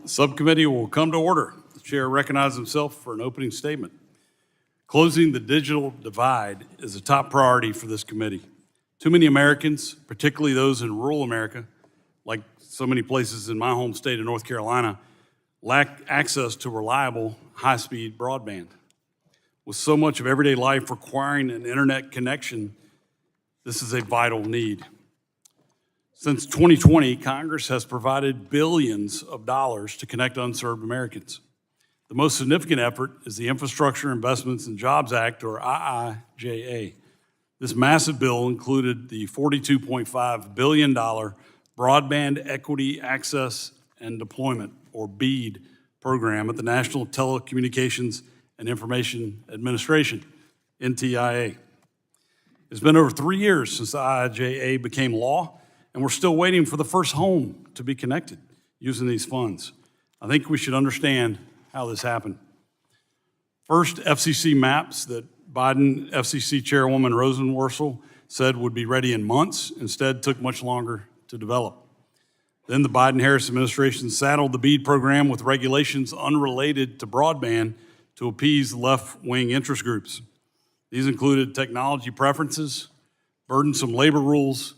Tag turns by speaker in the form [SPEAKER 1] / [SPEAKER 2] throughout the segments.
[SPEAKER 1] Subcommittee will come to order. The chair recognizes himself for an opening statement. Closing the digital divide is a top priority for this committee. Too many Americans, particularly those in rural America, like so many places in my home state of North Carolina, lack access to reliable, high-speed broadband. With so much of everyday life requiring an internet connection, this is a vital need. Since 2020, Congress has provided billions of dollars to connect unserved Americans. The most significant effort is the Infrastructure Investments and Jobs Act, or IIJA. This massive bill included the $42.5 billion Broadband Equity Access and Deployment, or BEAD, program at the National Telecommunications and Information Administration, NTIA. It's been over 3 years since the IIJA became law, and we're still waiting for the first home to be connected using these funds. I think we should understand how this happened. First, FCC maps that Biden FCC Chairwoman Rosenworcel said would be ready in months, instead took much longer to develop. Then the Biden-Harris administration saddled the BEAD program with regulations unrelated to broadband to appease left-wing interest groups. These included technology preferences, burdensome labor rules,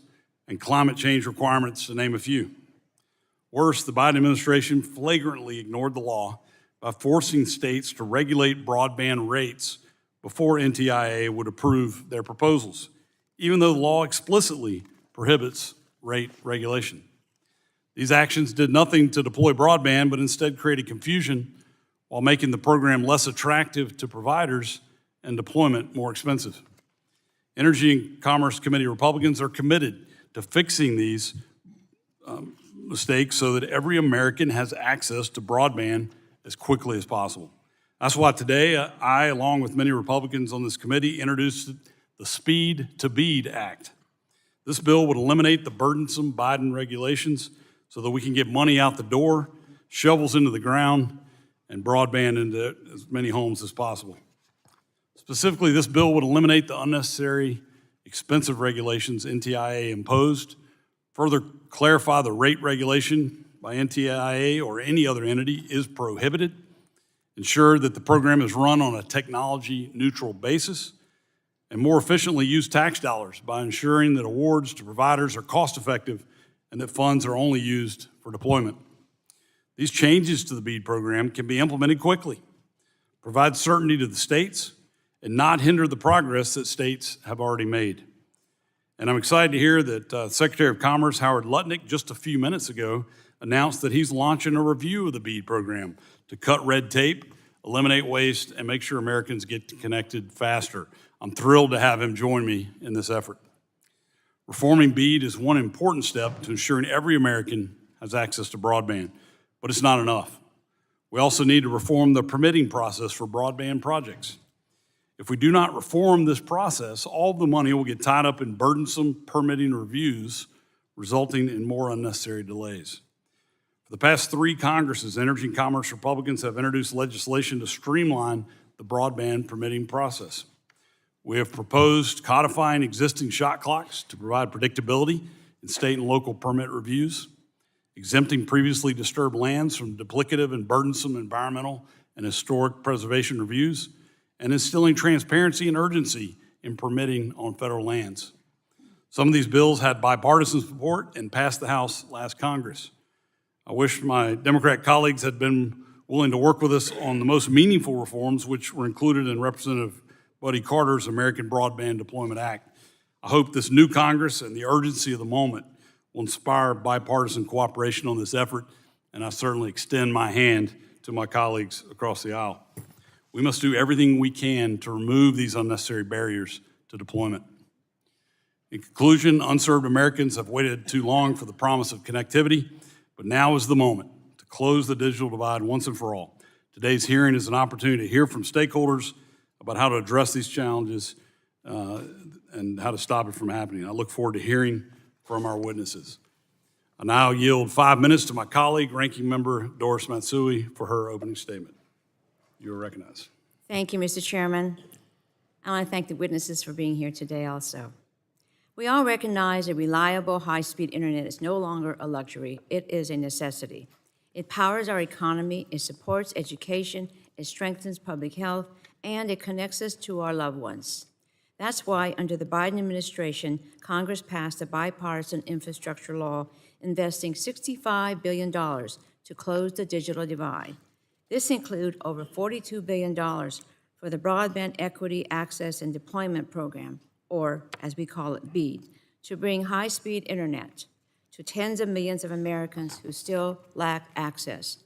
[SPEAKER 1] and climate change requirements, to name a few. Worse, the Biden administration flagrantly ignored the law by forcing states to regulate broadband rates before NTIA would approve their proposals, even though the law explicitly prohibits rate regulation. These actions did nothing to deploy broadband, but instead created confusion while making the program less attractive to providers and deployment more expensive. Energy and Commerce Committee Republicans are committed to fixing these mistakes so that every American has access to broadband as quickly as possible. That's why today I, along with many Republicans on this committee, introduced the Speed to BEAD Act. This bill would eliminate the burdensome Biden regulations so that we can get money out the door, shovels into the ground, and broadband into as many homes as possible. Specifically, this bill would eliminate the unnecessary, expensive regulations NTIA imposed, further clarify the rate regulation by NTIA or any other entity is prohibited, ensure that the program is run on a technology-neutral basis, and more efficiently use tax dollars by ensuring that awards to providers are cost-effective and that funds are only used for deployment. These changes to the BEAD program can be implemented quickly, provide certainty to the states, and not hinder the progress that states have already made. And I'm excited to hear that Secretary of Commerce Howard Lutnick just a few minutes ago announced that he's launching a review of the BEAD program to cut red tape, eliminate waste, and make sure Americans get connected faster. I'm thrilled to have him join me in this effort. Reforming BEAD is one important step to ensuring every American has access to broadband, but it's not enough. We also need to reform the permitting process for broadband projects. If we do not reform this process, all the money will get tied up in burdensome permitting reviews, resulting in more unnecessary delays. For the past 3 Congresses, Energy and Commerce Republicans have introduced legislation to streamline the broadband permitting process. We have proposed codifying existing shot clocks to provide predictability in state and local permit reviews, exempting previously disturbed lands from duplicative and burdensome environmental and historic preservation reviews, and instilling transparency and urgency in permitting on federal lands. Some of these bills had bipartisan support and passed the House last Congress. I wish my Democrat colleagues had been willing to work with us on the most meaningful reforms, which were included in Representative Buddy Carter's American Broadband Deployment Act. I hope this new Congress and the urgency of the moment will inspire bipartisan cooperation on this effort, and I certainly extend my hand to my colleagues across the aisle. We must do everything we can to remove these unnecessary barriers to deployment. In conclusion, unserved Americans have waited too long for the promise of connectivity, but now is the moment to close the digital divide once and for all. Today's hearing is an opportunity to hear from stakeholders about how to address these challenges and how to stop it from happening. I look forward to hearing from our witnesses. I now yield 5 minutes to my colleague, Ranking Member Doris Matsui, for her opening statement. You are recognized.
[SPEAKER 2] Thank you, Mr. Chairman. I want to thank the witnesses for being here today also. We all recognize that reliable, high-speed internet is no longer a luxury. It is a necessity. It powers our economy, it supports education, it strengthens public health, and it connects us to our loved ones. That's why, under the Biden administration, Congress passed a bipartisan infrastructure law investing $65 billion to close the digital divide. This includes over $42 billion for the Broadband Equity, Access, and Deployment Program, or as we call it, BEAD, to bring high-speed internet to tens of millions of Americans who still lack access.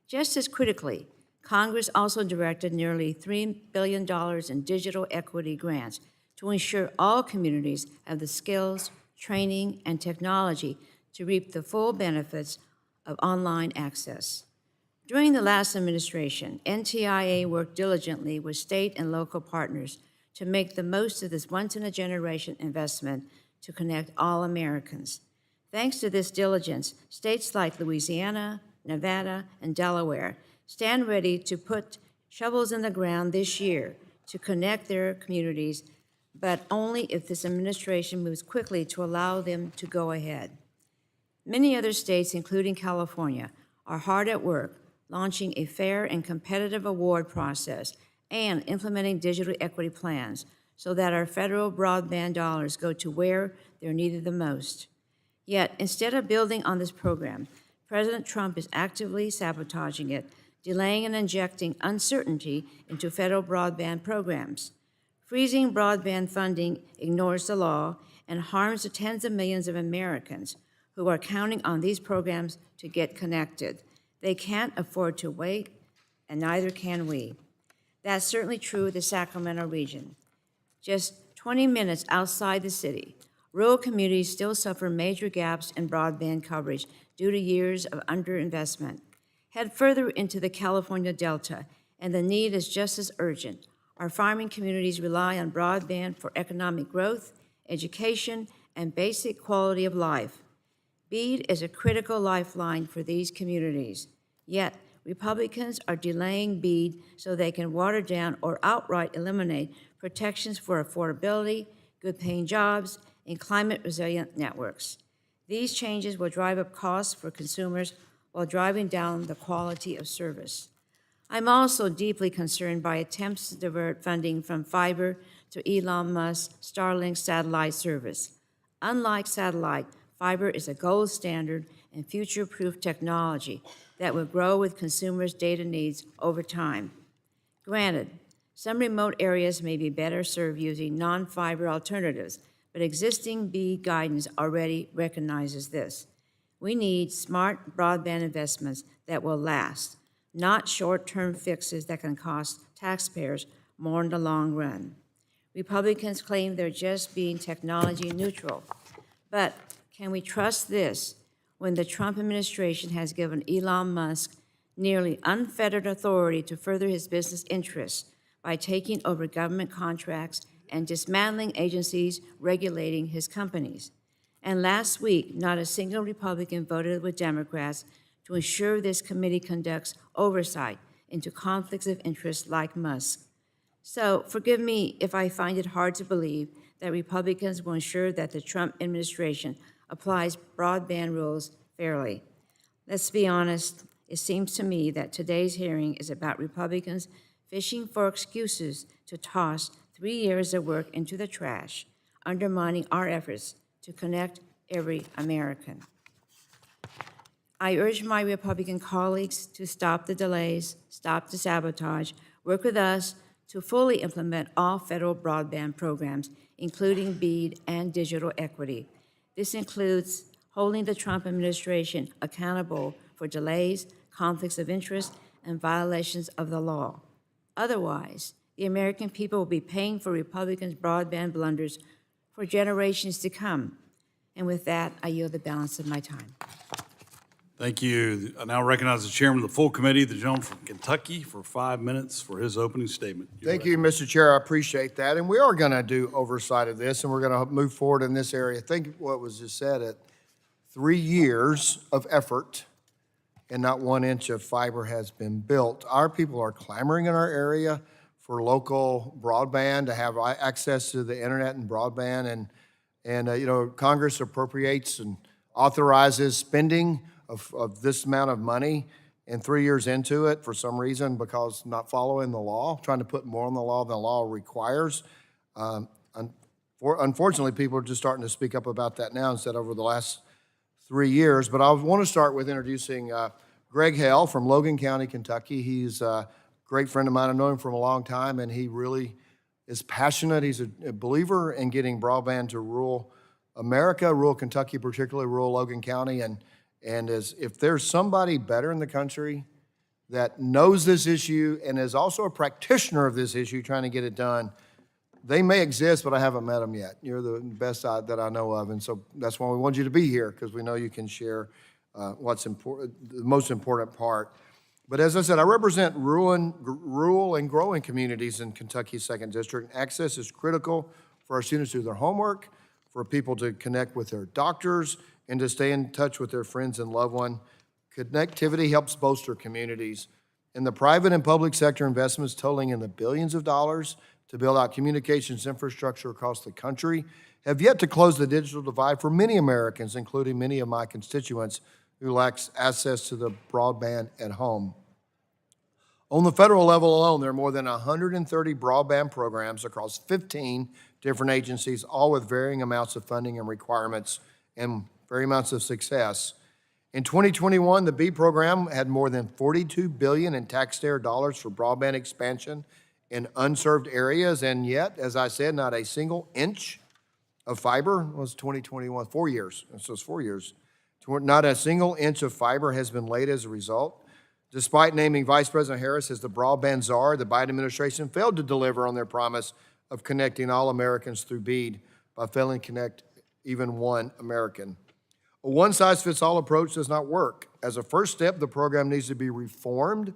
[SPEAKER 2] Just as critically, Congress also directed nearly $3 billion in digital equity grants to ensure all communities have the skills, training, and technology to reap the full benefits of online access. During the last administration, NTIA worked diligently with state and local partners to make the most of this once-in-a-generation investment to connect all Americans. Thanks to this diligence, states like Louisiana, Nevada, and Delaware stand ready to put shovels in the ground this year to connect their communities, but only if this administration moves quickly to allow them to go ahead. Many other states, including California, are hard at work launching a fair and competitive award process and implementing digital equity plans so that our federal broadband dollars go to where they're needed the most. Yet, instead of building on this program, President Trump is actively sabotaging it, delaying and injecting uncertainty into federal broadband programs. Freezing broadband funding ignores the law and harms the tens of millions of Americans who are counting on these programs to get connected. They can't afford to wait, and neither can we. That's certainly true of the Sacramento region. Just 20 minutes outside the city, rural communities still suffer major gaps in broadband coverage due to years of underinvestment. Head further into the California Delta, and the need is just as urgent. Our farming communities rely on broadband for economic growth, education, and basic quality of life. BEAD is a critical lifeline for these communities. Yet, Republicans are delaying BEAD so they can water down or outright eliminate protections for affordability, good-paying jobs, and climate-resilient networks. These changes will drive up costs for consumers while driving down the quality of service. I'm also deeply concerned by attempts to divert funding from fiber to Elon Musk's Starlink satellite service. Unlike satellite, fiber is a gold standard and future-proof technology that will grow with consumers' data needs over time. Granted, some remote areas may be better served using non-fiber alternatives, but existing BEAD guidance already recognizes this. We need smart broadband investments that will last, not short-term fixes that can cost taxpayers more in the long run. Republicans claim they're just being technology neutral, but can we trust this when the Trump administration has given Elon Musk nearly unfettered authority to further his business interests by taking over government contracts and dismantling agencies regulating his companies? And last week, not a single Republican voted with Democrats to ensure this committee conducts oversight into conflicts of interest like Musk. So forgive me if I find it hard to believe that Republicans will ensure that the Trump administration applies broadband rules fairly. Let's be honest, it seems to me that today's hearing is about Republicans fishing for excuses to toss 3 years of work into the trash, undermining our efforts to connect every American. I urge my Republican colleagues to stop the delays, stop the sabotage, work with us to fully implement all federal broadband programs, including BEAD and digital equity. This includes holding the Trump administration accountable for delays, conflicts of interest, and violations of the law. Otherwise, the American people will be paying for Republicans' broadband blunders for generations to come. And with that, I yield the balance of my time.
[SPEAKER 1] Thank you. I now recognize the chairman of the full committee, the gentleman from Kentucky, for 5 minutes for his opening statement.
[SPEAKER 3] Thank you, Mr. Chair. I appreciate that. And we are going to do oversight of this, and we're going to move forward in this area. I think what was just said, at 3 years of effort and not 1 inch of fiber has been built. Our people are clamoring in our area for local broadband, to have access to the internet and broadband. And you know, Congress appropriates and authorizes spending of this amount of money, and 3 years into it, for some reason, because not following the law, trying to put more on the law than the law requires. Unfortunately, people are just starting to speak up about that now instead of over the last 3 years. But I want to start with introducing Greg Hale from Logan County, Kentucky. He's a great friend of mine. I've known him for a long time, and he really is passionate. He's a believer in getting broadband to rural America, rural Kentucky, particularly rural Logan County. And if there's somebody better in the country that knows this issue and is also a practitioner of this issue, trying to get it done, they may exist, but I haven't met them yet. You're the best that I know of, and so that's why we want you to be here, because we know you can share what's important, the most important part. But as I said, I represent rural and growing communities in Kentucky's 2nd District. Access is critical for our students to do their homework, for people to connect with their doctors, and to stay in touch with their friends and loved ones. Connectivity helps bolster communities. In the private and public sector investments totaling in the billions of dollars to build out communications infrastructure across the country have yet to close the digital divide for many Americans, including many of my constituents who lack access to the broadband at home. On the federal level alone, there are more than 130 broadband programs across 15 different agencies, all with varying amounts of funding and requirements and varying amounts of success. In 2021, the BEAD program had more than $42 billion in taxpayer dollars for broadband expansion in unserved areas, and yet, as I said, not a single inch of fiber was 2021, 4 years, so it's 4 years. Not a single inch of fiber has been laid as a result. Despite naming Vice President Harris as the broadband czar, the Biden administration failed to deliver on their promise of connecting all Americans through BEAD by failing to connect even one American. A one-size-fits-all approach does not work. As a first step, the program needs to be reformed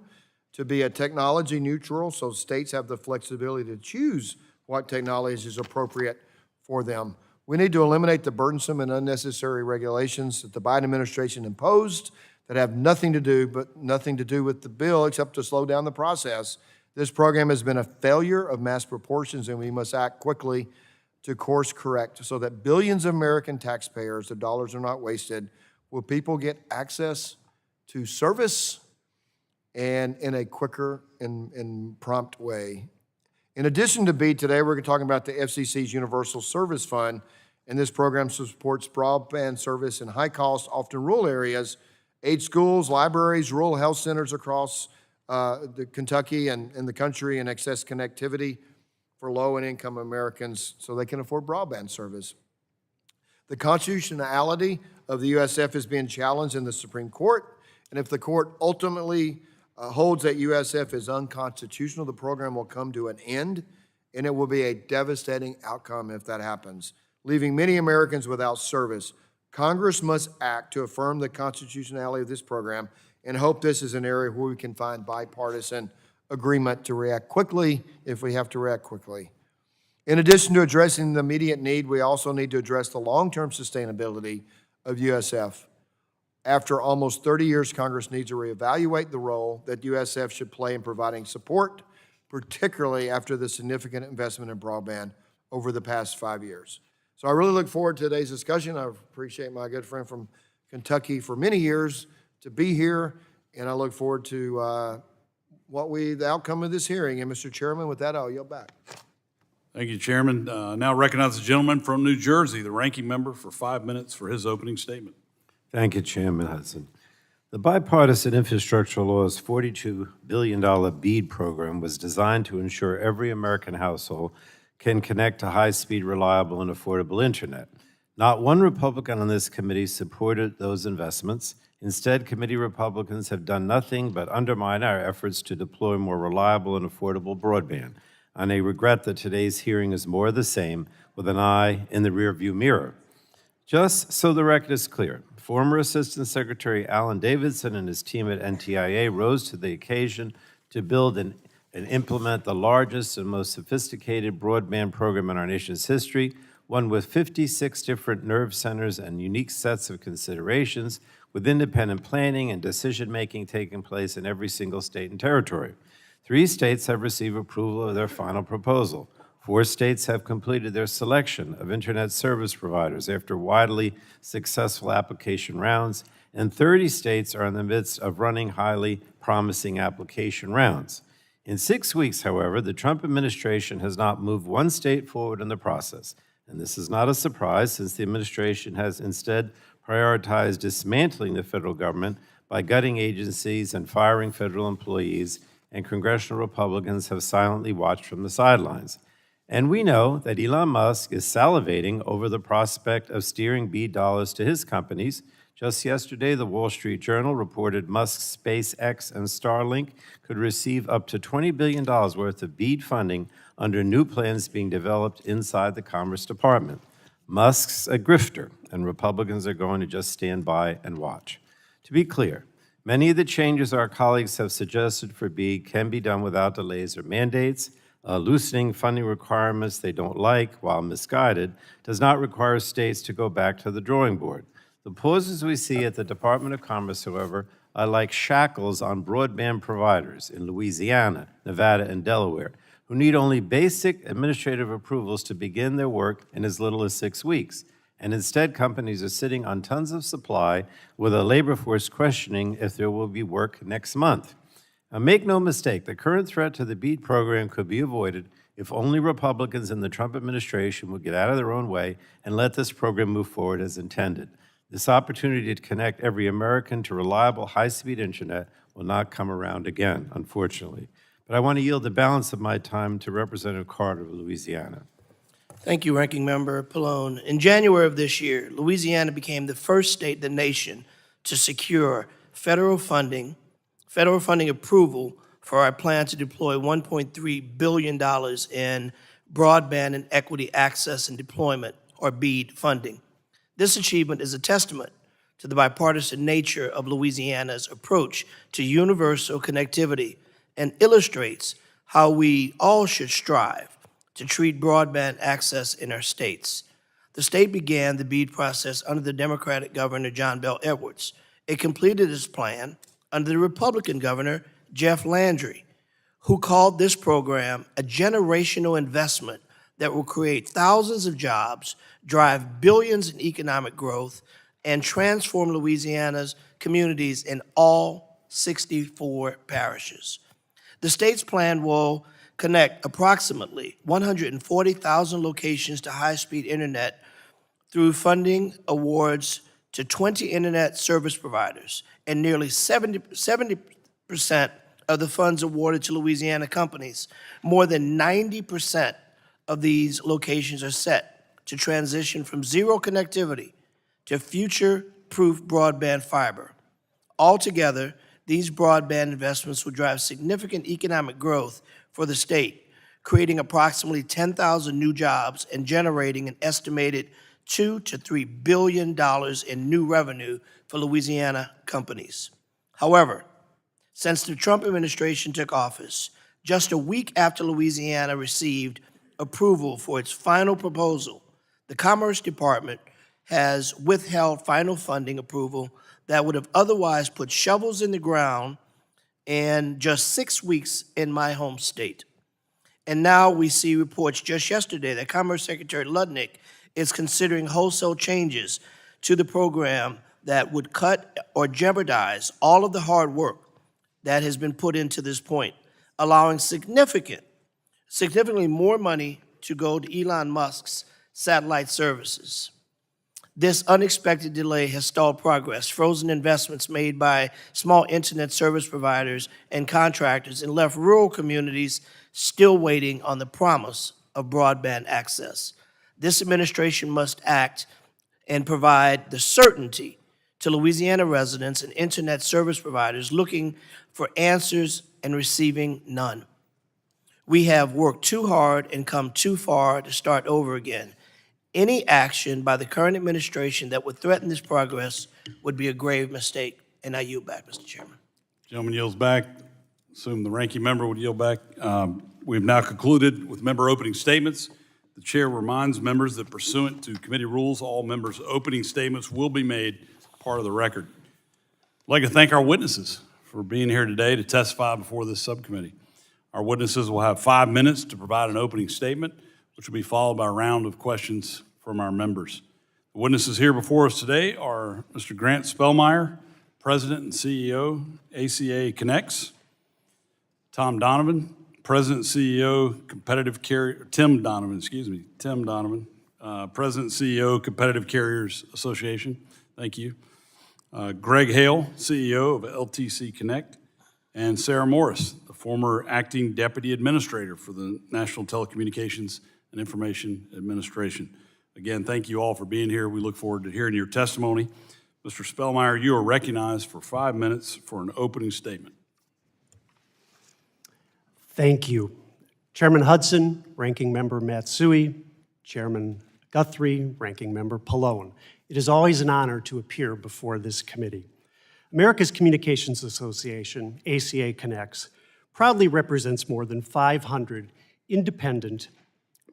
[SPEAKER 3] to be a technology neutral, so states have the flexibility to choose what technology is appropriate for them. We need to eliminate the burdensome and unnecessary regulations that the Biden administration imposed that have nothing to do with the bill except to slow down the process. This program has been a failure of mass proportions, and we must act quickly to course correct so that billions of American taxpayers, the dollars are not wasted. Will people get access to service and in a quicker and prompt way? In addition to BEAD, today we're talking about the FCC's Universal Service Fund, and this program supports broadband service in high-cost, often rural areas, aid schools, libraries, rural health centers across the Kentucky and the country, and access connectivity for low and income Americans so they can afford broadband service. The constitutionality of the USF is being challenged in the Supreme Court, and if the court ultimately holds that USF is unconstitutional, the program will come to an end, and it will be a devastating outcome if that happens, leaving many Americans without service. Congress must act to affirm the constitutionality of this program and hope this is an area where we can find bipartisan agreement to react quickly if we have to react quickly. In addition to addressing the immediate need, we also need to address the long-term sustainability of USF. After almost 30 years, Congress needs to reevaluate the role that USF should play in providing support, particularly after the significant investment in broadband over the past 5 years. So I really look forward to today's discussion. I appreciate my good friend from Kentucky for many years to be here, and I look forward to the outcome of this hearing. And Mr. Chairman, with that, I'll yield back.
[SPEAKER 1] Thank you, Chairman. Now recognize the gentleman from New Jersey, the ranking member, for 5 minutes for his opening statement.
[SPEAKER 4] Thank you, Chairman Hudson. The Bipartisan Infrastructure Law's $42 billion BEAD program was designed to ensure every American household can connect to high-speed, reliable, and affordable internet. Not one Republican on this committee supported those investments. Instead, committee Republicans have done nothing but undermine our efforts to deploy more reliable and affordable broadband. And I regret that today's hearing is more of the same, with an eye in the rearview mirror. Just so the record is clear, former Assistant Secretary Alan Davidson and his team at NTIA rose to the occasion to build and implement the largest and most sophisticated broadband program in our nation's history, one with 56 different nerve centers and unique sets of considerations, with independent planning and decision-making taking place in every single state and territory. 3 states have received approval of their final proposal. 4 states have completed their selection of internet service providers after widely successful application rounds, and 30 states are in the midst of running highly promising application rounds. In 6 weeks, however, the Trump administration has not moved one state forward in the process. And this is not a surprise, since the administration has instead prioritized dismantling the federal government by gutting agencies and firing federal employees, and congressional Republicans have silently watched from the sidelines. And we know that Elon Musk is salivating over the prospect of steering BEAD dollars to his companies. Just yesterday, the Wall Street Journal reported Musk's SpaceX and Starlink could receive up to $20 billion worth of BEAD funding under new plans being developed inside the Commerce Department. Musk's a grifter, and Republicans are going to just stand by and watch. To be clear, many of the changes our colleagues have suggested for BEAD can be done without delays or mandates. Loosening funding requirements they don't like, while misguided, does not require states to go back to the drawing board. The pauses we see at the Department of Commerce, however, are like shackles on broadband providers in Louisiana, Nevada, and Delaware, who need only basic administrative approvals to begin their work in as little as 6 weeks. And instead, companies are sitting on tons of supply with a labor force questioning if there will be work next month. Now, make no mistake, the current threat to the BEAD program could be avoided if only Republicans in the Trump administration would get out of their own way and let this program move forward as intended. This opportunity to connect every American to reliable, high-speed internet will not come around again, unfortunately. But I want to yield the balance of my time to Representative Carter of Louisiana.
[SPEAKER 5] Thank you, Ranking Member Pallone. In January of this year, Louisiana became the first state in the nation to secure federal funding approval for our plan to deploy $1.3 billion in broadband and equity access and deployment, or BEAD, funding. This achievement is a testament to the bipartisan nature of Louisiana's approach to universal connectivity and illustrates how we all should strive to treat broadband access in our states. The state began the BEAD process under the Democratic Governor John Bel Edwards. It completed its plan under the Republican Governor Jeff Landry, who called this program a generational investment that will create thousands of jobs, drive billions in economic growth, and transform Louisiana's communities in all 64 parishes. The state's plan will connect approximately 140,000 locations to high-speed internet through funding awards to 20 internet service providers, and nearly 70% of the funds awarded to Louisiana companies. More than 90% of these locations are set to transition from zero connectivity to future-proof broadband fiber. Altogether, these broadband investments will drive significant economic growth for the state, creating approximately 10,000 new jobs and generating an estimated $2 to $3 billion in new revenue for Louisiana companies. However, since the Trump administration took office, just a week after Louisiana received approval for its final proposal, the Commerce Department has withheld final funding approval that would have otherwise put shovels in the ground in just 6 weeks in my home state. And now we see reports just yesterday that Commerce Secretary Ludnick is considering wholesale changes to the program that would cut or jeopardize all of the hard work that has been put into this point, allowing significantly more money to go to Elon Musk's satellite services. This unexpected delay has stalled progress, frozen investments made by small internet service providers and contractors, and left rural communities still waiting on the promise of broadband access. This administration must act and provide the certainty to Louisiana residents and internet service providers looking for answers and receiving none. We have worked too hard and come too far to start over again. Any action by the current administration that would threaten this progress would be a grave mistake. And I yield back, Mr. Chairman.
[SPEAKER 1] Gentleman yields back. Assume the ranking member would yield back. We have now concluded with member opening statements. The chair reminds members that pursuant to committee rules, all members' opening statements will be made part of the record. I'd like to thank our witnesses for being here today to testify before this subcommittee. Our witnesses will have 5 minutes to provide an opening statement, which will be followed by a round of questions from our members. The witnesses here before us today are Mr. Grant Spellmeyer, President and CEO, ACA Connects; Tom Donovan, President and CEO, Competitive Carrier, Tim Donovan, President and CEO, Competitive Carriers Association. Thank you. Greg Hale, CEO of LTC Connect, and Sarah Morris, the former Acting Deputy Administrator for the National Telecommunications and Information Administration. Again, thank you all for being here. We look forward to hearing your testimony. Mr. Spellmeyer, you are recognized for 5 minutes for an opening statement.
[SPEAKER 6] Thank you. Chairman Hudson, Ranking Member Matsui, Chairman Guthrie, Ranking Member Pallone. It is always an honor to appear before this committee. America's Communications Association, ACA Connects, proudly represents more than 500 independent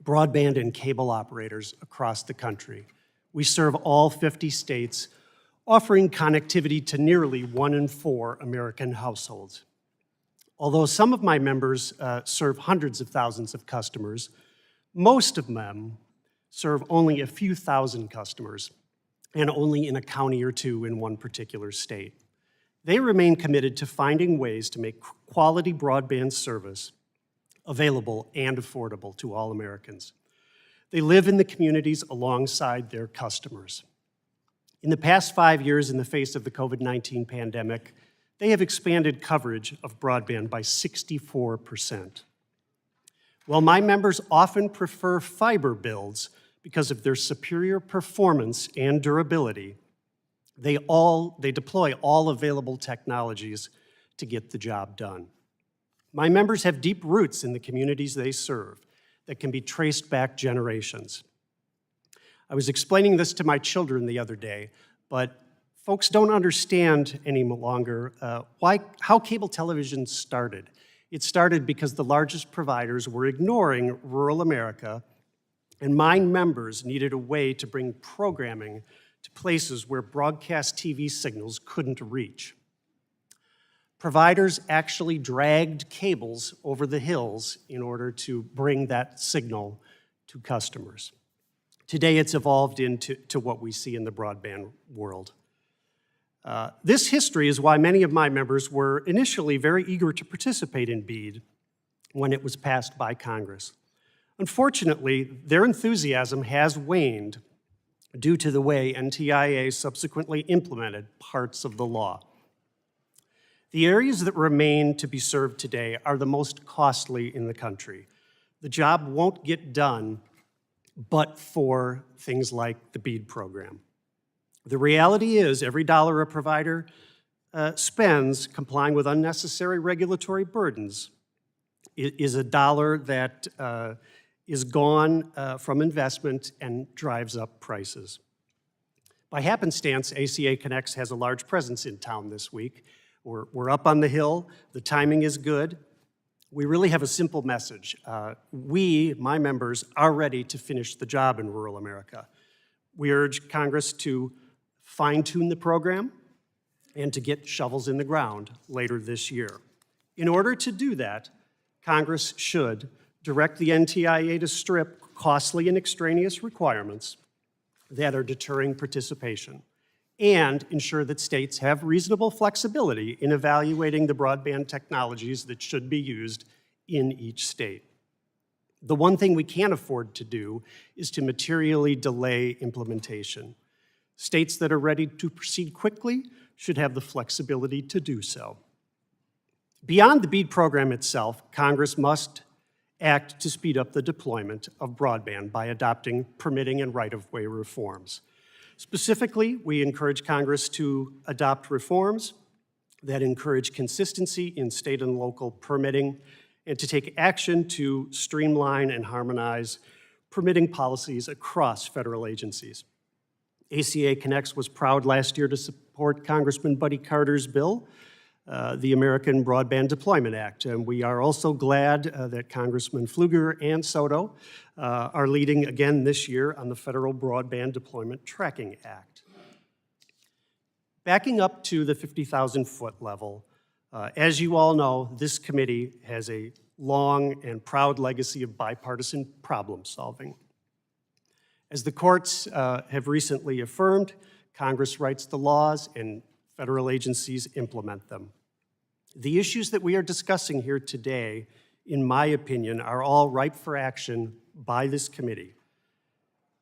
[SPEAKER 6] broadband and cable operators across the country. We serve all 50 states, offering connectivity to nearly 1 in 4 American households. Although some of my members serve hundreds of thousands of customers, most of them serve only a few thousand customers, and only in a county or two in one particular state. They remain committed to finding ways to make quality broadband service available and affordable to all Americans. They live in the communities alongside their customers. In the past 5 years, in the face of the COVID-19 pandemic, they have expanded coverage of broadband by 64%. While my members often prefer fiber builds because of their superior performance and durability, they deploy all available technologies to get the job done. My members have deep roots in the communities they serve that can be traced back generations. I was explaining this to my children the other day, but folks don't understand any longer how cable television started. It started because the largest providers were ignoring rural America, and my members needed a way to bring programming to places where broadcast TV signals couldn't reach. Providers actually dragged cables over the hills in order to bring that signal to customers. Today, it's evolved into what we see in the broadband world. This history is why many of my members were initially very eager to participate in BEAD when it was passed by Congress. Unfortunately, their enthusiasm has waned due to the way NTIA subsequently implemented parts of the law. The areas that remain to be served today are the most costly in the country. The job won't get done but for things like the BEAD program. The reality is every dollar a provider spends complying with unnecessary regulatory burdens is a dollar that is gone from investment and drives up prices. By happenstance, ACA Connects has a large presence in town this week. We're up on the Hill. The timing is good. We really have a simple message. We, my members, are ready to finish the job in rural America. We urge Congress to fine-tune the program and to get shovels in the ground later this year. In order to do that, Congress should direct the NTIA to strip costly and extraneous requirements that are deterring participation, and ensure that states have reasonable flexibility in evaluating the broadband technologies that should be used in each state. The one thing we can't afford to do is to materially delay implementation. States that are ready to proceed quickly should have the flexibility to do so. Beyond the BEAD program itself, Congress must act to speed up the deployment of broadband by adopting permitting and right-of-way reforms. Specifically, we encourage Congress to adopt reforms that encourage consistency in state and local permitting and to take action to streamline and harmonize permitting policies across federal agencies. ACA Connects was proud last year to support Congressman Buddy Carter's bill, the American Broadband Deployment Act, and we are also glad that Congressman Pfluger and Soto are leading again this year on the Federal Broadband Deployment Tracking Act. Backing up to the 50,000-foot level, as you all know, this committee has a long and proud legacy of bipartisan problem solving. As the courts have recently affirmed, Congress writes the laws and federal agencies implement them. The issues that we are discussing here today, in my opinion, are all ripe for action by this committee.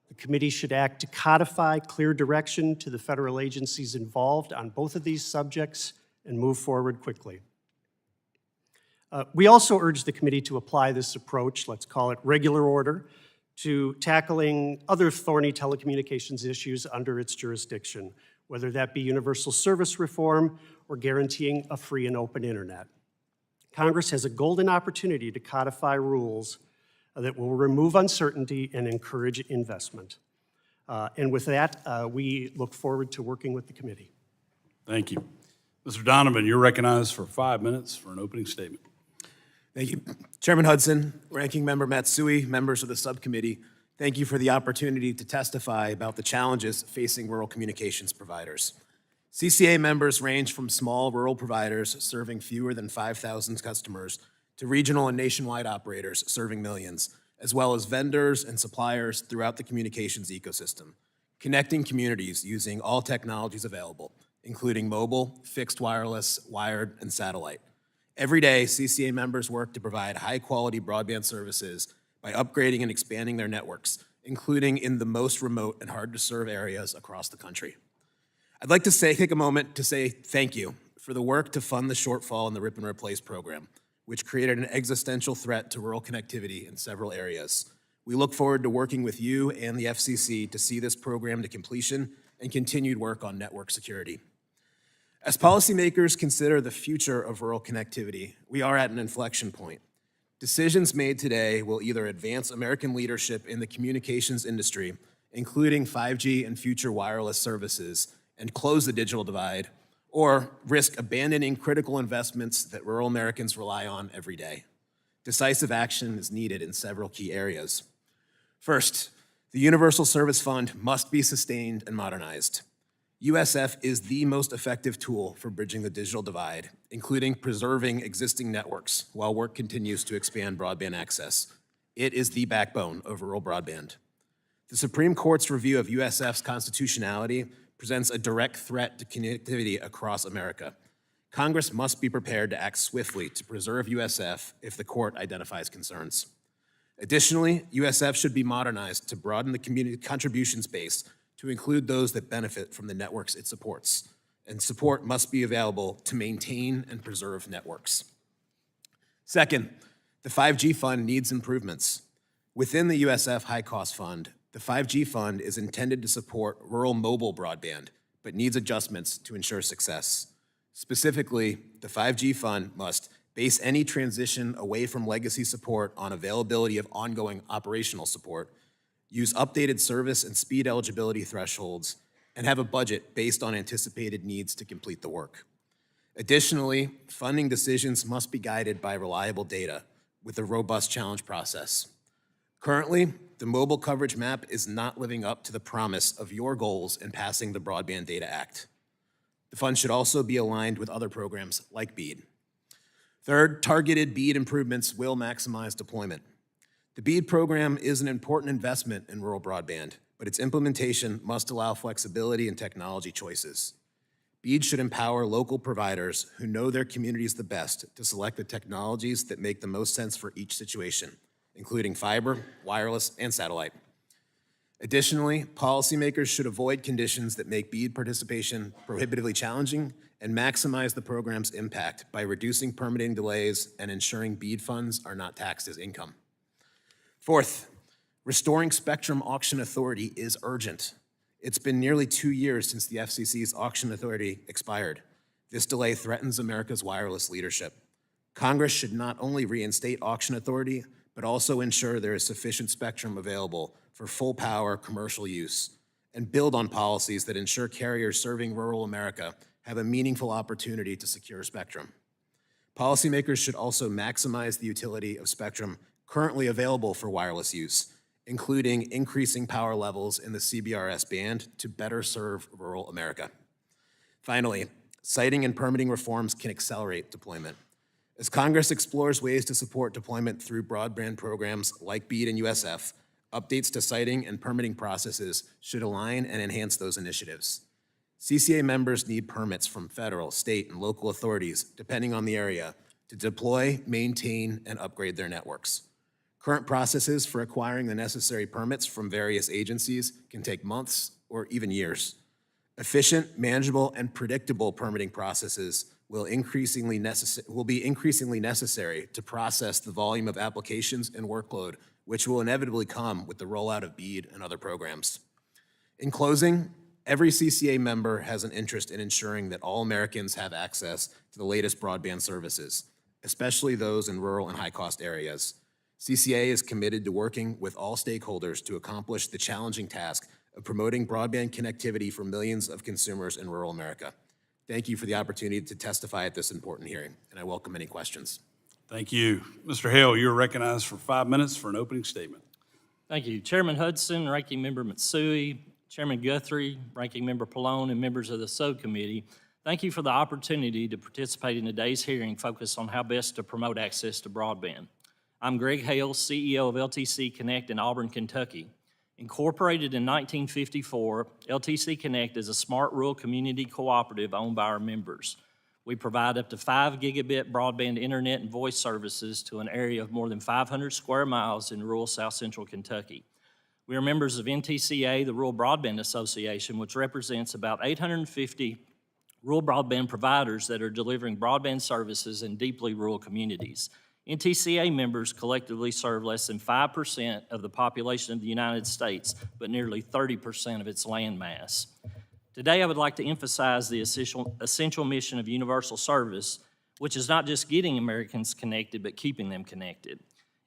[SPEAKER 6] The committee should act to codify clear direction to the federal agencies involved on both of these subjects and move forward quickly. We also urge the committee to apply this approach, let's call it regular order, to tackling other thorny telecommunications issues under its jurisdiction, whether that be universal service reform or guaranteeing a free and open internet. Congress has a golden opportunity to codify rules that will remove uncertainty and encourage investment. And with that, we look forward to working with the committee.
[SPEAKER 1] Thank you. Mr. Donovan, you're recognized for 5 minutes for an opening statement.
[SPEAKER 7] Thank you. Chairman Hudson, Ranking Member Matsui, members of the subcommittee, thank you for the opportunity to testify about the challenges facing rural communications providers. CCA members range from small rural providers serving fewer than 5,000 customers to regional and nationwide operators serving millions, as well as vendors and suppliers throughout the communications ecosystem, connecting communities using all technologies available, including mobile, fixed wireless, wired, and satellite. Every day, CCA members work to provide high-quality broadband services by upgrading and expanding their networks, including in the most remote and hard-to-serve areas across the country. I'd like to take a moment to say thank you for the work to fund the shortfall in the Rip and Replace program, which created an existential threat to rural connectivity in several areas. We look forward to working with you and the FCC to see this program to completion and continued work on network security. As policymakers consider the future of rural connectivity, we are at an inflection point. Decisions made today will either advance American leadership in the communications industry, including 5G and future wireless services, and close the digital divide, or risk abandoning critical investments that rural Americans rely on every day. Decisive action is needed in several key areas. First, the Universal Service Fund must be sustained and modernized. USF is the most effective tool for bridging the digital divide, including preserving existing networks while work continues to expand broadband access. It is the backbone of rural broadband. The Supreme Court's review of USF's constitutionality presents a direct threat to connectivity across America. Congress must be prepared to act swiftly to preserve USF if the court identifies concerns. Additionally, USF should be modernized to broaden the community contributions base to include those that benefit from the networks it supports, and support must be available to maintain and preserve networks. Second, the 5G fund needs improvements. Within the USF High Cost Fund, the 5G fund is intended to support rural mobile broadband, but needs adjustments to ensure success. Specifically, the 5G fund must base any transition away from legacy support on availability of ongoing operational support, use updated service and speed eligibility thresholds, and have a budget based on anticipated needs to complete the work. Additionally, funding decisions must be guided by reliable data with a robust challenge process. Currently, the mobile coverage map is not living up to the promise of your goals in passing the Broadband Data Act. The fund should also be aligned with other programs like BEAD. Third, targeted BEAD improvements will maximize deployment. The BEAD program is an important investment in rural broadband, but its implementation must allow flexibility and technology choices. BEAD should empower local providers who know their communities the best to select the technologies that make the most sense for each situation, including fiber, wireless, and satellite. Additionally, policymakers should avoid conditions that make BEAD participation prohibitively challenging and maximize the program's impact by reducing permitting delays and ensuring BEAD funds are not taxed as income. Fourth, restoring spectrum auction authority is urgent. It's been nearly 2 years since the FCC's auction authority expired. This delay threatens America's wireless leadership. Congress should not only reinstate auction authority, but also ensure there is sufficient spectrum available for full power commercial use, and build on policies that ensure carriers serving rural America have a meaningful opportunity to secure spectrum. Policymakers should also maximize the utility of spectrum currently available for wireless use, including increasing power levels in the CBRS band to better serve rural America. Finally, siting and permitting reforms can accelerate deployment. As Congress explores ways to support deployment through broadband programs like BEAD and USF, Updates to siting and permitting processes should align and enhance those initiatives. CCA members need permits from federal, state, and local authorities, depending on the area, to deploy, maintain, and upgrade their networks. Current processes for acquiring the necessary permits from various agencies can take months or even years. Efficient, manageable, and predictable permitting processes will be increasingly necessary to process the volume of applications and workload which will inevitably come with the rollout of BEAD and other programs. In closing, every CCA member has an interest in ensuring that all Americans have access to the latest broadband services, especially those in rural and high-cost areas. CCA is committed to working with all stakeholders to accomplish the challenging task of promoting broadband connectivity for millions of consumers in rural America. Thank you for the opportunity to testify at this important hearing, and I welcome any questions.
[SPEAKER 1] Thank you. Mr. Hale, you're recognized for 5 minutes for an opening statement.
[SPEAKER 8] Thank you. Chairman Hudson, Ranking Member Matsui, Chairman Guthrie, Ranking Member Pallone, and members of the Subcommittee, thank you for the opportunity to participate in today's hearing focused on how best to promote access to broadband. I'm Greg Hale, CEO of LTC Connect in Auburn, Kentucky. Incorporated in 1954, LTC Connect is a smart rural community cooperative owned by our members. We provide up to 5 gigabit broadband internet and voice services to an area of more than 500 square miles in rural South Central Kentucky. We are members of NTCA, the Rural Broadband Association, which represents about 850 rural broadband providers that are delivering broadband services in deeply rural communities. NTCA members collectively serve less than 5% of the population of the United States, but nearly 30% of its land mass. Today, I would like to emphasize the essential mission of universal service, which is not just getting Americans connected, but keeping them connected.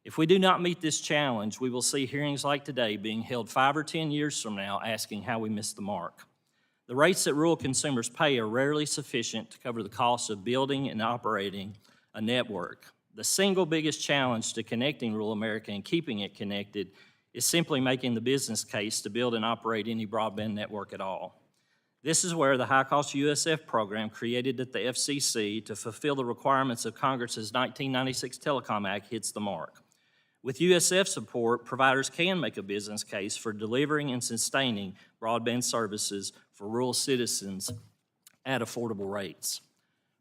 [SPEAKER 8] If we do not meet this challenge, we will see hearings like today being held 5 or 10 years from now asking how we missed the mark. The rates that rural consumers pay are rarely sufficient to cover the cost of building and operating a network. The single biggest challenge to connecting rural America and keeping it connected is simply making the business case to build and operate any broadband network at all. This is where the high-cost USF program created at the FCC to fulfill the requirements of Congress's 1996 Telecom Act hits the mark. With USF support, providers can make a business case for delivering and sustaining broadband services for rural citizens at affordable rates.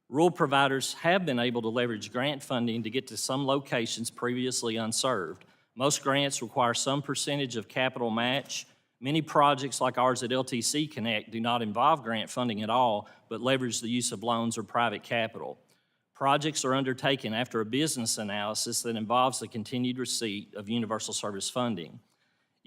[SPEAKER 8] Rural providers have been able to leverage grant funding to get to some locations previously unserved. Most grants require some percentage of capital match. Many projects like ours at LTC Connect do not involve grant funding at all, but leverage the use of loans or private capital. Projects are undertaken after a business analysis that involves the continued receipt of universal service funding.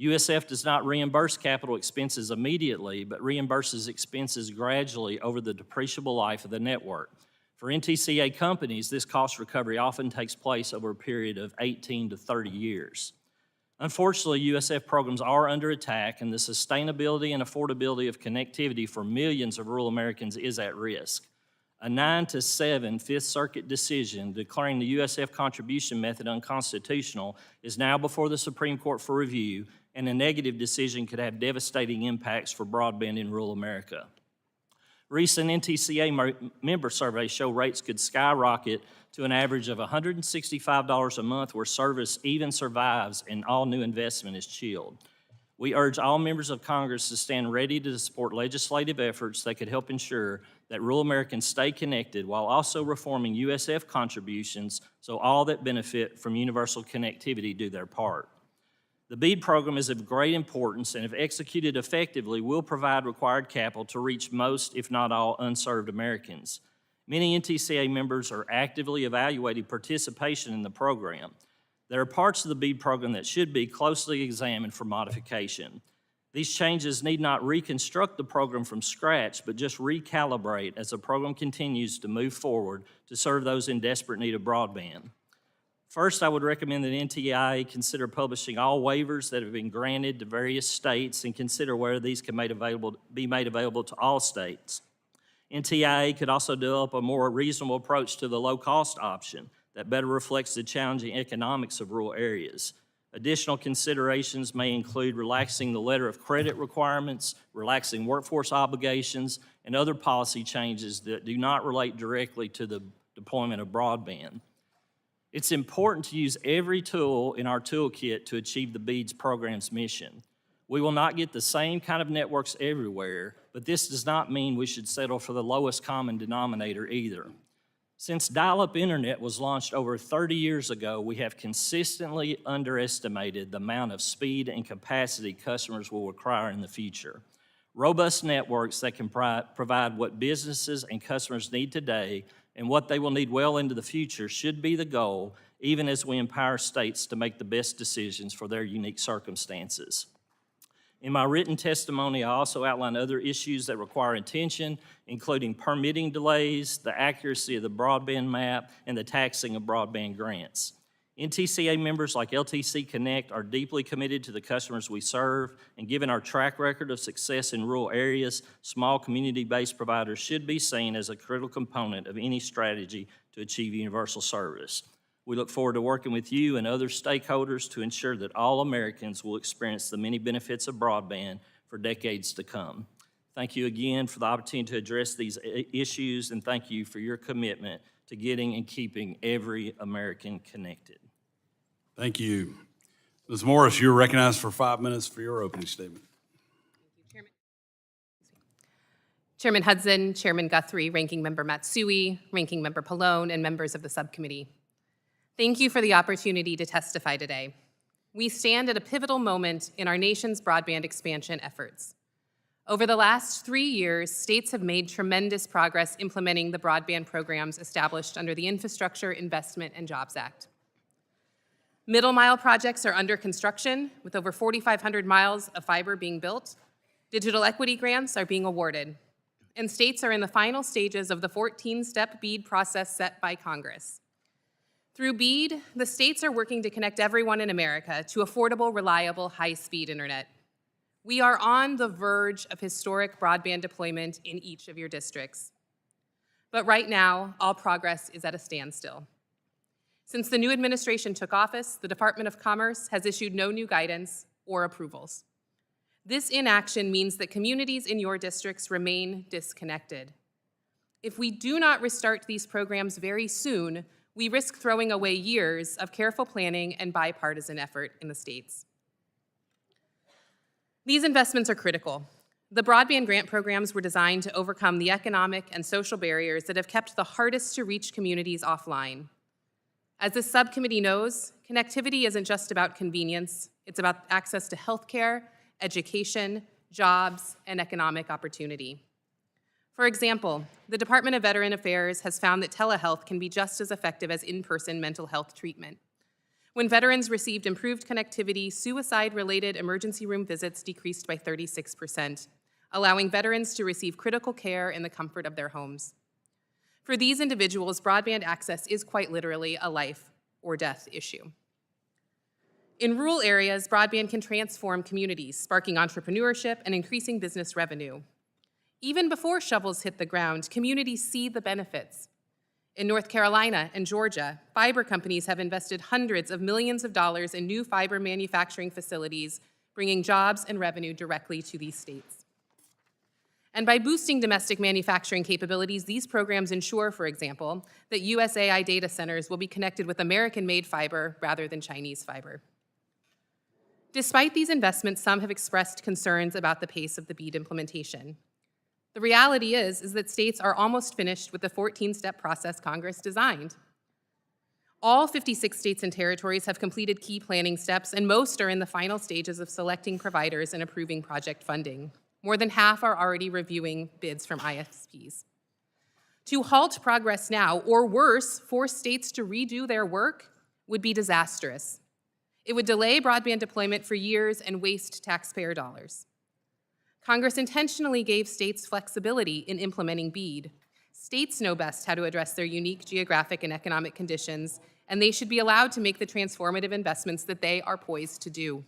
[SPEAKER 8] USF does not reimburse capital expenses immediately, but reimburses expenses gradually over the depreciable life of the network. For NTCA companies, this cost recovery often takes place over a period of 18 to 30 years. Unfortunately, USF programs are under attack, and the sustainability and affordability of connectivity for millions of rural Americans is at risk. A 9-7 Fifth Circuit decision declaring the USF contribution method unconstitutional is now before the Supreme Court for review, and a negative decision could have devastating impacts for broadband in rural America. Recent NTCA member surveys show rates could skyrocket to an average of $165 a month where service even survives and all new investment is chilled. We urge all members of Congress to stand ready to support legislative efforts that could help ensure that rural Americans stay connected while also reforming USF contributions so all that benefit from universal connectivity do their part. The BEAD program is of great importance and if executed effectively will provide required capital to reach most, if not all, unserved Americans. Many NTCA members are actively evaluating participation in the program. There are parts of the BEAD program that should be closely examined for modification. These changes need not reconstruct the program from scratch, but just recalibrate as the program continues to move forward to serve those in desperate need of broadband. First, I would recommend that NTIA consider publishing all waivers that have been granted to various states and consider whether these can be made available to all states. NTIA could also develop a more reasonable approach to the low-cost option that better reflects the challenging economics of rural areas. Additional considerations may include relaxing the letter of credit requirements, relaxing workforce obligations, and other policy changes that do not relate directly to the deployment of broadband. It's important to use every tool in our toolkit to achieve the BEAD program's mission. We will not get the same kind of networks everywhere, but this does not mean we should settle for the lowest common denominator either. Since dial-up internet was launched over 30 years ago, we have consistently underestimated the amount of speed and capacity customers will require in the future. Robust networks that can provide what businesses and customers need today and what they will need well into the future should be the goal, even as we empower states to make the best decisions for their unique circumstances. In my written testimony, I also outline other issues that require attention, including permitting delays, the accuracy of the broadband map, and the taxing of broadband grants. NTCA members like LTC Connect are deeply committed to the customers we serve, and given our track record of success in rural areas, small community-based providers should be seen as a critical component of any strategy to achieve universal service. We look forward to working with you and other stakeholders to ensure that all Americans will experience the many benefits of broadband for decades to come. Thank you again for the opportunity to address these issues, and thank you for your commitment to getting and keeping every American connected.
[SPEAKER 1] Thank you. Ms. Morris, you're recognized for 5 minutes for your opening statement.
[SPEAKER 9] Chairman Hudson, Chairman Guthrie, Ranking Member Matsui, Ranking Member Pallone, and members of the subcommittee. Thank you for the opportunity to testify today. We stand at a pivotal moment in our nation's broadband expansion efforts. Over the last 3 years, states have made tremendous progress implementing the broadband programs established under the Infrastructure Investment and Jobs Act. Middle mile projects are under construction, with over 4,500 miles of fiber being built. Digital equity grants are being awarded, and states are in the final stages of the 14-step BEAD process set by Congress. Through BEAD, the states are working to connect everyone in America to affordable, reliable, high-speed internet. We are on the verge of historic broadband deployment in each of your districts. But right now, all progress is at a standstill. Since the new administration took office, the Department of Commerce has issued no new guidance or approvals. This inaction means that communities in your districts remain disconnected. If we do not restart these programs very soon, we risk throwing away years of careful planning and bipartisan effort in the states. These investments are critical. The broadband grant programs were designed to overcome the economic and social barriers that have kept the hardest to reach communities offline. As this subcommittee knows, connectivity isn't just about convenience, it's about access to healthcare, education, jobs, and economic opportunity. For example, the Department of Veteran Affairs has found that telehealth can be just as effective as in-person mental health treatment. When veterans received improved connectivity, suicide-related emergency room visits decreased by 36%, allowing veterans to receive critical care in the comfort of their homes. For these individuals, broadband access is quite literally a life or death issue. In rural areas, broadband can transform communities, sparking entrepreneurship and increasing business revenue. Even before shovels hit the ground, communities see the benefits. In North Carolina and Georgia, fiber companies have invested hundreds of millions of dollars in new fiber manufacturing facilities, bringing jobs and revenue directly to these states. And by boosting domestic manufacturing capabilities, these programs ensure, for example, that USAI data centers will be connected with American-made fiber rather than Chinese fiber. Despite these investments, some have expressed concerns about the pace of the BEAD implementation. The reality is that states are almost finished with the 14-step process Congress designed. All 56 states and territories have completed key planning steps, and most are in the final stages of selecting providers and approving project funding. More than half are already reviewing bids from ISPs. To halt progress now, or worse, force states to redo their work, would be disastrous. It would delay broadband deployment for years and waste taxpayer dollars. Congress intentionally gave states flexibility in implementing BEAD. States know best how to address their unique geographic and economic conditions, and they should be allowed to make the transformative investments that they are poised to do.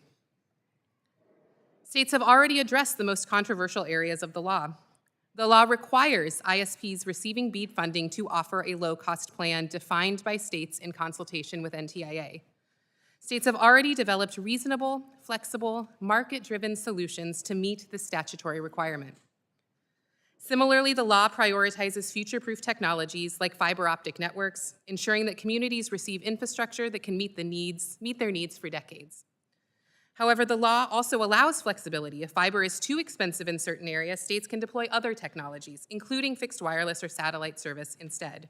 [SPEAKER 9] States have already addressed the most controversial areas of the law. The law requires ISPs receiving BEAD funding to offer a low-cost plan defined by states in consultation with NTIA. States have already developed reasonable, flexible, market-driven solutions to meet this statutory requirement. Similarly, the law prioritizes future-proof technologies like fiber optic networks, ensuring that communities receive infrastructure that can meet their needs for decades. However, the law also allows flexibility. If fiber is too expensive in certain areas, states can deploy other technologies, including fixed wireless or satellite service instead.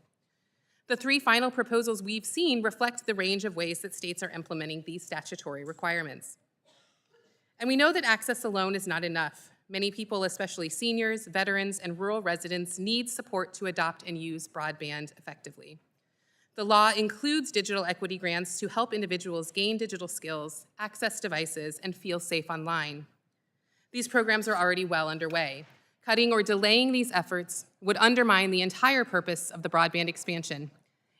[SPEAKER 9] The three final proposals we've seen reflect the range of ways that states are implementing these statutory requirements. And we know that access alone is not enough. Many people, especially seniors, veterans, and rural residents, need support to adopt and use broadband effectively. The law includes digital equity grants to help individuals gain digital skills, access devices, and feel safe online. These programs are already well underway. Cutting or delaying these efforts would undermine the entire purpose of the broadband expansion,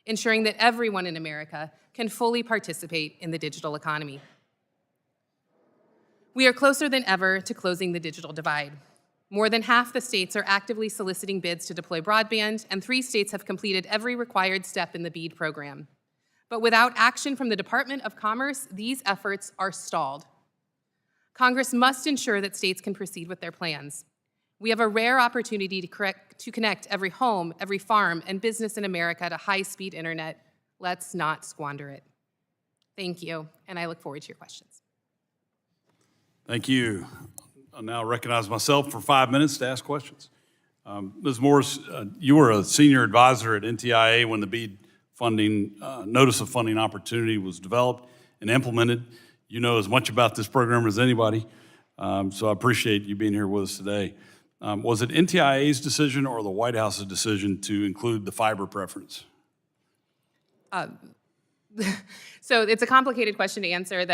[SPEAKER 9] ensuring that everyone in America can fully participate in the digital economy. We are closer than ever to closing the digital divide. More than half the states are actively soliciting bids to deploy broadband, and 3 states have completed every required step in the BEAD program. But without action from the Department of Commerce, these efforts are stalled. Congress must ensure that states can proceed with their plans. We have a rare opportunity to connect every home, every farm, and business in America to high-speed internet. Let's not squander it. Thank you, and I look forward to your questions.
[SPEAKER 1] Thank you. I now recognize myself for 5 minutes to ask questions. Ms. Morris, you were a senior advisor at NTIA when the BEAD funding, notice of funding opportunity was developed and implemented. You know as much about this program as anybody, so I appreciate you being here with us today. Was it NTIA's decision or the White House's decision to include the fiber preference?
[SPEAKER 9] So it's a complicated question to answer.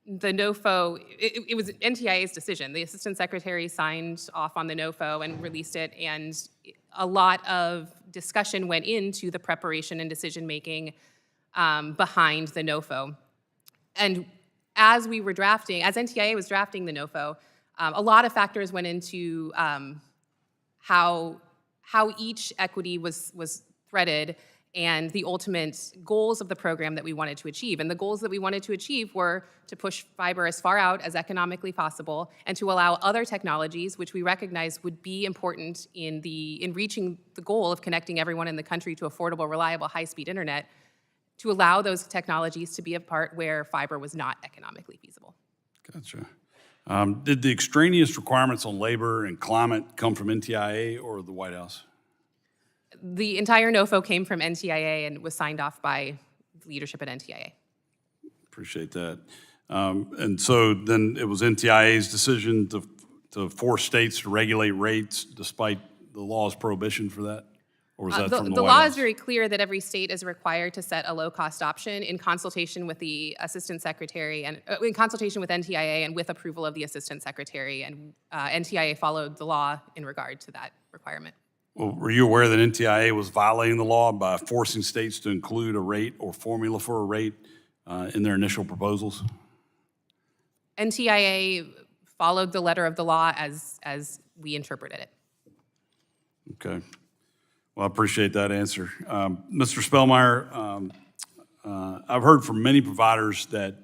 [SPEAKER 9] The NOFO, it was NTIA's decision. The Assistant Secretary signed off on the NOFO and released it, and a lot of discussion went into the preparation and decision-making behind the NOFO. And as NTIA was drafting the NOFO, a lot of factors went into how each equity was threaded and the ultimate goals of the program that we wanted to achieve. And the goals that we wanted to achieve were to push fiber as far out as economically possible and to allow other technologies, which we recognize would be important in reaching the goal of connecting everyone in the country to affordable, reliable, high-speed internet, to allow those technologies to be a part where fiber was not economically feasible.
[SPEAKER 1] Gotcha. Did the extraneous requirements on labor and climate come from NTIA or the White House?
[SPEAKER 9] The entire NOFO came from NTIA and was signed off by leadership at NTIA.
[SPEAKER 1] Appreciate that. And so then it was NTIA's decision to force states to regulate rates despite the law's prohibition for that? Or was that from the
[SPEAKER 9] The
[SPEAKER 1] White
[SPEAKER 9] law
[SPEAKER 1] House?
[SPEAKER 9] is very clear that every state is required to set a low-cost option in consultation with the Assistant Secretary and in consultation with NTIA and with approval of the Assistant Secretary, and NTIA followed the law in regard to that requirement.
[SPEAKER 1] Well, were you aware that NTIA was violating the law by forcing states to include a rate or formula for a rate in their initial proposals?
[SPEAKER 9] NTIA followed the letter of the law as we interpreted it.
[SPEAKER 1] Okay. Well, I appreciate that answer. Mr. Spellmeyer, I've heard from many providers that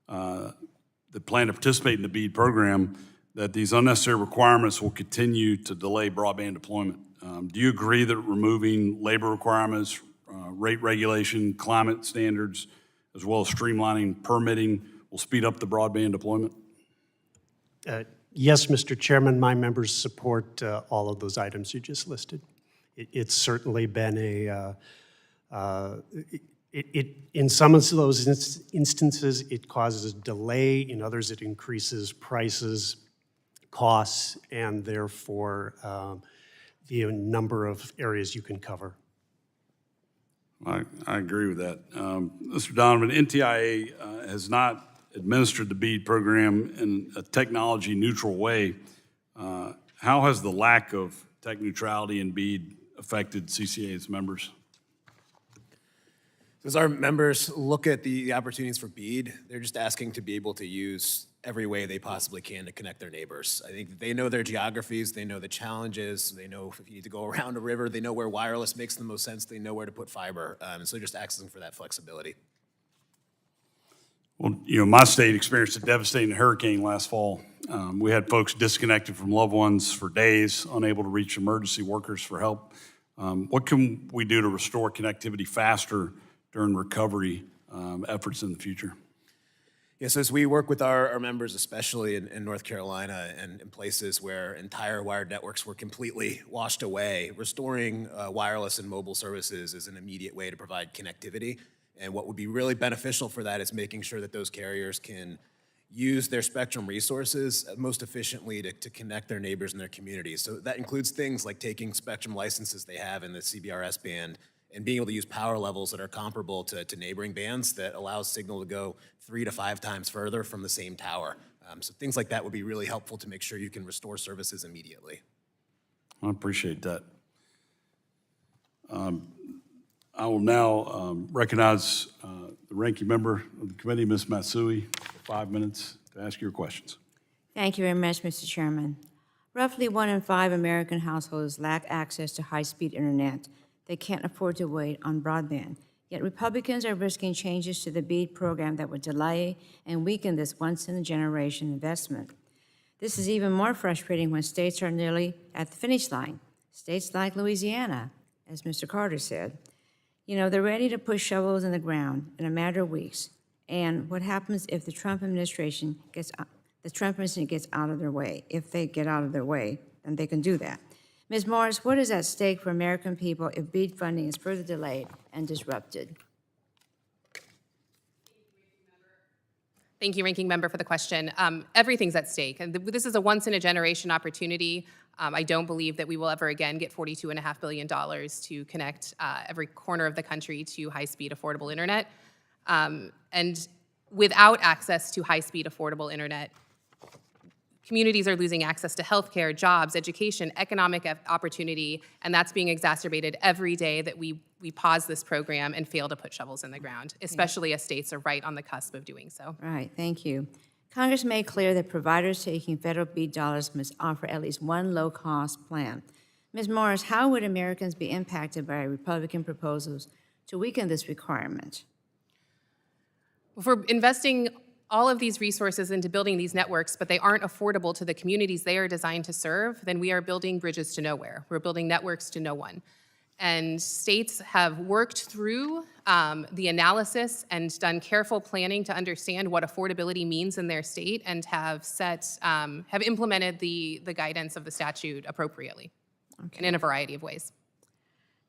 [SPEAKER 1] plan to participate in the BEAD program that these unnecessary requirements will continue to delay broadband deployment. Do you agree that removing labor requirements, rate regulation, climate standards, as well as streamlining permitting will speed up the broadband deployment?
[SPEAKER 6] Yes, Mr. Chairman, my members support all of those items you just listed. It's certainly been in some of those instances, it causes delay. In others, it increases prices, costs, and therefore the number of areas you can cover.
[SPEAKER 1] I agree with that. Mr. Donovan, NTIA has not administered the BEAD program in a technology-neutral way. How has the lack of tech neutrality in BEAD affected CCA's members?
[SPEAKER 7] As our members look at the opportunities for BEAD, they're just asking to be able to use every way they possibly can to connect their neighbors. I think they know their geographies, they know the challenges, they know if you need to go around a river, they know where wireless makes the most sense, they know where to put fiber. So they're just asking for that flexibility.
[SPEAKER 1] Well, my state experienced a devastating hurricane last fall. We had folks disconnected from loved ones for days, unable to reach emergency workers for help. What can we do to restore connectivity faster during recovery efforts in the future?
[SPEAKER 7] Yes, as we work with our members, especially in North Carolina and in places where entire wired networks were completely washed away, restoring wireless and mobile services is an immediate way to provide connectivity. And what would be really beneficial for that is making sure that those carriers can use their spectrum resources most efficiently to connect their neighbors and their communities. So that includes things like taking spectrum licenses they have in the CBRS band and being able to use power levels that are comparable to neighboring bands that allows signal to go 3 to 5 times further from the same tower. So things like that would be really helpful to make sure you can restore services immediately.
[SPEAKER 1] I appreciate that. I will now recognize the ranking member of the committee, Ms. Matsui, for 5 minutes to ask your questions.
[SPEAKER 2] Thank you very much, Mr. Chairman. Roughly 1 in 5 American households lack access to high-speed internet. They can't afford to wait on broadband. Yet Republicans are risking changes to the BEAD program that would delay and weaken this once-in-a-generation investment. This is even more frustrating when states are nearly at the finish line. States like Louisiana, as Mr. Carter said, they're ready to push shovels in the ground in a matter of weeks. And what happens if the Trump administration gets out of their way? If they get out of their way, then they can do that. Ms. Morris, what is at stake for American people if BEAD funding is further delayed and disrupted?
[SPEAKER 9] Thank you, Ranking Member, for the question. Everything's at stake. And this is a once-in-a-generation opportunity. I don't believe that we will ever again get $42.5 billion to connect every corner of the country to high-speed, affordable internet. And without access to high-speed, affordable internet, communities are losing access to healthcare, jobs, education, economic opportunity, and that's being exacerbated every day that we pause this program and fail to put shovels in the ground, especially as states are right on the cusp of doing so.
[SPEAKER 2] Right, thank you. Congress made clear that providers taking federal BEAD dollars must offer at least one low-cost plan. Ms. Morris, how would Americans be impacted by Republican proposals to weaken this requirement?
[SPEAKER 9] If we're investing all of these resources into building these networks, but they aren't affordable to the communities they are designed to serve, then we are building bridges to nowhere. We're building networks to no one. And states have worked through the analysis and done careful planning to understand what affordability means in their state and have implemented the guidance of the statute appropriately and in a variety of ways.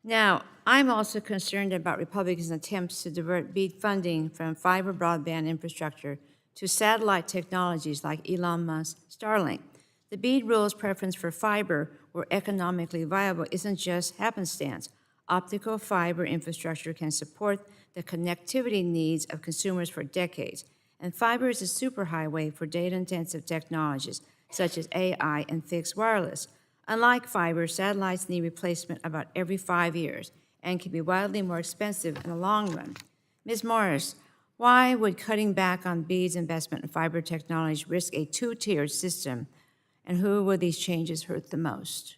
[SPEAKER 2] Now, I'm also concerned about Republicans' attempts to divert BEAD funding from fiber broadband infrastructure to satellite technologies like Elon Musk's Starlink. The BEAD rule's preference for fiber, where economically viable, isn't just happenstance. Optical fiber infrastructure can support the connectivity needs of consumers for decades, and fiber is a superhighway for data-intensive technologies such as AI and fixed wireless. Unlike fiber, satellites need replacement about every 5 years and can be wildly more expensive in the long run. Ms. Morris, why would cutting back on BEAD's investment in fiber technology risk a two-tiered system, and who would these changes hurt the most?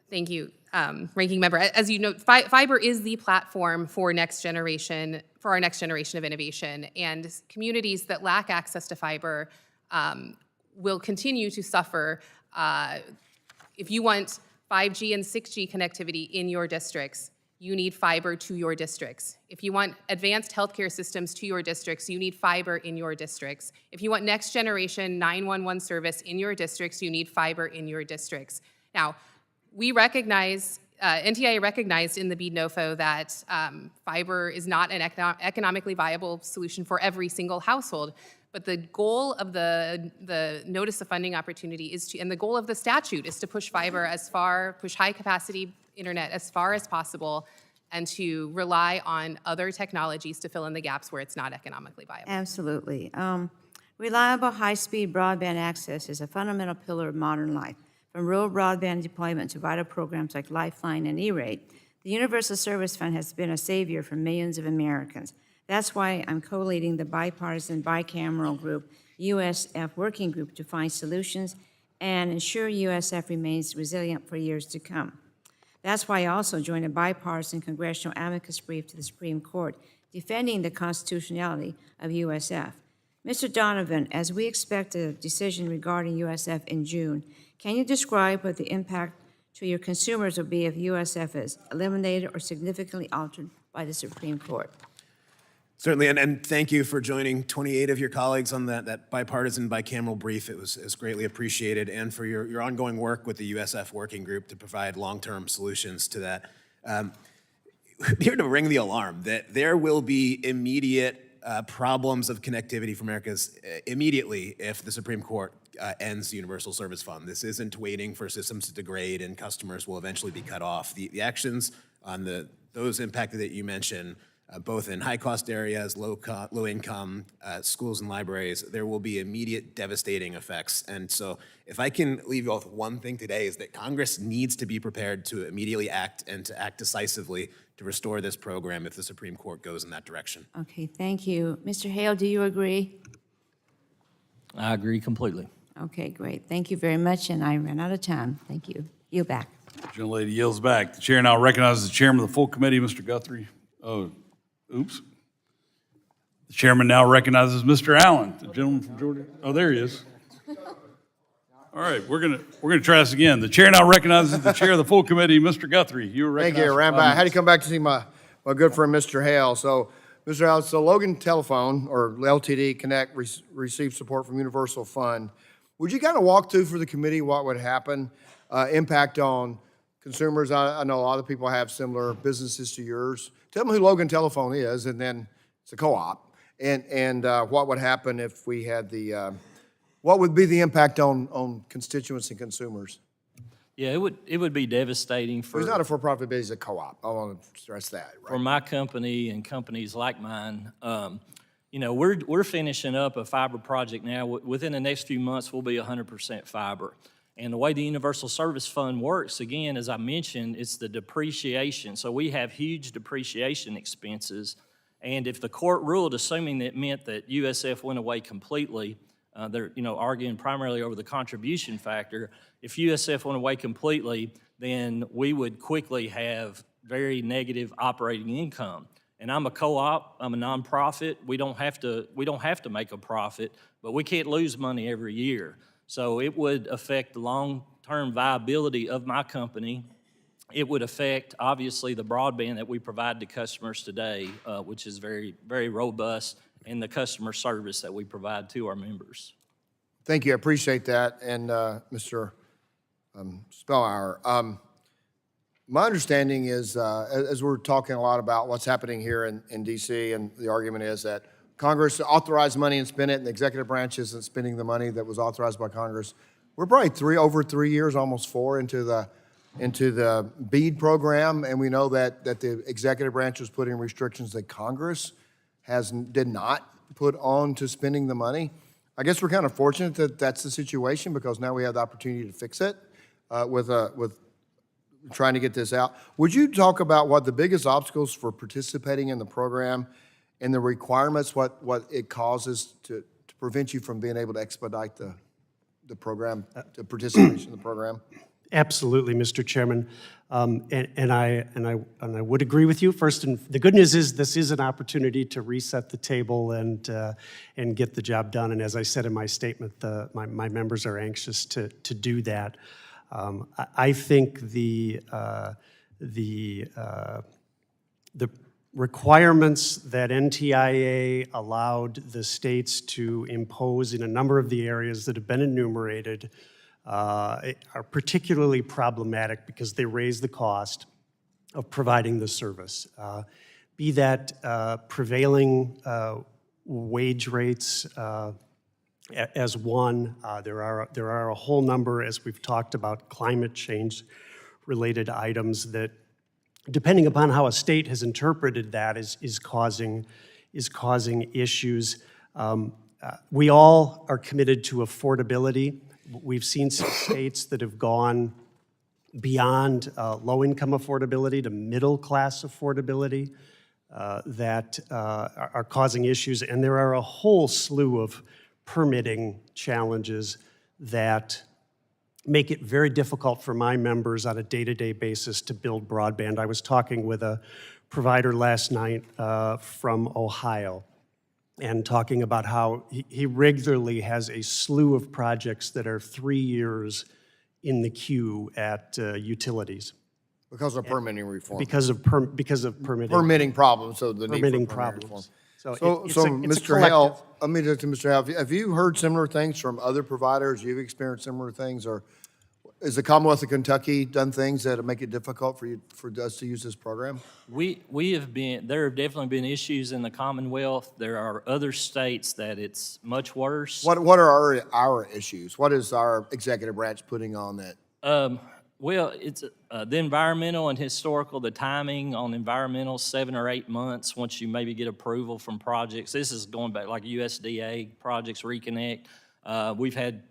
[SPEAKER 9] Thank you, Ranking Member. As you know, fiber is the platform for our next generation of innovation, and communities that lack access to fiber will continue to suffer. If you want 5G and 6G connectivity in your districts, you need fiber to your districts. If you want advanced healthcare systems to your districts, you need fiber in your districts. If you want next generation 911 service in your districts, you need fiber in your districts. Now, we recognize, NTIA recognized in the BEAD NOFO that fiber is not an economically viable solution for every single household. But the goal of the notice of funding opportunity is to, and the goal of the statute is to push push high capacity internet as far as possible, and to rely on other technologies to fill in the gaps where it's not economically viable.
[SPEAKER 2] Absolutely. Reliable high-speed broadband access is a fundamental pillar of modern life. From rural broadband deployment to vital programs like Lifeline and E-Rate, the Universal Service Fund has been a savior for millions of Americans. That's why I'm co-leading the bipartisan bicameral group, USF Working Group, to find solutions and ensure USF remains resilient for years to come. That's why I also joined a bipartisan congressional amicus brief to the Supreme Court defending the constitutionality of USF. Mr. Donovan, as we expect a decision regarding USF in June, can you describe what the impact to your consumers will be if USF is eliminated or significantly altered by the Supreme Court?
[SPEAKER 7] Certainly, and thank you for joining 28 of your colleagues on that bipartisan bicameral brief. It was greatly appreciated, and for your ongoing work with the USF Working Group to provide long-term solutions to that. Here to ring the alarm that there will be immediate problems of connectivity for Americans immediately if the Supreme Court ends the Universal Service Fund. This isn't waiting for systems to degrade and customers will eventually be cut off. The actions on those impacted that you mentioned, both in high-cost areas, low-income schools and libraries, there will be immediate devastating effects. And so if I can leave you all with one thing today is that Congress needs to be prepared to immediately act and to act decisively to restore this program if the Supreme Court goes in that direction.
[SPEAKER 2] Okay, thank you. Mr. Hale, do you agree?
[SPEAKER 8] I agree completely.
[SPEAKER 2] Okay, great. Thank you very much, and I ran out of time. Thank you. You back.
[SPEAKER 1] The gentlelady yields back. The chair now recognizes the chairman of the full committee, Mr. Guthrie. Oh, oops. The chairman now recognizes Mr. Allen, the gentleman from Georgia. Oh, there he is. All right, we're gonna try this again. The chair now recognizes the chair of the full committee, Mr. Guthrie. You were
[SPEAKER 3] Thank
[SPEAKER 1] recognized.
[SPEAKER 3] you, ran by. I had to come back to see my good friend, Mr. Hale. So, Mr. Hale, so Logan Telephone, or LTD Connect, received support from Universal Fund. Would you kind of walk through for the committee what would happen, impact on consumers? I know a lot of people have similar businesses to yours. Tell them who Logan Telephone is, and then it's a co-op, and what would happen if we had what would be the impact on constituents and consumers?
[SPEAKER 8] Yeah, it would be devastating for.
[SPEAKER 3] It's not a for-profit business, it's a co-op. I want to stress that. Right?
[SPEAKER 8] For my company and companies like mine. We're finishing up a fiber project now. Within the next few months, we'll be 100% fiber. And the way the Universal Service Fund works, again, as I mentioned, it's the depreciation. So we have huge depreciation expenses. And if the court ruled, assuming that meant that USF went away completely, they're arguing primarily over the contribution factor. If USF went away completely, then we would quickly have very negative operating income. And I'm a co-op, I'm a nonprofit. We don't have to make a profit, but we can't lose money every year. So it would affect the long-term viability of my company. It would affect, obviously, the broadband that we provide to customers today, which is very, very robust, and the customer service that we provide to our members.
[SPEAKER 3] Thank you, I appreciate that. And Mr. Spellhauer, my understanding is, as we're talking a lot about what's happening here in D.C., and the argument is that Congress authorized money and spent it, and the executive branch isn't spending the money that was authorized by Congress. We're probably over 3 years, almost 4, into the BEAD program, and we know that the executive branch was putting restrictions that Congress did not put on to spending the money. I guess we're kind of fortunate that that's the situation, because now we have the opportunity to fix it with trying to get this out. Would you talk about what the biggest obstacles for participating in the program and the requirements, what it causes to prevent you from being able to expedite the program, the participation in the program?
[SPEAKER 6] Absolutely, Mr. Chairman, and I would agree with you. First, and the good news is this is an opportunity to reset the table and get the job done. And as I said in my statement, my members are anxious to do that. I think the requirements that NTIA allowed the states to impose in a number of the areas that have been enumerated are particularly problematic because they raise the cost of providing the service. Be that prevailing wage rates as one, there are a whole number, as we've talked about, climate change related items that, depending upon how a state has interpreted that, is causing issues. We all are committed to affordability. We've seen some states that have gone beyond low-income affordability to middle-class affordability that are causing issues, and there are a whole slew of permitting challenges that make it very difficult for my members on a day-to-day basis to build broadband. I was talking with a provider last night from Ohio and talking about how he regularly has a slew of projects that are 3 years in the queue at utilities
[SPEAKER 3] Because of permitting reform.
[SPEAKER 6] because of permitting.
[SPEAKER 3] Permitting problems, so the need for
[SPEAKER 6] Permitting
[SPEAKER 3] permitting reform.
[SPEAKER 6] problems. So
[SPEAKER 3] So,
[SPEAKER 6] it's
[SPEAKER 3] so
[SPEAKER 6] a
[SPEAKER 3] Mr. Hale,
[SPEAKER 6] collective.
[SPEAKER 3] let me just to Mr. Hale, have you heard similar things from other providers? You've experienced similar things, or is the Commonwealth of Kentucky done things that make it difficult for us to use this program?
[SPEAKER 8] There have definitely been issues in the Commonwealth. There are other states that it's much worse.
[SPEAKER 3] What are our issues? What is our executive branch putting on that?
[SPEAKER 8] Well, it's the environmental and historical, the timing on environmental, 7 or 8 months once you maybe get approval from projects. This is going back like USDA projects, Reconnect. We've had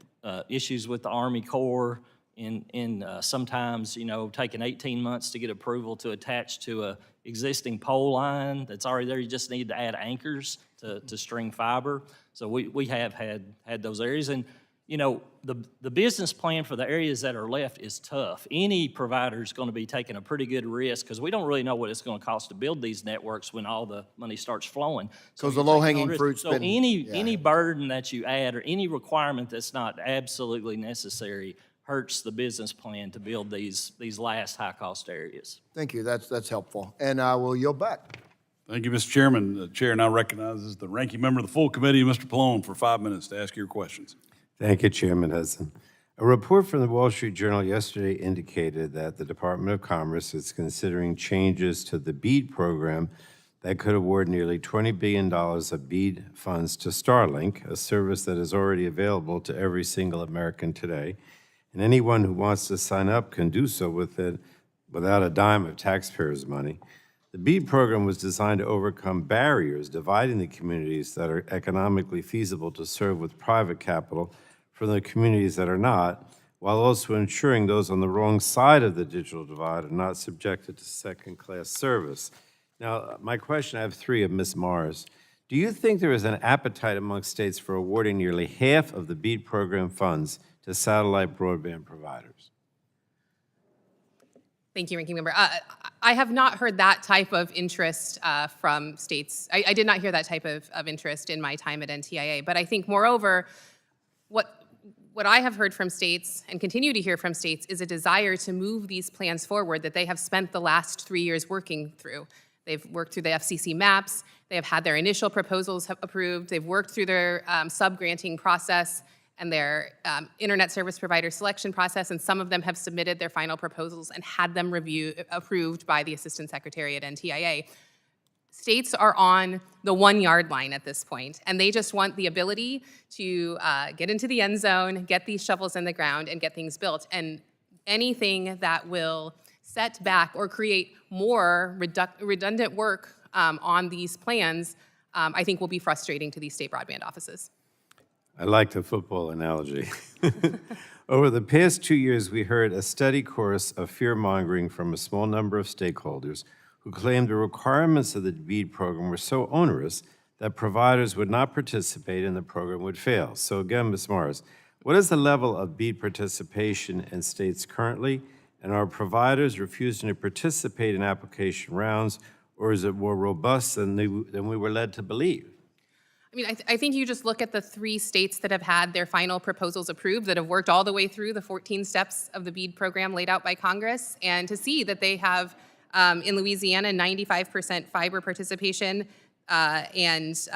[SPEAKER 8] issues with the Army Corps in sometimes, taking 18 months to get approval to attach to a existing pole line that's already there. You just need to add anchors to string fiber. So we have had those areas. And the business plan for the areas that are left is tough. Any provider is going to be taking a pretty good risk because we don't really know what it's going to cost to build these networks when all the money starts flowing.
[SPEAKER 3] Because
[SPEAKER 8] So
[SPEAKER 3] the
[SPEAKER 8] you're taking
[SPEAKER 3] low-hanging
[SPEAKER 8] on risk.
[SPEAKER 3] fruit's
[SPEAKER 8] So
[SPEAKER 3] been-
[SPEAKER 8] any burden that you add or any requirement that's not absolutely necessary hurts the business plan to build these last high-cost areas.
[SPEAKER 3] Thank you, that's helpful. And I will yield back.
[SPEAKER 1] Thank you, Mr. Chairman. The chair now recognizes the ranking member of the full committee, Mr. Pallone, for 5 minutes to ask your questions.
[SPEAKER 4] Thank you, Chairman Hudson. A report from the Wall Street Journal yesterday indicated that the Department of Commerce is considering changes to the BEAD program that could award nearly $20 billion of BEAD funds to Starlink, a service that is already available to every single American today. And anyone who wants to sign up can do so with it without a dime of taxpayers' money. The BEAD program was designed to overcome barriers dividing the communities that are economically feasible to serve with private capital from the communities that are not, while also ensuring those on the wrong side of the digital divide are not subjected to second-class service. Now, my question, I have three of Ms. Mars. Do you think there is an appetite among states for awarding nearly half of the BEAD program funds to satellite broadband providers?
[SPEAKER 9] Thank you, Ranking Member. I have not heard that type of interest from states. I did not hear that type of interest in my time at NTIA. But I think, moreover, what I have heard from states and continue to hear from states is a desire to move these plans forward that they have spent the last 3 years working through. They've worked through the FCC maps. They have had their initial proposals approved. They've worked through their sub-granting process and their internet service provider selection process, and some of them have submitted their final proposals and had them approved by the Assistant Secretary at NTIA. States are on the 1 yard line at this point, and they just want the ability to get into the end zone, get these shovels in the ground, and get things built. And anything that will set back or create more redundant work on these plans, I think will be frustrating to these state broadband offices.
[SPEAKER 4] I like the football analogy. Over the past 2 years, we heard a steady chorus of fear-mongering from a small number of stakeholders who claimed the requirements of the BEAD program were so onerous that providers would not participate and the program would fail. So again, Ms. Mars, what is the level of BEAD participation in states currently, and are providers refusing to participate in application rounds, or is it more robust than we were led to believe?
[SPEAKER 9] I mean, I think you just look at the 3 states that have had their final proposals approved, that have worked all the way through the 14 steps of the BEAD program laid out by Congress, and to see that they have, in Louisiana, 95% fiber participation, and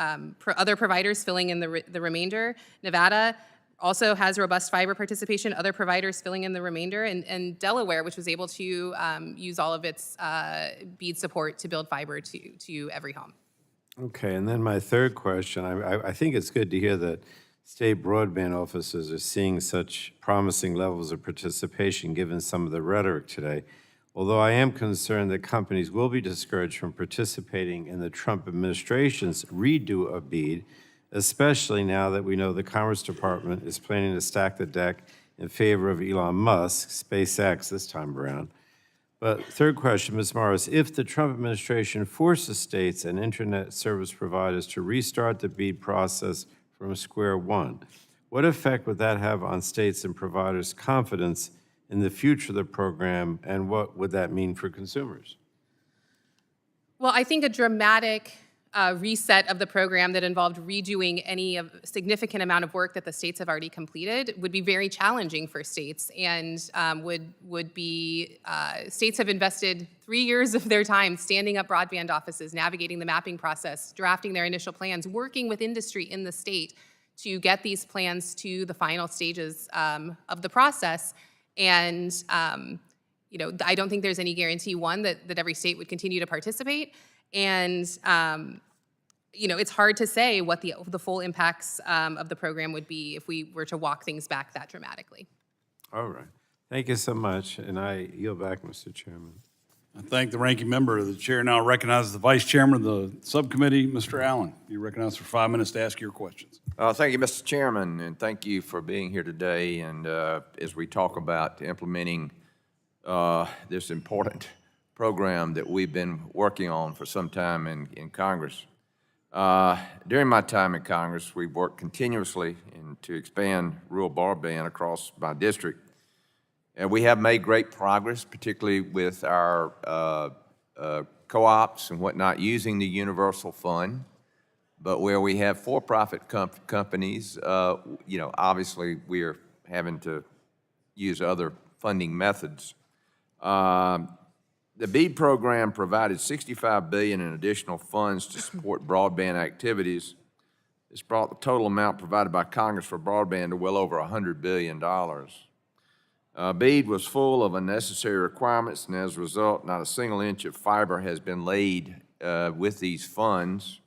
[SPEAKER 9] other providers filling in the remainder. Nevada also has robust fiber participation, other providers filling in the remainder, and Delaware, which was able to use all of its BEAD support to build fiber to every home.
[SPEAKER 4] Okay, and then my third question, I think it's good to hear that state broadband officers are seeing such promising levels of participation given some of the rhetoric today, although I am concerned that companies will be discouraged from participating in the Trump administration's redo of BEAD, especially now that we know the Commerce Department is planning to stack the deck in favor of Elon Musk, SpaceX this time around. But third question, Ms. Morris, if the Trump administration forces states and internet service providers to restart the BEAD process from square one, What effect would that have on states and providers' confidence in the future of the program, and what would that mean for consumers?
[SPEAKER 9] Well, I think a dramatic reset of the program that involved redoing any of significant amount of work that the states have already completed would be very challenging for states, and would be states have invested 3 years of their time standing up broadband offices, navigating the mapping process, drafting their initial plans, working with industry in the state to get these plans to the final stages of the process. And you know, I don't think there's any guarantee, one, that every state would continue to participate. And you know, it's hard to say what the full impacts of the program would be if we were to walk things back that dramatically.
[SPEAKER 4] All right. Thank you so much, and I yield back, Mr. Chairman.
[SPEAKER 1] I thank the ranking member. The chair now recognizes the vice chairman of the subcommittee, Mr. Allen. You're recognized for 5 minutes to ask your questions.
[SPEAKER 10] Thank you, Mr. Chairman, and thank you for being here today. And as we talk about implementing this important program that we've been working on for some time in Congress. During my time in Congress, we've worked continuously to expand rural broadband across my district. And we have made great progress, particularly with our co-ops and whatnot using the Universal Fund. But where we have for-profit companies, you know, obviously we're having to use other funding methods. The BEAD program provided $65 billion in additional funds to support broadband activities. This brought the total amount provided by Congress for broadband to well over $100 billion. BEAD was full of unnecessary requirements, and as a result, not a single inch of fiber has been laid with these funds.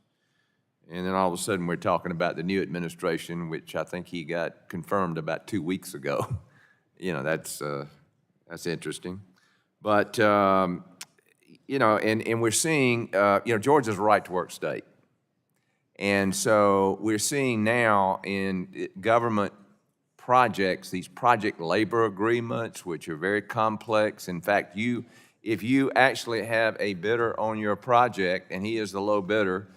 [SPEAKER 10] And then all of a sudden, we're talking about the new administration, which I think he got confirmed about 2 weeks ago. You know, that's interesting. But, you know, and we're seeing, you know, Georgia's a right-to-work state. And so we're seeing now in government projects, these project labor agreements, which are very complex. In fact, if you actually have a bidder on your project and he is the low bidder,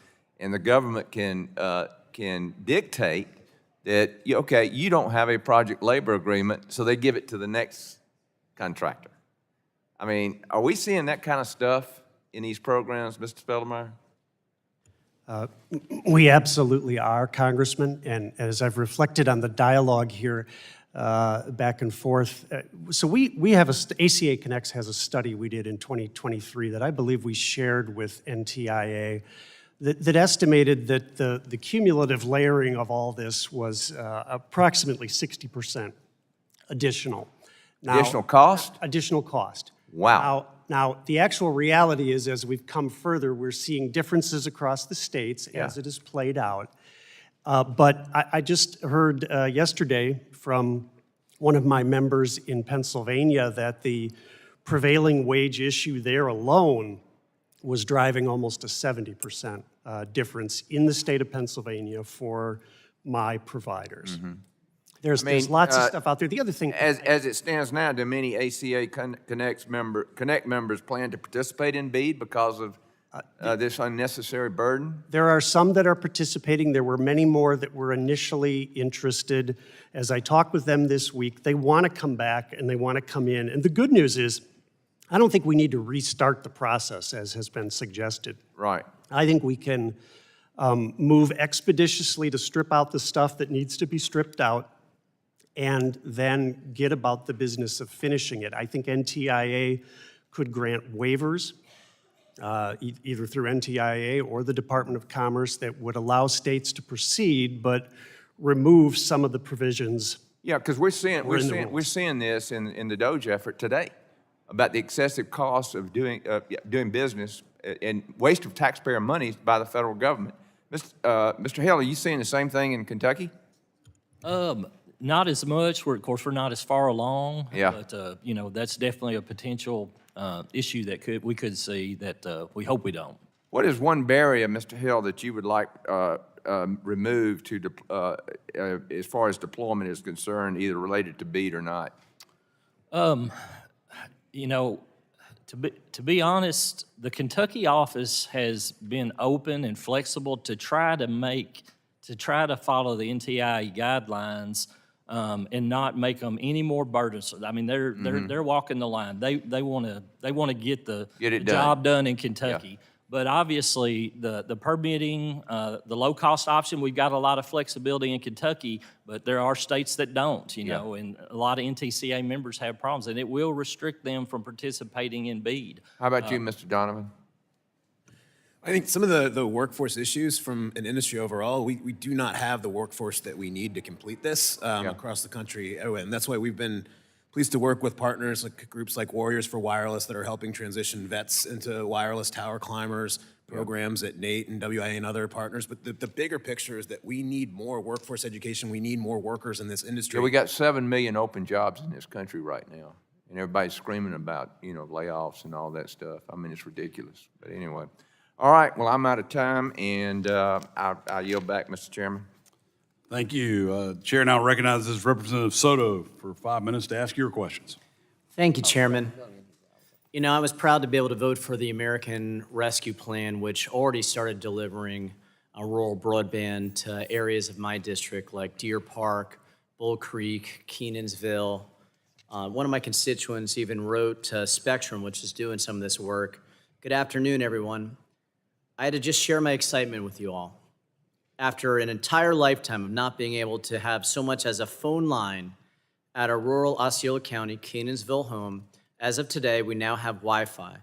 [SPEAKER 10] and the government can dictate that, okay, you don't have a project labor agreement, so they give it to the next contractor. I mean, are we seeing that kind of stuff in these programs, Mr. Speldemeyer?
[SPEAKER 6] We absolutely are, Congressman, and as I've reflected on the dialogue here back and forth, so we have ACA Connects has a study we did in 2023 that I believe we shared with NTIA that estimated that the cumulative layering of all this was approximately 60% additional. Now,
[SPEAKER 10] Additional cost?
[SPEAKER 6] Additional cost.
[SPEAKER 10] Wow.
[SPEAKER 6] Now, the actual reality is, as we've come further, we're seeing differences across the states as it is played out. But I just heard yesterday from one of my members in Pennsylvania that the prevailing wage issue there alone was driving almost a 70% difference in the state of Pennsylvania for my providers. Mm-hmm. There's lots of stuff out there. The other thing,
[SPEAKER 10] as it stands now, do many ACA Connect members plan to participate in BEAD because of this unnecessary burden?
[SPEAKER 6] There are some that are participating. There were many more that were initially interested. As I talked with them this week, they want to come back and they want to come in. And the good news is, I don't think we need to restart the process, as has been suggested.
[SPEAKER 10] Right.
[SPEAKER 6] I think we can move expeditiously to strip out the stuff that needs to be stripped out and then get about the business of finishing it. I think NTIA could grant waivers, either through NTIA or the Department of Commerce, that would allow states to proceed, but remove some of the provisions.
[SPEAKER 10] Yeah, because we're seeing this in the DOGE effort today about the excessive cost of doing business and waste of taxpayer money by the federal government. Mr. Hill, are you seeing the same thing in Kentucky?
[SPEAKER 8] Not as much. We're not as far along.
[SPEAKER 10] Yeah.
[SPEAKER 8] But you know, that's definitely a potential issue that we could see that we hope we don't.
[SPEAKER 10] What is one barrier, Mr. Hill, that you would like removed to as far as deployment is concerned, either related to BEAD or not?
[SPEAKER 8] You know, to be honest, the Kentucky office has been open and flexible to try to to try to follow the NTIA guidelines and not make them any more burdensome. I mean, they're walking the line. They want to get the
[SPEAKER 10] Get it
[SPEAKER 8] the
[SPEAKER 10] done.
[SPEAKER 8] job done in Kentucky. But obviously, the permitting, the low-cost option, we've got a lot of flexibility in Kentucky, but there are states that don't, you know, and a lot of NTCA members have problems, and it will restrict them from participating in BEAD.
[SPEAKER 10] How about you, Mr. Donovan?
[SPEAKER 7] I think some of the workforce issues from an industry overall, we do not have the workforce that we need to complete this across the country. And that's why we've been pleased to work with partners like groups like Warriors for Wireless that are helping transition vets into wireless tower climbers, programs at NATE and WIA and other partners. But the bigger picture is that we need more workforce education. We need more workers in this industry.
[SPEAKER 10] Yeah, we got 7 million open jobs in this country right now, and everybody's screaming about, you know, layoffs and all that stuff. I mean, it's ridiculous. But anyway, all right. Well, I'm out of time, and I'll yield back, Mr. Chairman.
[SPEAKER 1] Thank you. Chair now recognizes Representative Soto for 5 minutes to ask your questions.
[SPEAKER 11] Thank you, Chairman. You know, I was proud to be able to vote for the American Rescue Plan, which already started delivering rural broadband to areas of my district like Deer Park, Bull Creek, Kenansville. One of my constituents even wrote to Spectrum, which is doing some of this work. Good afternoon, everyone. I had to just share my excitement with you all. After an entire lifetime of not being able to have so much as a phone line at our rural Osceola County, Kenansville home, as of today, we now have Wi-Fi.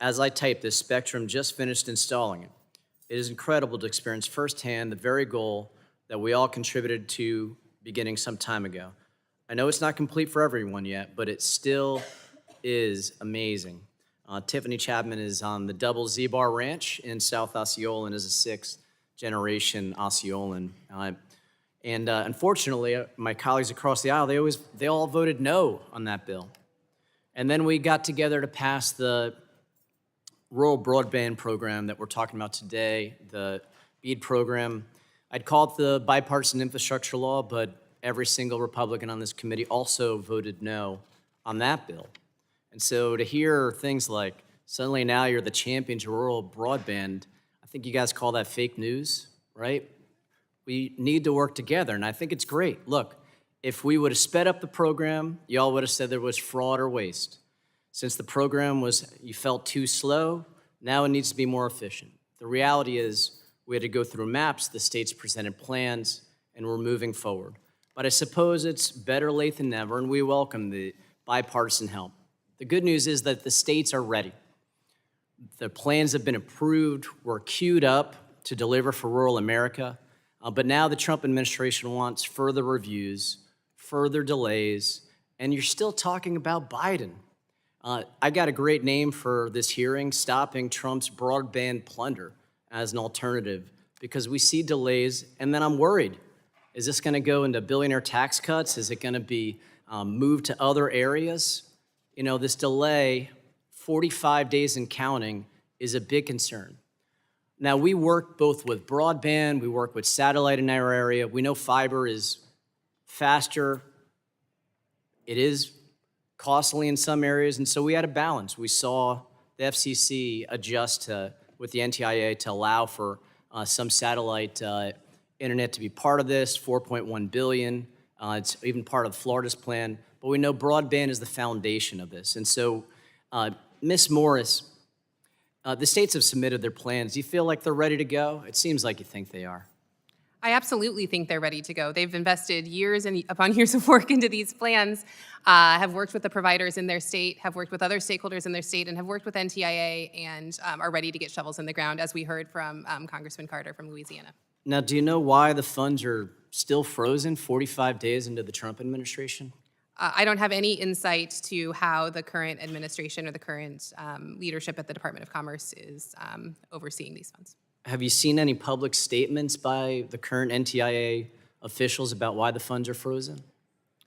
[SPEAKER 11] As I type this, Spectrum just finished installing it. It is incredible to experience firsthand the very goal that we all contributed to beginning some time ago. I know it's not complete for everyone yet, but it still is amazing. Tiffany Chapman is on the Double Z-Bar Ranch in South Osceola and is a 6th generation Osceolan. Unfortunately, my colleagues across the aisle, they all voted no on that bill. And then we got together to pass the rural broadband program that we're talking about today, the BEAD program. I'd call it the bipartisan infrastructure law, but every single Republican on this committee also voted no on that bill. And so to hear things like, suddenly now you're the champions of rural broadband, I think you guys call that fake news, right? We need to work together, and I think it's great. Look, if we would have sped up the program, y'all would have said there was fraud or waste. Since the program you felt too slow, now it needs to be more efficient. The reality is we had to go through maps, the states presented plans, and we're moving forward. But I suppose it's better late than never, and we welcome the bipartisan help. The good news is that the states are ready. The plans have been approved, we're queued up to deliver for rural America, but now the Trump administration wants further reviews, further delays, and you're still talking about Biden. I got a great name for this hearing, Stopping Trump's Broadband Plunder, as an alternative, because we see delays, and then I'm worried. Is this gonna go into billionaire tax cuts? Is it gonna be moved to other areas? You know, this delay, 45 days and counting, is a big concern. Now, we work both with broadband, we work with satellite in our area. We know fiber is faster. It is costly in some areas, and so we had a balance. We saw the FCC adjust with the NTIA to allow for some satellite internet to be part of this, $4.1 billion. It's even part of Florida's plan. But we know broadband is the foundation of this. And so, Ms. Morris, the states have submitted their plans. Do you feel like they're ready to go? It seems like you think they are.
[SPEAKER 9] I absolutely think they're ready to go. They've invested years and upon years of work into these plans, have worked with the providers in their state, have worked with other stakeholders in their state, and have worked with NTIA and are ready to get shovels in the ground, as we heard from Congressman Carter from Louisiana.
[SPEAKER 11] Now, do you know why the funds are still frozen 45 days into the Trump administration?
[SPEAKER 9] I don't have any insight to how the current administration or the current leadership at the Department of Commerce is overseeing these funds.
[SPEAKER 11] Have you seen any public statements by the current NTIA officials about why the funds are frozen?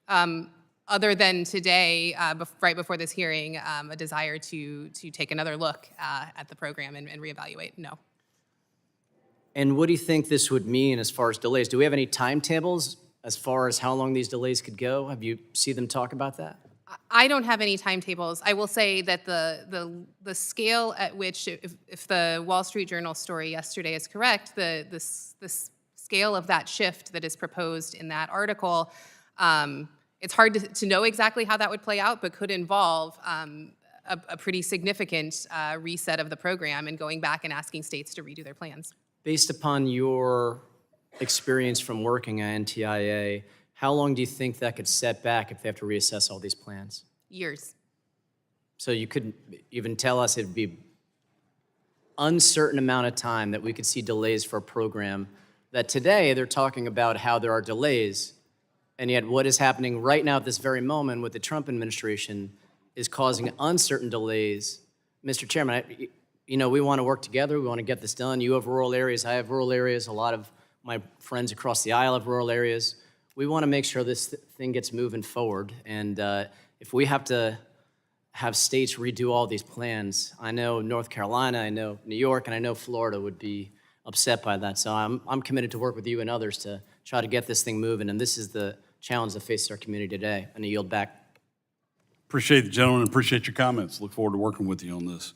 [SPEAKER 9] Other than today, right before this hearing, a desire to take another look at the program and reevaluate, no.
[SPEAKER 11] And what do you think this would mean as far as delays? Do we have any timetables as far as how long these delays could go? Have you seen them talk about that?
[SPEAKER 9] I don't have any timetables. I will say that the scale at which, if the Wall Street Journal story yesterday is correct, the scale of that shift that is proposed in that article, it's hard to know exactly how that would play out, but could involve a pretty significant reset of the program and going back and asking states to redo their plans.
[SPEAKER 11] Based upon your experience from working at NTIA, how long do you think that could set back if they have to reassess all these plans?
[SPEAKER 9] Years.
[SPEAKER 11] So you couldn't even tell us it'd be uncertain amount of time that we could see delays for a program that today they're talking about how there are delays, and yet what is happening right now at this very moment with the Trump administration is causing uncertain delays. Mr. Chairman, we want to work together. We want to get this done. You have rural areas. I have rural areas. A lot of my friends across the aisle have rural areas. We want to make sure this thing gets moving forward. And if we have to have states redo all these plans, I know North Carolina, I know New York, and I know Florida would be upset by that. So I'm committed to work with you and others to try to get this thing moving. And this is the challenge that faces our community today. And I yield back.
[SPEAKER 1] Appreciate the gentleman, and appreciate your comments. Look forward to working with you on this.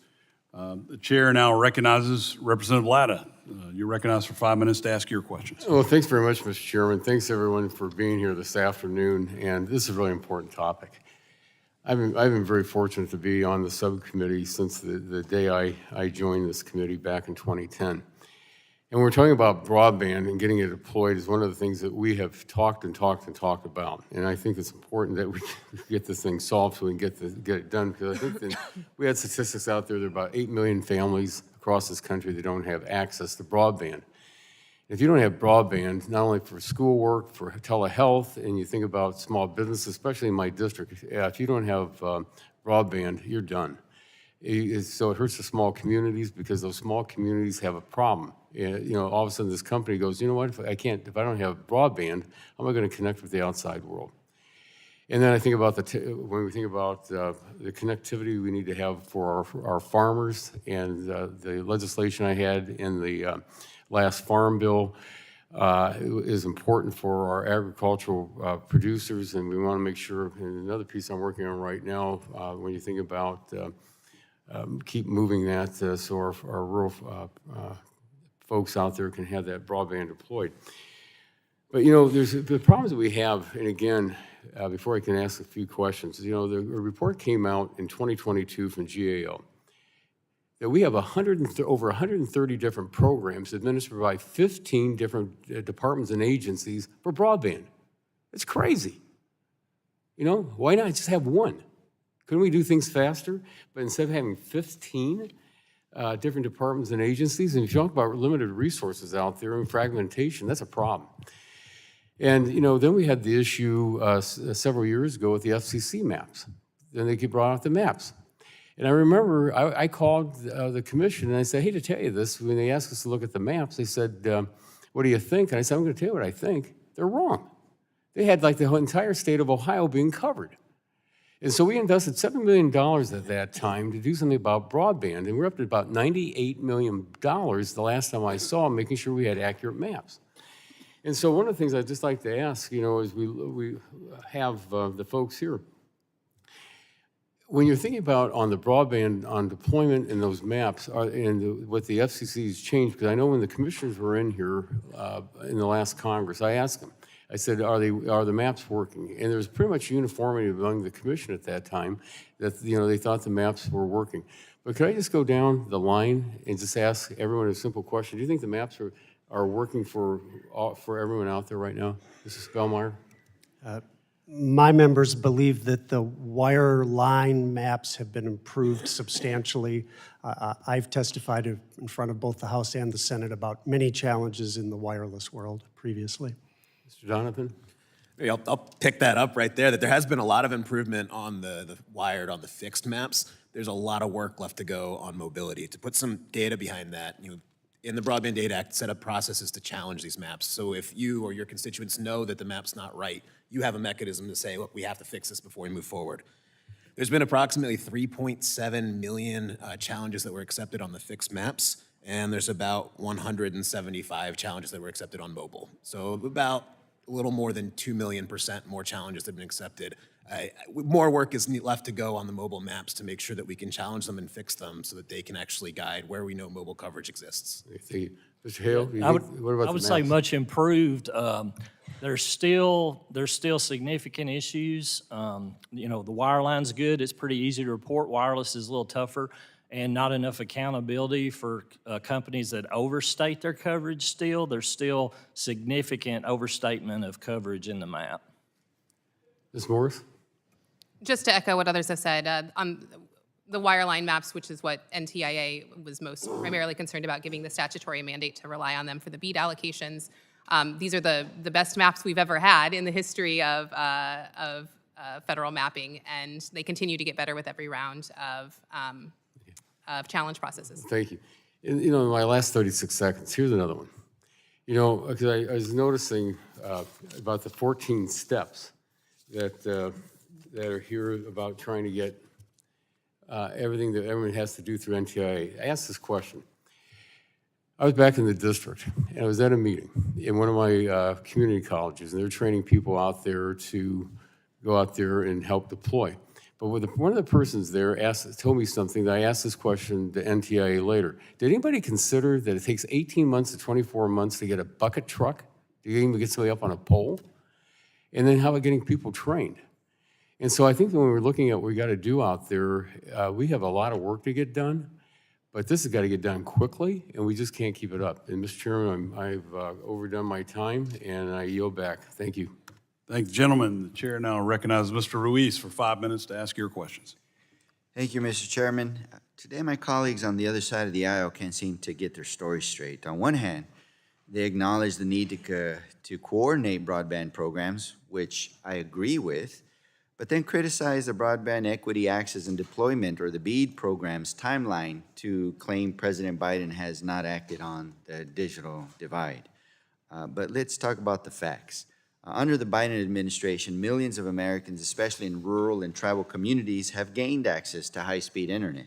[SPEAKER 1] The chair now recognizes Representative Latta. You're recognized for 5 minutes to ask your questions.
[SPEAKER 12] Well, thanks very much, Mr. Chairman. Thanks, everyone, for being here this afternoon. And this is a really important topic. I've been very fortunate to be on the subcommittee since the day I joined this committee back in 2010. And we're talking about broadband and getting it deployed is one of the things that we have talked about. And I think it's important that we get this thing solved so we can get it done. Because I think that we had statistics out there, there are about 8 million families across this country that don't have access to broadband. If you don't have broadband, not only for schoolwork, for telehealth, and you think about small businesses, especially in my district, if you don't have broadband, you're done. So it hurts the small communities because those small communities have a problem. All of a sudden this company goes, you know what, if I don't have broadband, how am I going to connect with the outside world? And then I think about when we think about the connectivity we need to have for our farmers, and the legislation I had in the last farm bill is important for our agricultural producers, and we want to make sure, and another piece I'm working on right now, when you think about keep moving that so our rural folks out there can have that broadband deployed. But there's the problems that we have, and again, before I can ask a few questions, the report came out in 2022 from GAO that we have over 130 different programs administered by 15 different departments and agencies for broadband. It's crazy. Why not just have one? Couldn't we do things faster? But instead of having 15 different departments and agencies, and if you talk about limited resources out there and fragmentation, that's a problem. And then we had the issue several years ago with the FCC maps. Then they brought out the maps. And I remember I called the commission and I said, hey, to tell you this, when they asked us to look at the maps, they said, what do you think? And I said, I'm going to tell you what I think. They're wrong. They had like the entire state of Ohio being covered. And so we invested $7 million at that time to do something about broadband, and we're up to about $98 million the last time I saw, making sure we had accurate maps. And so one of the things I'd just like to ask, is we have the folks here. When you're thinking about on the broadband, on deployment in those maps, and what the FCC's changed, because I know when the commissioners were in here in the last Congress, I asked them, I said, are the maps working? And there was pretty much uniformity among the commission at that time that they thought the maps were working. But could I just go down the line and just ask everyone a simple question? Do you think the maps are working for everyone out there right now? Mrs. Spellmeyer?
[SPEAKER 6] My members believe that the wireline maps have been improved substantially. I've testified in front of both the House and the Senate about many challenges in the wireless world previously.
[SPEAKER 12] Mr. Donovan?
[SPEAKER 7] Maybe I'll pick that up right there, that there has been a lot of improvement on the wired, on the fixed maps. There's a lot of work left to go on mobility. To put some data behind that, in the Broadband Data Act, set up processes to challenge these maps. So if you or your constituents know that the map's not right, you have a mechanism to say, look, we have to fix this before we move forward. There's been approximately 3.7 million challenges that were accepted on the fixed maps, and there's about 175 challenges that were accepted on mobile. So about a little more than 2 million% more challenges have been accepted. More work is left to go on the mobile maps to make sure that we can challenge them and fix them so that they can actually guide where we know mobile coverage exists.
[SPEAKER 12] Mr. Hale, you
[SPEAKER 8] I would,
[SPEAKER 12] think- what about
[SPEAKER 8] I would
[SPEAKER 12] the
[SPEAKER 8] say
[SPEAKER 12] maps?
[SPEAKER 8] much improved. There's still significant issues. You know, the wireline's good. It's pretty easy to report. Wireless is a little tougher, and not enough accountability for companies that overstate their coverage still. There's still significant overstatement of coverage in the map.
[SPEAKER 12] Ms. Morris?
[SPEAKER 9] Just to echo what others have said, on the wireline maps, which is what NTIA was most primarily concerned about, giving the statutory mandate to rely on them for the BEAD allocations. These are the best maps we've ever had in the history of federal mapping, and they continue to get better with every round of challenge processes.
[SPEAKER 12] Thank you. And, you know, in my last 36 seconds, here's another one. You know, because I was noticing about the 14 steps that are here about trying to get everything that everyone has to do through NTIA. I asked this question. I was back in the district, and I was at a meeting in one of my community colleges, and they were training people out there to go out there and help deploy. But one of the persons there told me something that I asked this question to NTIA later. Did anybody consider that it takes 18 months to 24 months to get a bucket truck, to even get somebody up on a pole? And then how about getting people trained? And so I think when we're looking at what we got to do out there, we have a lot of work to get done, but this has got to get done quickly, and we just can't keep it up. And Mr. Chairman, I've overdone my time, and I yield back. Thank you.
[SPEAKER 1] Thank the gentleman. The chair now recognizes Mr. Ruiz for 5 minutes to ask your questions.
[SPEAKER 13] Thank you, Mr. Chairman. Today, my colleagues on the other side of the aisle can't seem to get their story straight. On one hand, they acknowledge the need to coordinate broadband programs, which I agree with, but then criticize the Broadband Equity Access and Deployment, or the BEAD program's timeline, to claim President Biden has not acted on the digital divide. But let's talk about the facts. Under the Biden administration, millions of Americans, especially in rural and tribal communities, have gained access to high-speed internet.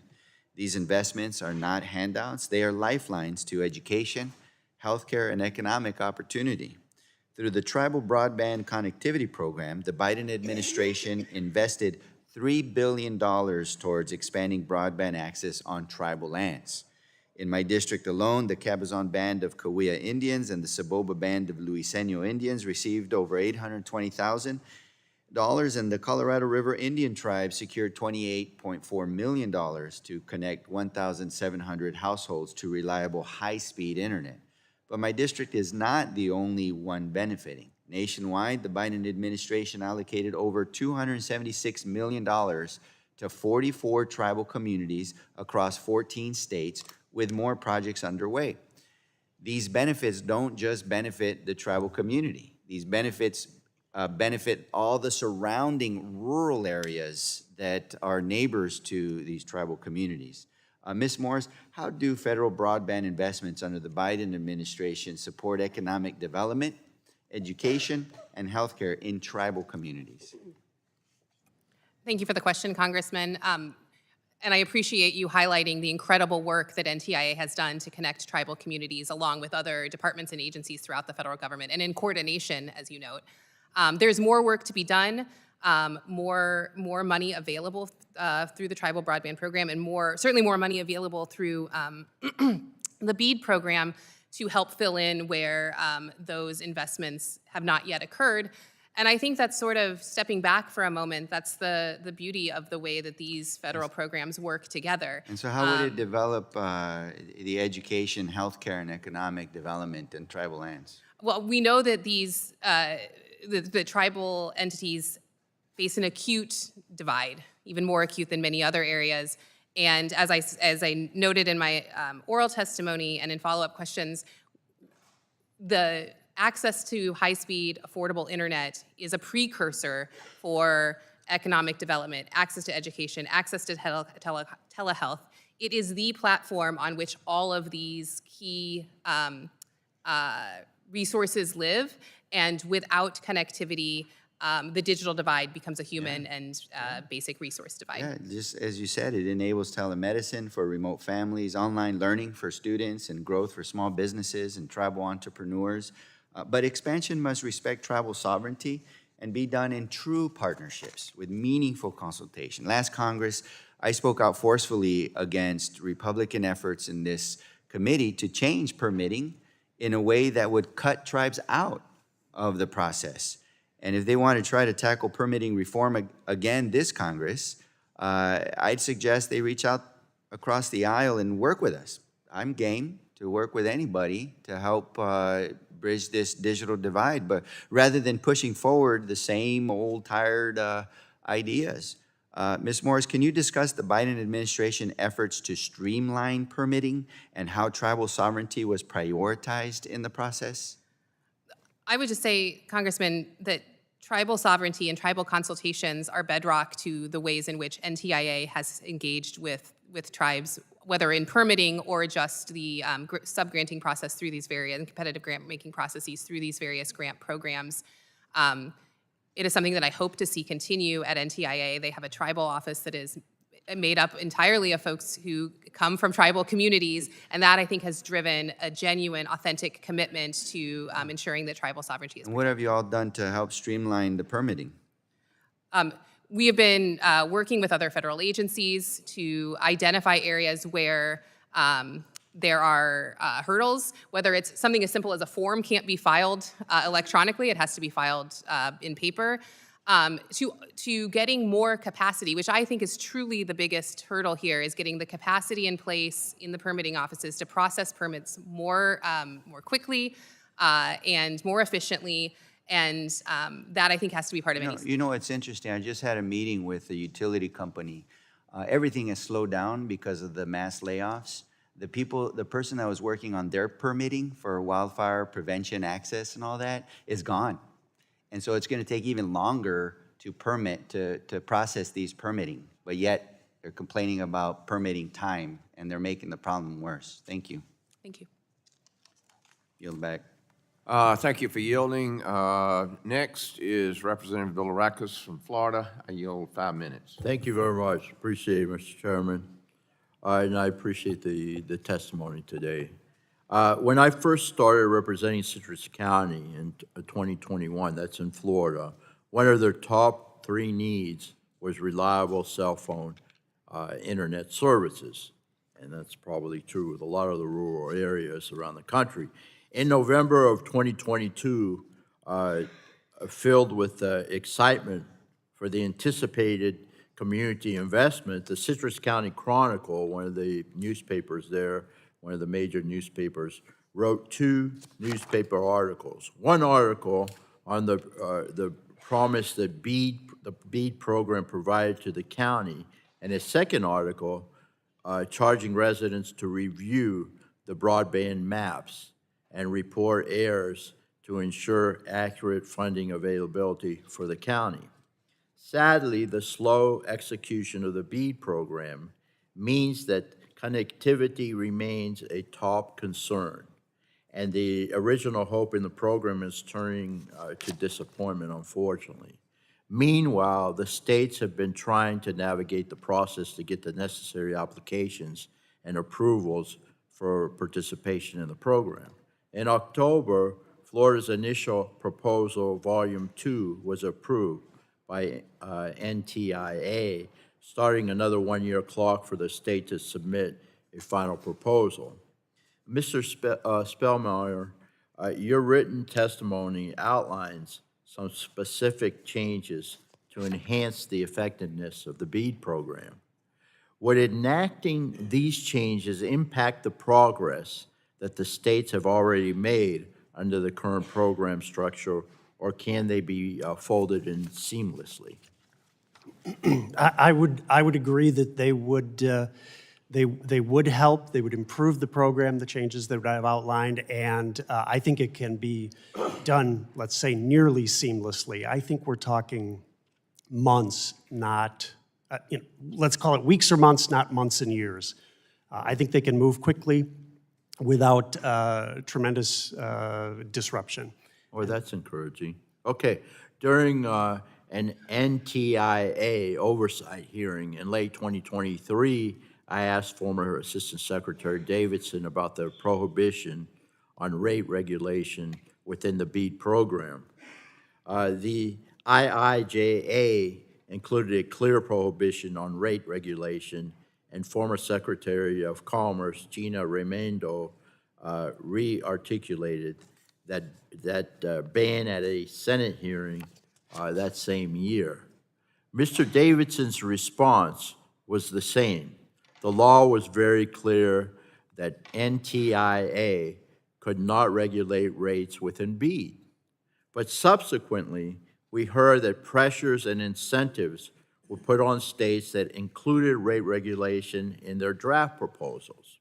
[SPEAKER 13] These investments are not handouts. They are lifelines to education, healthcare, and economic opportunity. Through the Tribal Broadband Connectivity Program, the Biden administration invested $3 billion towards expanding broadband access on tribal lands. In my district alone, the Cabazon Band of Cahuilla Indians and the Saboba Band of Luiseno Indians received over $820,000, and the Colorado River Indian Tribe secured $28.4 million to connect 1,700 households to reliable high-speed internet. But my district is not the only one benefiting. Nationwide, the Biden administration allocated over $276 million to 44 tribal communities across 14 states, with more projects underway. These benefits don't just benefit the tribal community. These benefits benefit all the surrounding rural areas that are neighbors to these tribal communities. Ms. Morris, how do federal broadband investments under the Biden administration support economic development, education, and healthcare in tribal communities?
[SPEAKER 9] Thank you for the question, Congressman. And I appreciate you highlighting the incredible work that NTIA has done to connect tribal communities along with other departments and agencies throughout the federal government, and in coordination, as you note. There's more work to be done, more money available through the Tribal Broadband Program, and certainly more money available through the BEAD program to help fill in where those investments have not yet occurred. And I think that's sort of stepping back for a moment. That's the beauty of the way that these federal programs work together.
[SPEAKER 13] And so how would it develop the education, healthcare, and economic development in tribal lands?
[SPEAKER 9] Well, we know that these the tribal entities face an acute divide, even more acute than many other areas. And as I noted in my oral testimony and in follow-up questions, the access to high-speed, affordable internet is a precursor for economic development, access to education, access to telehealth. It is the platform on which all of these key resources live, and without connectivity, the digital divide becomes a human and basic resource divide.
[SPEAKER 13] Yeah, just as you said, it enables telemedicine for remote families, online learning for students, and growth for small businesses and tribal entrepreneurs. But expansion must respect tribal sovereignty and be done in true partnerships with meaningful consultation. Last Congress, I spoke out forcefully against Republican efforts in this committee to change permitting in a way that would cut tribes out of the process. And if they want to try to tackle permitting reform again this Congress, I'd suggest they reach out across the aisle and work with us. I'm game to work with anybody to help bridge this digital divide, but rather than pushing forward the same old tired ideas. Ms. Morris, can you discuss the Biden administration efforts to streamline permitting and how tribal sovereignty was prioritized in the process?
[SPEAKER 9] I would just say, Congressman, that tribal sovereignty and tribal consultations are bedrock to the ways in which NTIA has engaged with tribes, whether in permitting or just the sub-granting process through these various, and competitive grant-making processes through these various grant programs. It is something that I hope to see continue at NTIA. They have a tribal office that is made up entirely of folks who come from tribal communities, and that, I think, has driven a genuine, authentic commitment to ensuring that tribal sovereignty is
[SPEAKER 13] And what have you all done to help streamline the permitting?
[SPEAKER 9] We have been working with other federal agencies to identify areas where there are hurdles, whether it's something as simple as a form can't be filed electronically, it has to be filed in paper, to getting more capacity, which I think is truly the biggest hurdle here, is getting the capacity in place in the permitting offices to process permits more quickly and more efficiently. And that, I think, has to be part of any.
[SPEAKER 13] You know, it's interesting. I just had a meeting with a utility company. Everything has slowed down because of the mass layoffs. The person that was working on their permitting for wildfire prevention access and all that is gone. And so it's going to take even longer to process these permitting. But yet they're complaining about permitting time, and they're making the problem worse. Thank you.
[SPEAKER 9] Thank you.
[SPEAKER 13] Yield back.
[SPEAKER 10] Thank you for yielding. Next is Representative Bilirakis from Florida. I yield 5 minutes.
[SPEAKER 14] Thank you very much. Appreciate it, Mr. Chairman. And I appreciate the testimony today. When I first started representing Citrus County in 2021, that's in Florida, one of their top 3 needs was reliable cell phone internet services. And that's probably true with a lot of the rural areas around the country. In November of 2022, filled with excitement for the anticipated community investment, the Citrus County Chronicle, one of the newspapers there, one of the major newspapers, wrote 2 newspaper articles. One article on the promise that the BEAD program provided to the county, and a second article charging residents to review the broadband maps and report errors to ensure accurate funding availability for the county. Sadly, the slow execution of the BEAD program means that connectivity remains a top concern, and the original hope in the program is turning to disappointment, unfortunately. Meanwhile, the states have been trying to navigate the process to get the necessary applications and approvals for participation in the program. In October, Florida's initial proposal, Volume 2, was approved by NTIA, starting another 1-year clock for the state to submit a final proposal. Mr. Spellmeyer, your written testimony outlines some specific changes to enhance the effectiveness of the BEAD program. Would enacting these changes impact the progress that the states have already made under the current program structure, or can they be folded in seamlessly?
[SPEAKER 6] I would agree that they would help, they would improve the program, the changes that I've outlined, and I think it can be done, let's say, nearly seamlessly. I think we're talking months, not, let's call it weeks or months, not months and years. I think they can move quickly without tremendous disruption.
[SPEAKER 14] Oh, that's encouraging. Okay, during an NTIA oversight hearing in late 2023, I asked former Assistant Secretary Davidson about the prohibition on rate regulation within the BEAD program. The IIJA included a clear prohibition on rate regulation, and former Secretary of Commerce Gina Raimondo re-articulated that ban at a Senate hearing that same year. Mr. Davidson's response was the same. The law was very clear that NTIA could not regulate rates within BEAD. But subsequently, we heard that pressures and incentives were put on states that included rate regulation in their draft proposals.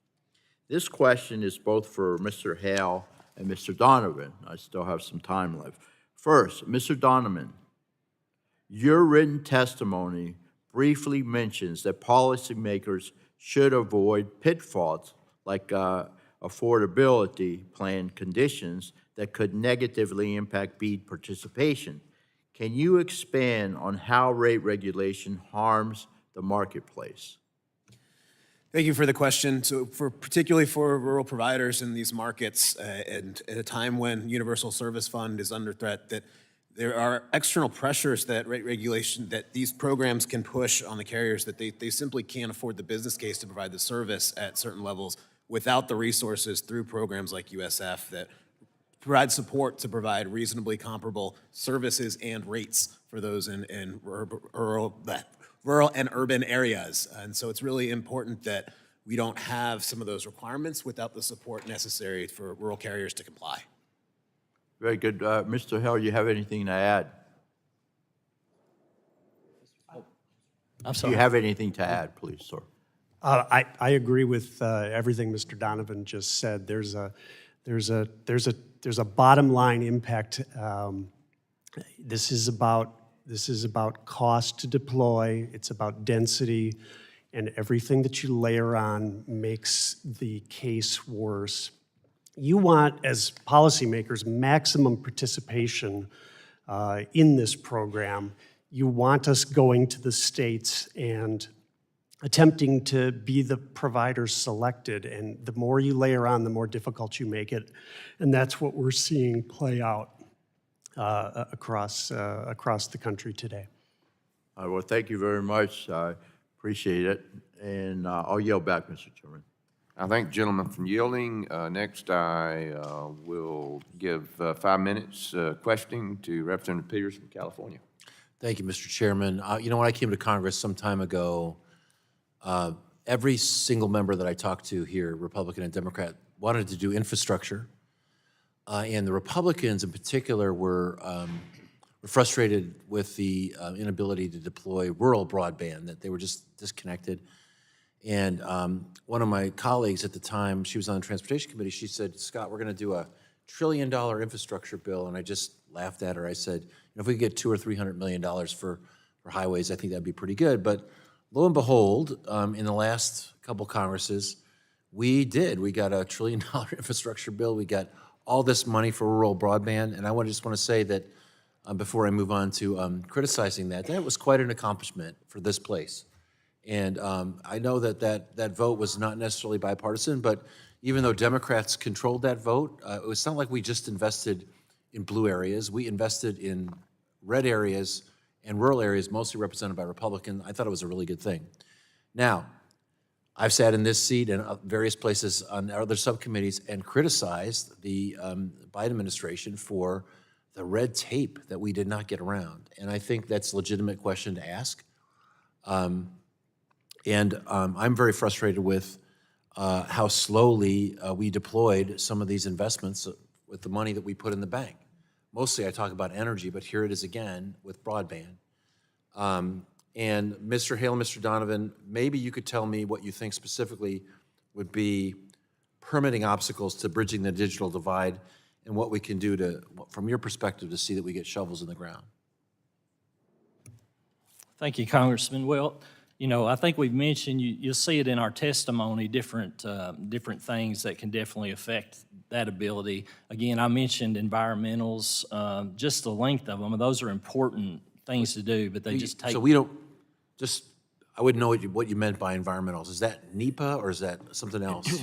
[SPEAKER 14] This question is both for Mr. Hale and Mr. Donovan. I still have some time left. First, Mr. Donovan, your written testimony briefly mentions that policymakers should avoid pitfalls like affordability plan conditions that could negatively impact BEAD participation. Can you expand on how rate regulation harms the marketplace?
[SPEAKER 7] Thank you for the question. So particularly for rural providers in these markets, and at a time when Universal Service Fund is under threat, that there are external pressures that rate regulation, that these programs can push on the carriers, that they simply can't afford the business case to provide the service at certain levels without the resources through programs like USF that provide support to provide reasonably comparable services and rates for those in rural and urban areas. And so it's really important that we don't have some of those requirements without the support necessary for rural carriers to comply.
[SPEAKER 14] Very good. Mr. Hale, you have anything to add?
[SPEAKER 8] I'm
[SPEAKER 14] Do
[SPEAKER 8] sorry.
[SPEAKER 14] you have anything to add, please, sir?
[SPEAKER 6] I agree with everything Mr. Donovan just said. There's a bottom line impact. This is about cost to deploy. It's about density, and everything that you layer on makes the case worse. You want, as policymakers, maximum participation in this program. You want us going to the states and attempting to be the providers selected, and the more you layer on, the more difficult you make it, and that's what we're seeing play out across the country today.
[SPEAKER 14] Well, thank you very much. I appreciate it. And I'll yield back, Mr. Chairman.
[SPEAKER 10] I thank the gentleman for yielding. Next, I will give 5 minutes questioning to Representative Peters from California.
[SPEAKER 15] Thank you, Mr. Chairman. You know, when I came to Congress some time ago, every single member that I talked to here, Republican and Democrat, wanted to do infrastructure. And the Republicans in particular were frustrated with the inability to deploy rural broadband, that they were just disconnected. And one of my colleagues at the time, she was on the Transportation Committee, she said, Scott, we're gonna do a $1 trillion infrastructure bill. And I just laughed at her. I said, if we could get $200 or $300 million for highways, I think that'd be pretty good. But lo and behold, in the last couple Congresses, we got a $1 trillion infrastructure bill. We got all this money for rural broadband. And I just want to say that before I move on to criticizing that was quite an accomplishment for this place. And I know that vote was not necessarily bipartisan, but even though Democrats controlled that vote, it's not like we just invested in blue areas. We invested in red areas and rural areas, mostly represented by Republicans. I thought it was a really good thing. Now, I've sat in this seat and various places on other subcommittees and criticized the Biden administration for the red tape that we did not get around. And I think that's a legitimate question to ask. I'm very frustrated with how slowly we deployed some of these investments with the money that we put in the bank. Mostly I talk about energy, but here it is again with broadband. And Mr. Hale and Mr. Donovan, maybe you could tell me what you think specifically would be permitting obstacles to bridging the digital divide and what we can do to, from your perspective, to see that we get shovels in the ground.
[SPEAKER 8] Thank you, Congressman. Well, you know, I think we've mentioned, you'll see it in our testimony, different things that can definitely affect that ability. Again, I mentioned environmentals, just the length of them. Those are important things to do, but they just take.
[SPEAKER 15] So we don't, I wouldn't know what you meant by environmentals. Is that NEPA or is that something else?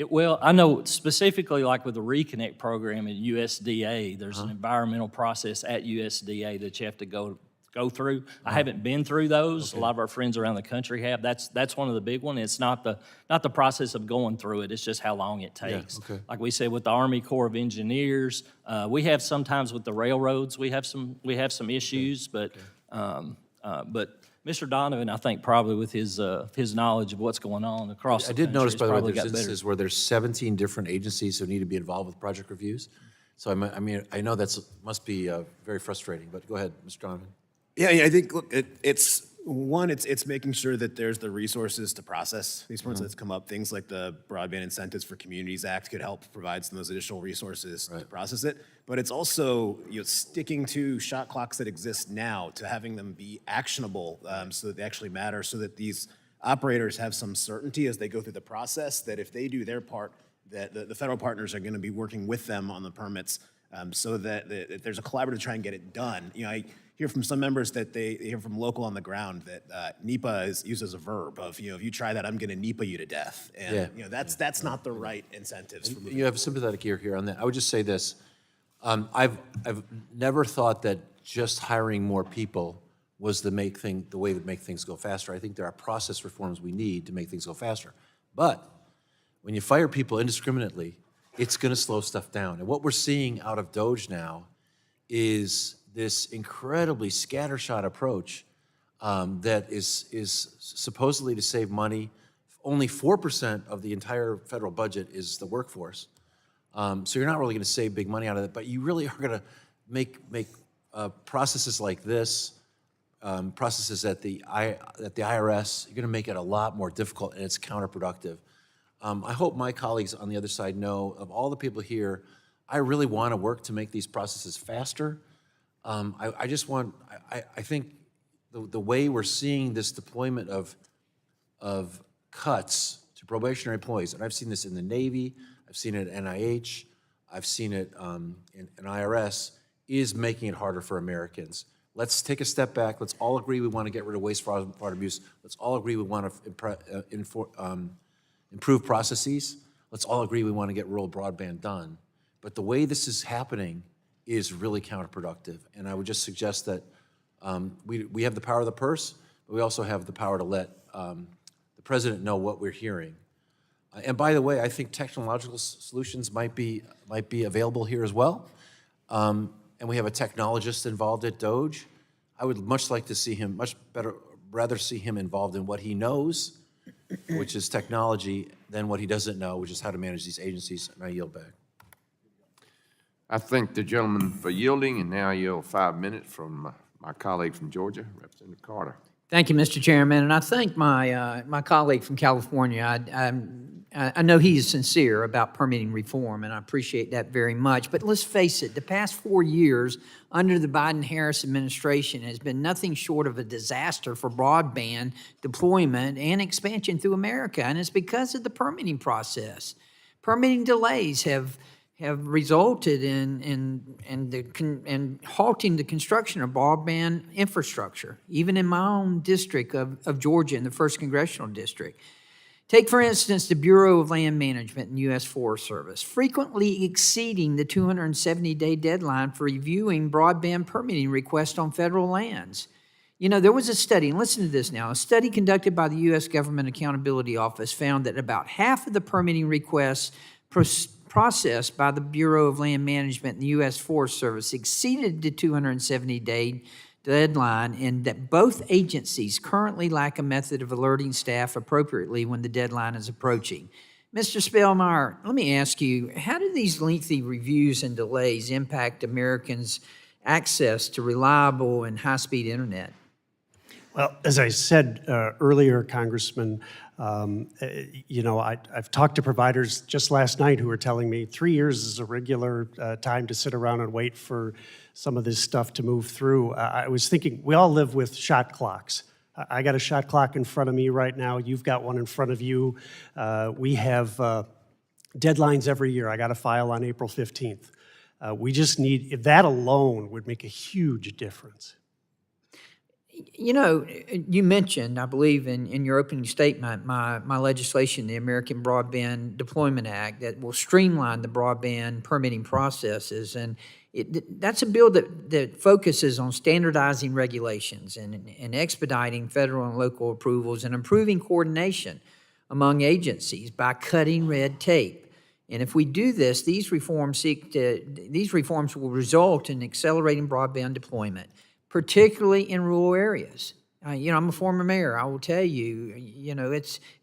[SPEAKER 8] Well, I know specifically like with the Reconnect program at USDA, there's an environmental process at USDA that you have to go go through. I haven't been through those. A lot of our friends around the country have. That's one of the big ones. It's not the process of going through it. It's just how long it takes.
[SPEAKER 15] okay.
[SPEAKER 8] Like we said with the Army Corps of Engineers, we have sometimes with the railroads we have some issues, but Mr. Donovan, I think probably with his knowledge of what's going on across the
[SPEAKER 15] I did
[SPEAKER 8] country,
[SPEAKER 15] notice,
[SPEAKER 8] has
[SPEAKER 15] by the way,
[SPEAKER 8] probably
[SPEAKER 15] there's
[SPEAKER 8] got better.
[SPEAKER 15] instances where there's 17 different agencies who need to be involved with project reviews. So I mean, I know must be very frustrating, but go ahead, Mr. Donovan.
[SPEAKER 7] Yeah, I think, look, it's making sure that there's the resources to process these points that's come up. Things like the Broadband Incentives for Communities Act could help provide some of those additional resources to process it. But it's also, sticking to shot clocks that exist now, to having them be actionable so that they actually matter, so that these operators have some certainty as they go through the process, that if they do their part, that the federal partners are going to be working with them on the permits so that there's a collaborative to try and get it done. I hear from some members that they hear from local on the ground that NEPA is used as a verb of, if you try that, I'm going to NEPA you to death. And, that's not the right incentives for moving.
[SPEAKER 15] You have a sympathetic ear here on that. I would just say this. I've never thought that just hiring more people was the way to make things go faster. I think there are process reforms we need to make things go faster. But when you fire people indiscriminately, it's going to slow stuff down. And what we're seeing out of DOGE now is this incredibly scattershot approach that is supposedly to save money. Only 4% of the entire federal budget is the workforce. So you're not really going to save big money out of it, but you really are going to make processes like this, processes at the IRS, you're going to make it a lot more difficult, and it's counterproductive. I hope my colleagues on the other side know, of all the people here, I really want to work to make these processes faster. I think the way we're seeing this deployment of cuts to probationary employees, and I've seen this in the Navy, I've seen it at NIH, I've seen it in IRS, is making it harder for Americans. Let's take a step back. Let's all agree we want to get rid of waste, fraud, and abuse. Let's all agree we want to improve processes. Let's all agree we want to get rural broadband done. But the way this is happening is really counterproductive. And I would just suggest that we have the power of the purse, but we also have the power to let the president know what we're hearing. And by the way, I think technological solutions might be available here as well. And we have a technologist involved at DOGE. I would rather see him involved in what he knows, which is technology, than what he doesn't know, which is how to manage these agencies. And I yield back.
[SPEAKER 10] I thank the gentleman for yielding, and now yield 5 minutes from my colleague from Georgia, Representative Carter.
[SPEAKER 16] Thank you, Mr. Chairman, and I thank my colleague from California. I know he is sincere about permitting reform, and I appreciate that very much. But let's face it, the past 4 years under the Biden-Harris administration has been nothing short of a disaster for broadband deployment and expansion through America, and it's because of the permitting process. Permitting delays have resulted in halting the construction of broadband infrastructure, even in my own district of Georgia, in the 1st Congressional District. Take, for instance, the Bureau of Land Management and U.S. Forest Service, frequently exceeding the 270-day deadline for reviewing broadband permitting requests on federal lands. There was a study, and listen to this now, a study conducted by the U.S. Government Accountability Office found that about half of the permitting requests processed by the Bureau of Land Management and the U.S. Forest Service exceeded the 270-day deadline, and that both agencies currently lack a method of alerting staff appropriately when the deadline is approaching. Mr. Spellmeyer, let me ask you, how do these lengthy reviews and delays impact Americans' access to reliable and high-speed internet?
[SPEAKER 6] Well, as I said earlier, Congressman, I've talked to providers just last night who were telling me 3 years is a regular time to sit around and wait for some of this stuff to move through. I was thinking, we all live with shot clocks. I got a shot clock in front of me right now. You've got one in front of you. We have deadlines every year. I got a file on April 15th. We just need, that alone would make a huge difference.
[SPEAKER 16] You know, you mentioned, I believe, in your opening statement, my legislation, the American Broadband Deployment Act, that will streamline the broadband permitting processes. And that's a bill that focuses on standardizing regulations and expediting federal and local approvals and improving coordination among agencies by cutting red tape. And if we do this, these reforms will result in accelerating broadband deployment, particularly in rural areas. I'm a former mayor. I will tell you,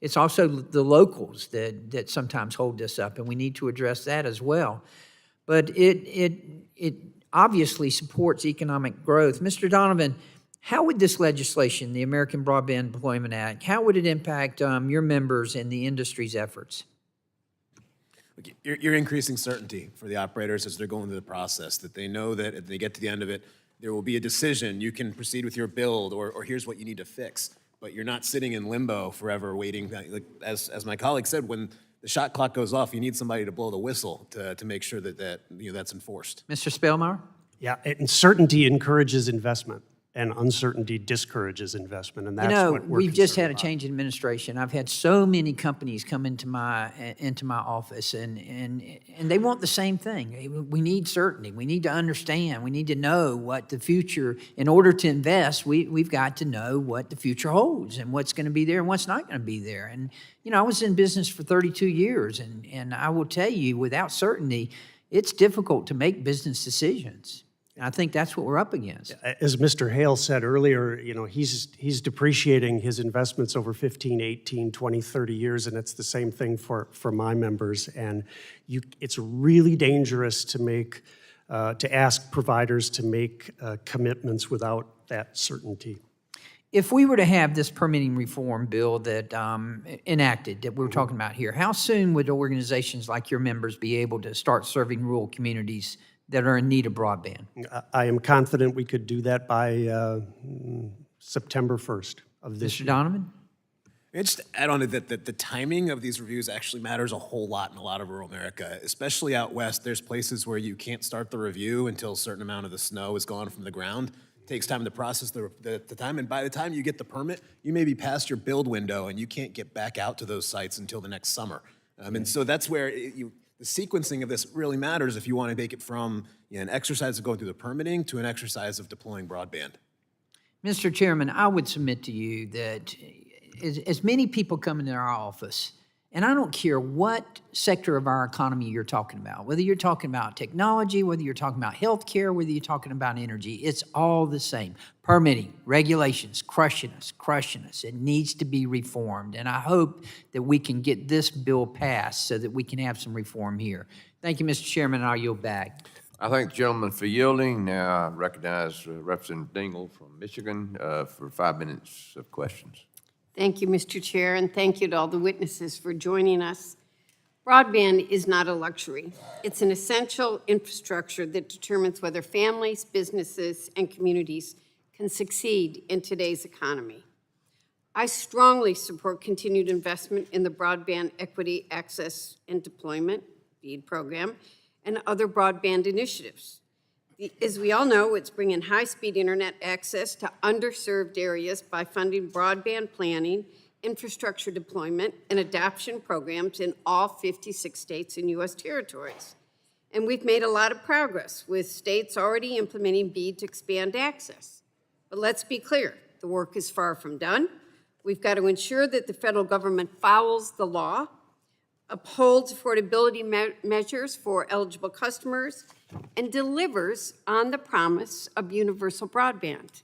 [SPEAKER 16] it's also the locals that sometimes hold this up, and we need to address that as well. But it obviously supports economic growth. Mr. Donovan, how would this legislation, the American Broadband Deployment Act, how would it impact your members and the industry's efforts?
[SPEAKER 7] You're increasing certainty for the operators as they're going through the process, that they know that if they get to the end of it, there will be a decision. You can proceed with your build, or here's what you need to fix. But you're not sitting in limbo forever waiting. Like, as my colleague said, when the shot clock goes off, you need somebody to blow the whistle to make sure that's enforced.
[SPEAKER 16] Mr. Spellmeyer?
[SPEAKER 6] Yeah, and certainty encourages investment, and uncertainty discourages investment, and that's what we're
[SPEAKER 16] we've just had a
[SPEAKER 6] concerned
[SPEAKER 16] change in administration. I've had so many companies come into my office, and they want the same thing. We need certainty. We need to understand. We need to know what the future. In order to invest, we've got to know what the future holds and what's going to be there and what's not going to be there. And I was in business for 32 years, and I will tell you, without certainty, it's difficult to make business decisions. And I think that's what we're up against.
[SPEAKER 6] As Mr. Hale said earlier, he's depreciating his investments over 15, 18, 20, 30 years, and it's the same thing for my members. And it's really dangerous to ask providers to make commitments without that certainty.
[SPEAKER 16] If we were to have this permitting reform bill that enacted, that we're talking about here, how soon would organizations like your members be able to start serving rural communities that are in need of broadband?
[SPEAKER 6] I am confident we could do that by September 1st of this
[SPEAKER 16] Mr.
[SPEAKER 6] year.
[SPEAKER 16] Donovan?
[SPEAKER 7] Just to add on to that, the timing of these reviews actually matters a whole lot in a lot of rural America, especially out west. There's places where you can't start the review until a certain amount of the snow is gone from the ground. It takes time to process the time, and by the time you get the permit, you may be past your build window, and you can't get back out to those sites until the next summer. And so that's where the sequencing of this really matters if you want to make it from an exercise of going through the permitting to an exercise of deploying broadband.
[SPEAKER 16] Mr. Chairman, I would submit to you that as many people come into our office, and I don't care what sector of our economy you're talking about, whether you're talking about technology, whether you're talking about healthcare, whether you're talking about energy, it's all the same. Permitting, regulations, crushing us. It needs to be reformed. And I hope that we can get this bill passed so that we can have some reform here. Thank you, Mr. Chairman, and I'll yield back.
[SPEAKER 10] I thank the gentleman for yielding. Now I recognize Representative Dingell from Michigan for 5 minutes of questions.
[SPEAKER 17] Thank you, Mr. Chair, and thank you to all the witnesses for joining us. Broadband is not a luxury. It's an essential infrastructure that determines whether families, businesses, and communities can succeed in today's economy. I strongly support continued investment in the Broadband Equity, Access, and Deployment, BEAD program, and other broadband initiatives. As we all know, it's bringing high-speed internet access to underserved areas by funding broadband planning, infrastructure deployment, and adoption programs in all 56 states and U.S. territories. And we've made a lot of progress, with states already implementing BEAD to expand access. But let's be clear, the work is far from done. We've got to ensure that the federal government follows the law, upholds affordability measures for eligible customers, and delivers on the promise of universal broadband.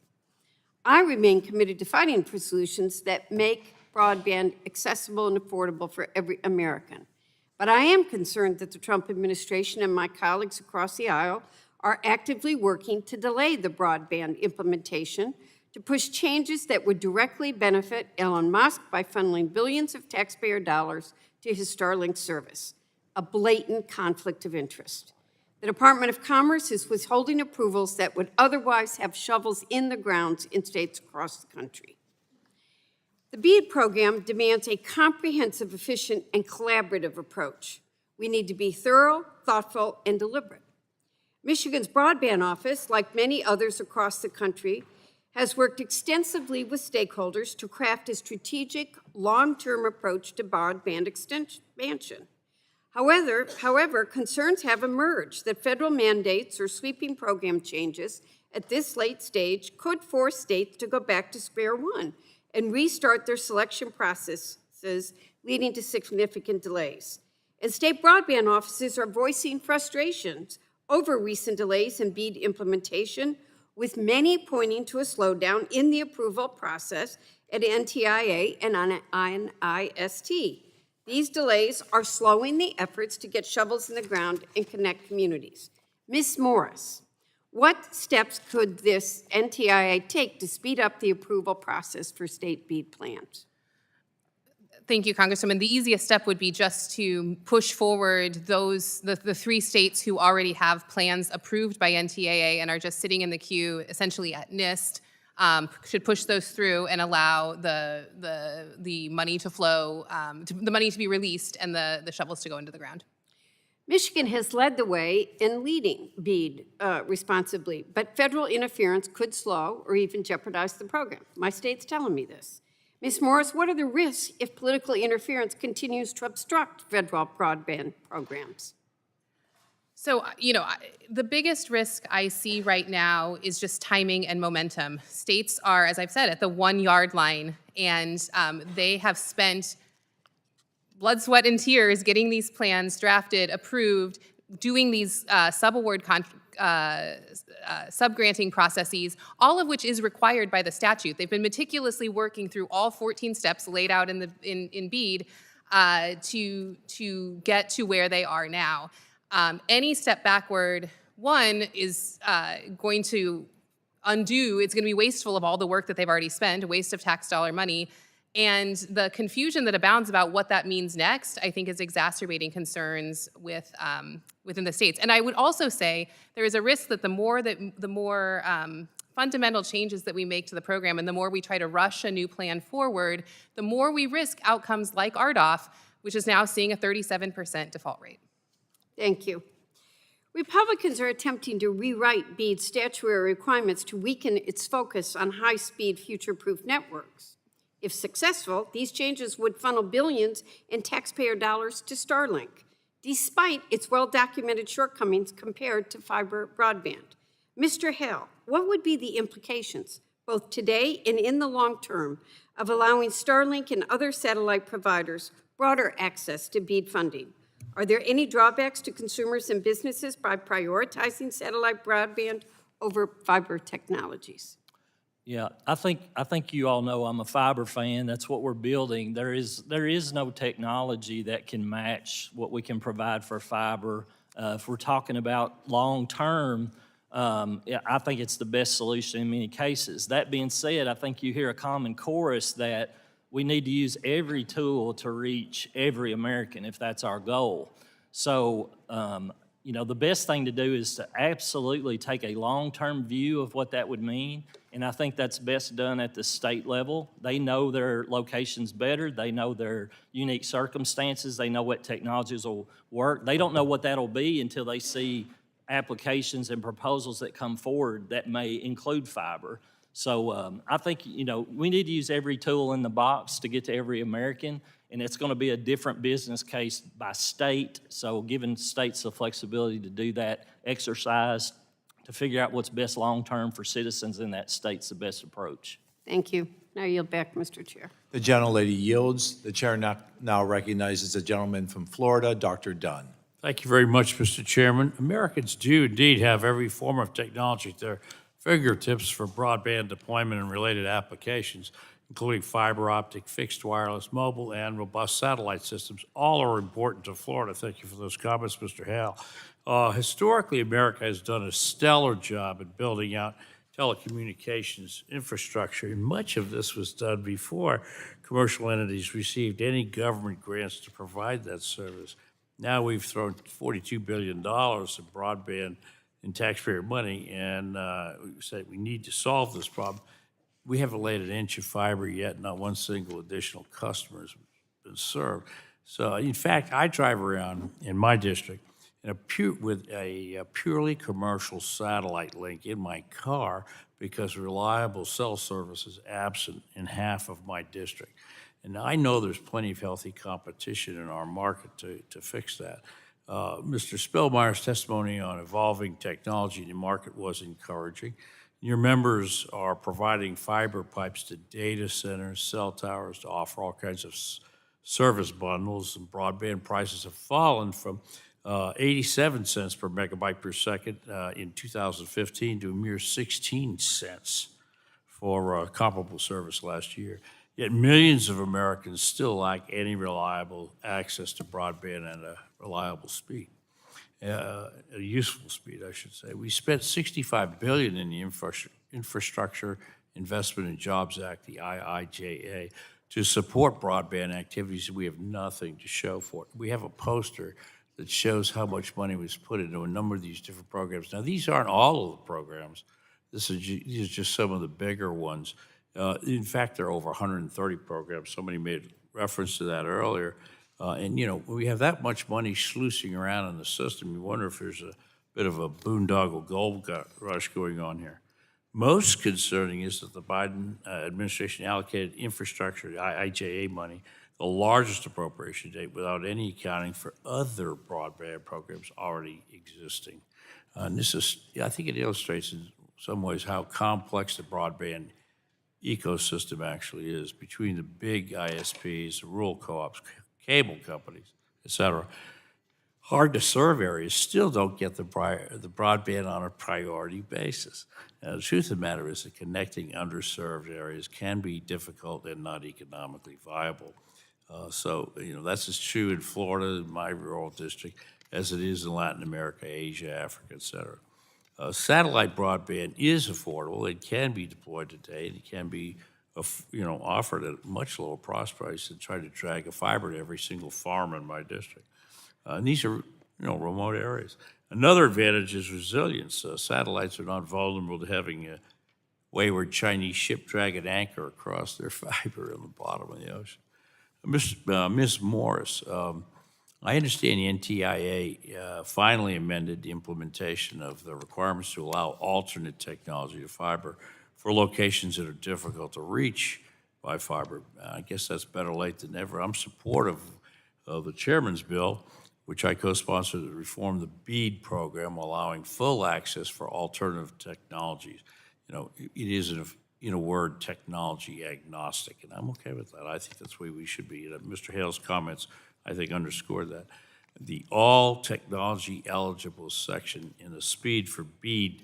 [SPEAKER 17] I remain committed to fighting for solutions that make broadband accessible and affordable for every American. But I am concerned that the Trump administration and my colleagues across the aisle are actively working to delay the broadband implementation, to push changes that would directly benefit Elon Musk by funneling billions of taxpayer dollars to his Starlink service, a blatant conflict of interest. The Department of Commerce is withholding approvals that would otherwise have shovels in the ground in states across the country. The BEAD program demands a comprehensive, efficient, and collaborative approach. We need to be thorough, thoughtful, and deliberate. Michigan's broadband office, like many others across the country, has worked extensively with stakeholders to craft a strategic, long-term approach to broadband expansion. However, concerns have emerged that federal mandates or sweeping program changes at this late stage could force states to go back to square one and restart their selection processes, leading to significant delays. And state broadband offices are voicing frustrations over recent delays in BEAD implementation, with many pointing to a slowdown in the approval process at NTIA and on NIST. These delays are slowing the efforts to get shovels in the ground and connect communities. Ms. Morris, what steps could this NTIA take to speed up the approval process for state BEAD plans?
[SPEAKER 9] Thank you, Congresswoman. The easiest step would be just to push forward the 3 states who already have plans approved by NTIA and are just sitting in the queue, essentially at NIST, should push those through and allow the money to flow, the money to be released and the shovels to go into the ground.
[SPEAKER 17] Michigan has led the way in leading BEAD responsibly, but federal interference could slow or even jeopardize the program. My state's telling me this. Ms. Morris, what are the risks if political interference continues to obstruct federal broadband programs?
[SPEAKER 9] So, the biggest risk I see right now is just timing and momentum. States are, as I've said, at the 1-yard line, and they have spent blood, sweat, and tears getting these plans drafted, approved, doing these sub-granting processes, all of which is required by the statute. They've been meticulously working through all 14 steps laid out in BEAD to get to where they are now. Any step backward, one, is going to undo, it's going to be wasteful of all the work that they've already spent, a waste of tax dollar money. And the confusion that abounds about what that means next, I think, is exacerbating concerns within the states. And I would also say there is a risk that the more fundamental changes that we make to the program and the more we try to rush a new plan forward, the more we risk outcomes like RDOF, which is now seeing a 37% default rate.
[SPEAKER 17] Thank you. Republicans are attempting to rewrite BEAD's statutory requirements to weaken its focus on high-speed, future-proof networks. If successful, these changes would funnel billions in taxpayer dollars to Starlink, despite its well-documented shortcomings compared to fiber broadband. Mr. Hale, what would be the implications, both today and in the long term, of allowing Starlink and other satellite providers broader access to BEAD funding? Are there any drawbacks to consumers and businesses by prioritizing satellite broadband over fiber technologies?
[SPEAKER 8] Yeah, I think you all know I'm a fiber fan. That's what we're building. There is no technology that can match what we can provide for fiber. If we're talking about long term, I think it's the best solution in many cases. That being said, I think you hear a common chorus that we need to use every tool to reach every American if that's our goal. So, the best thing to do is to absolutely take a long-term view of what that would mean, and I think that's best done at the state level. They know their locations better. They know their unique circumstances. They know what technologies will work. They don't know what that'll be until they see applications and proposals that come forward that may include fiber. So I think, we need to use every tool in the box to get to every American, and it's going to be a different business case by state. So giving states the flexibility to do that exercise to figure out what's best long-term for citizens in that state's the best approach.
[SPEAKER 17] Thank you. Now yield back, Mr. Chair.
[SPEAKER 18] The gentlelady yields. The chair now recognizes the gentleman from Florida, Dr. Dunn.
[SPEAKER 19] Thank you very much, Mr. Chairman. Americans do indeed have every form of technology at their fingertips for broadband deployment and related applications, including fiber optic, fixed wireless, mobile, and robust satellite systems. All are important to Florida. Thank you for those comments, Mr. Hale. Historically, America has done a stellar job at building out telecommunications infrastructure, and much of this was done before commercial entities received any government grants to provide that service. Now we've thrown $42 billion in broadband in taxpayer money, and we say we need to solve this problem. We haven't laid an inch of fiber yet. Not one single additional customer has been served. So, in fact, I drive around in my district, with a purely commercial satellite link in my car because reliable cell service is absent in half of my district. And I know there's plenty of healthy competition in our market to fix that. Mr. Spellmeyer's testimony on evolving technology in the market was encouraging. Your members are providing fiber pipes to data centers, cell towers to offer all kinds of service bundles, and broadband prices have fallen from 87 cents per megabyte per second in 2015 to a mere 16 cents for comparable service last year. Yet millions of Americans still lack any reliable access to broadband and a reliable speed, a useful speed, I should say. We spent $65 billion in the Infrastructure Investment and Jobs Act, the IIJA, to support broadband activities. We have nothing to show for it. We have a poster that shows how much money was put into a number of these different programs. Now, these aren't all of the programs. These are just some of the bigger ones. In fact, there are over 130 programs. Somebody made reference to that earlier. And, you know, when we have that much money sluicing around in the system, you wonder if there's a bit of a boondoggle gold rush going on here. Most concerning is that the Biden administration allocated infrastructure, IIJA money, the largest appropriation to date, without any accounting for other broadband programs already existing. And this is, I think it illustrates in some ways how complex the broadband ecosystem actually is between the big ISPs, the rural co-ops, cable companies, et cetera. Hard to serve areas still don't get the broadband on a priority basis. Now, the truth of the matter is that connecting underserved areas can be difficult and not economically viable. So, you know, that's as true in Florida, in my rural district, as it is in Latin America, Asia, Africa, et cetera. Satellite broadband is affordable. It can be deployed today, and it can be, offered at a much lower price than trying to drag a fiber to every single farm in my district. And these are, remote areas. Another advantage is resilience. Satellites are not vulnerable to having a wayward Chinese ship drag an anchor across their fiber in the bottom of the ocean. Ms. Morris, I understand the NTIA finally amended the implementation of the requirements to allow alternate technology to fiber for locations that are difficult to reach by fiber. I guess that's better late than never. I'm supportive of the chairman's bill, which I co-sponsored, to reform the BEAD program, allowing full access for alternative technologies. It is, in a word, technology agnostic, and I'm okay with that. I think that's the way we should be. Mr. Hale's comments, I think, underscored that. The all technology eligible section in the Speed for BEAD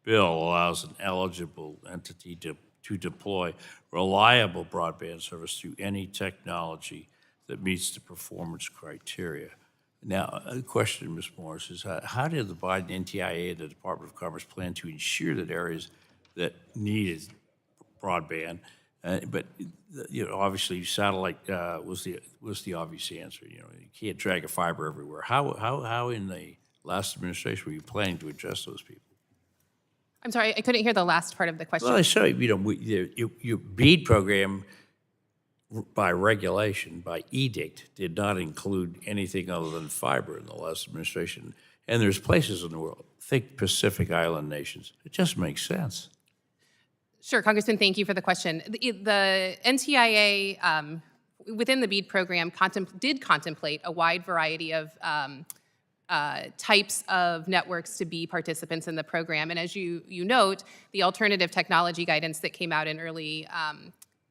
[SPEAKER 19] bill allows an eligible entity to deploy reliable broadband service through any technology that meets the performance criteria. Now, the question, Ms. Morris, is how did the Biden NTIA and the Department of Commerce plan to ensure that areas that needed broadband, but obviously satellite was the obvious answer. You can't drag a fiber everywhere. How in the last administration were you planning to address those people?
[SPEAKER 9] I'm sorry, I couldn't hear the last part of the question.
[SPEAKER 19] Well, I saw your BEAD program, by regulation, by edict, did not include anything other than fiber in the last administration. And there's places in the world, think Pacific Island nations, it just makes sense.
[SPEAKER 9] Sure, Congressman, thank you for the question. The NTIA, within the BEAD program, did contemplate a wide variety of types of networks to be participants in the program. And as you note, the alternative technology guidance that came out in early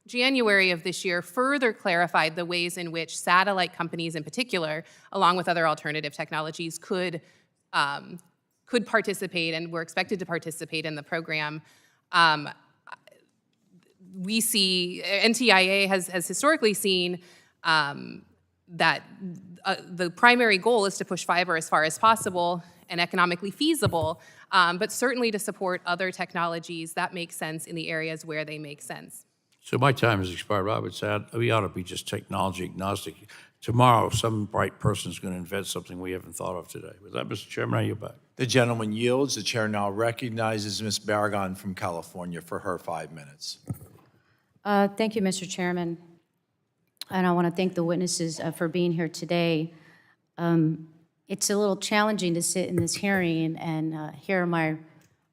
[SPEAKER 9] January of this year further clarified the ways in which satellite companies in particular, along with other alternative technologies, could participate and were expected to participate in the program. We see, NTIA has historically seen that the primary goal is to push fiber as far as possible and economically feasible, but certainly to support other technologies that make sense in the areas where they make sense.
[SPEAKER 19] So my time has expired. I would say we ought to be just technology agnostic. Tomorrow, some bright person is going to invent something we haven't thought of today. With that, Mr. Chairman, I yield back.
[SPEAKER 18] The gentleman yields. The chair now recognizes Ms. Barragan from California for her 5 minutes.
[SPEAKER 20] Thank you, Mr. Chairman. And I want to thank the witnesses for being here today. it's a little challenging to sit in this hearing and hear my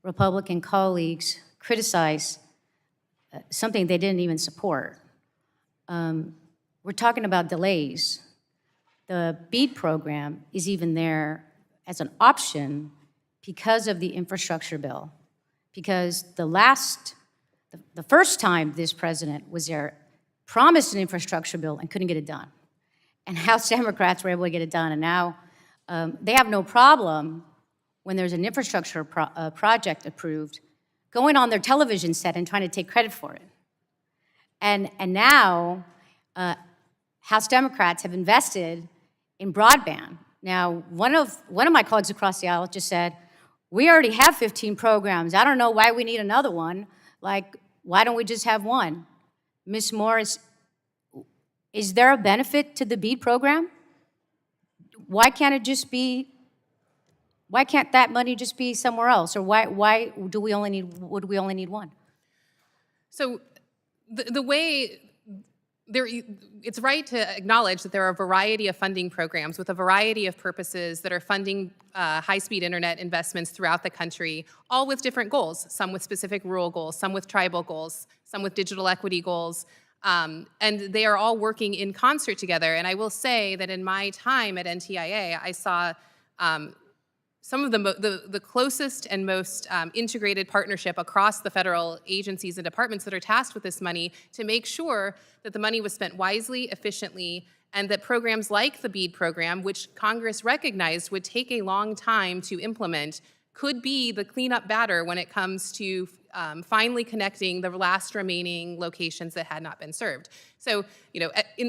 [SPEAKER 20] Republican colleagues criticize something they didn't even support. We're talking about delays. The BEAD program is even there as an option because of the infrastructure bill. Because the first time this president was there, promised an infrastructure bill and couldn't get it done. And House Democrats were able to get it done, and now they have no problem when there's an infrastructure project approved, going on their television set and trying to take credit for it. And now House Democrats have invested in broadband. Now, one of my colleagues across the aisle just said, we already have 15 programs. I don't know why we need another one. Like, why don't we just have one? Ms. Morris, is there a benefit to the BEAD program? Why can't that money just be somewhere else? Or why would we only need one?
[SPEAKER 9] So the way it's right to acknowledge that there are a variety of funding programs with a variety of purposes that are funding high-speed internet investments throughout the country, all with different goals, some with specific rural goals, some with tribal goals, some with digital equity goals, and they are all working in concert together. And I will say that in my time at NTIA, I saw some of the closest and most integrated partnership across the federal agencies and departments that are tasked with this money to make sure that the money was spent wisely, efficiently, and that programs like the BEAD program, which Congress recognized would take a long time to implement, could be the cleanup batter when it comes to finally connecting the last remaining locations that had not been served. So,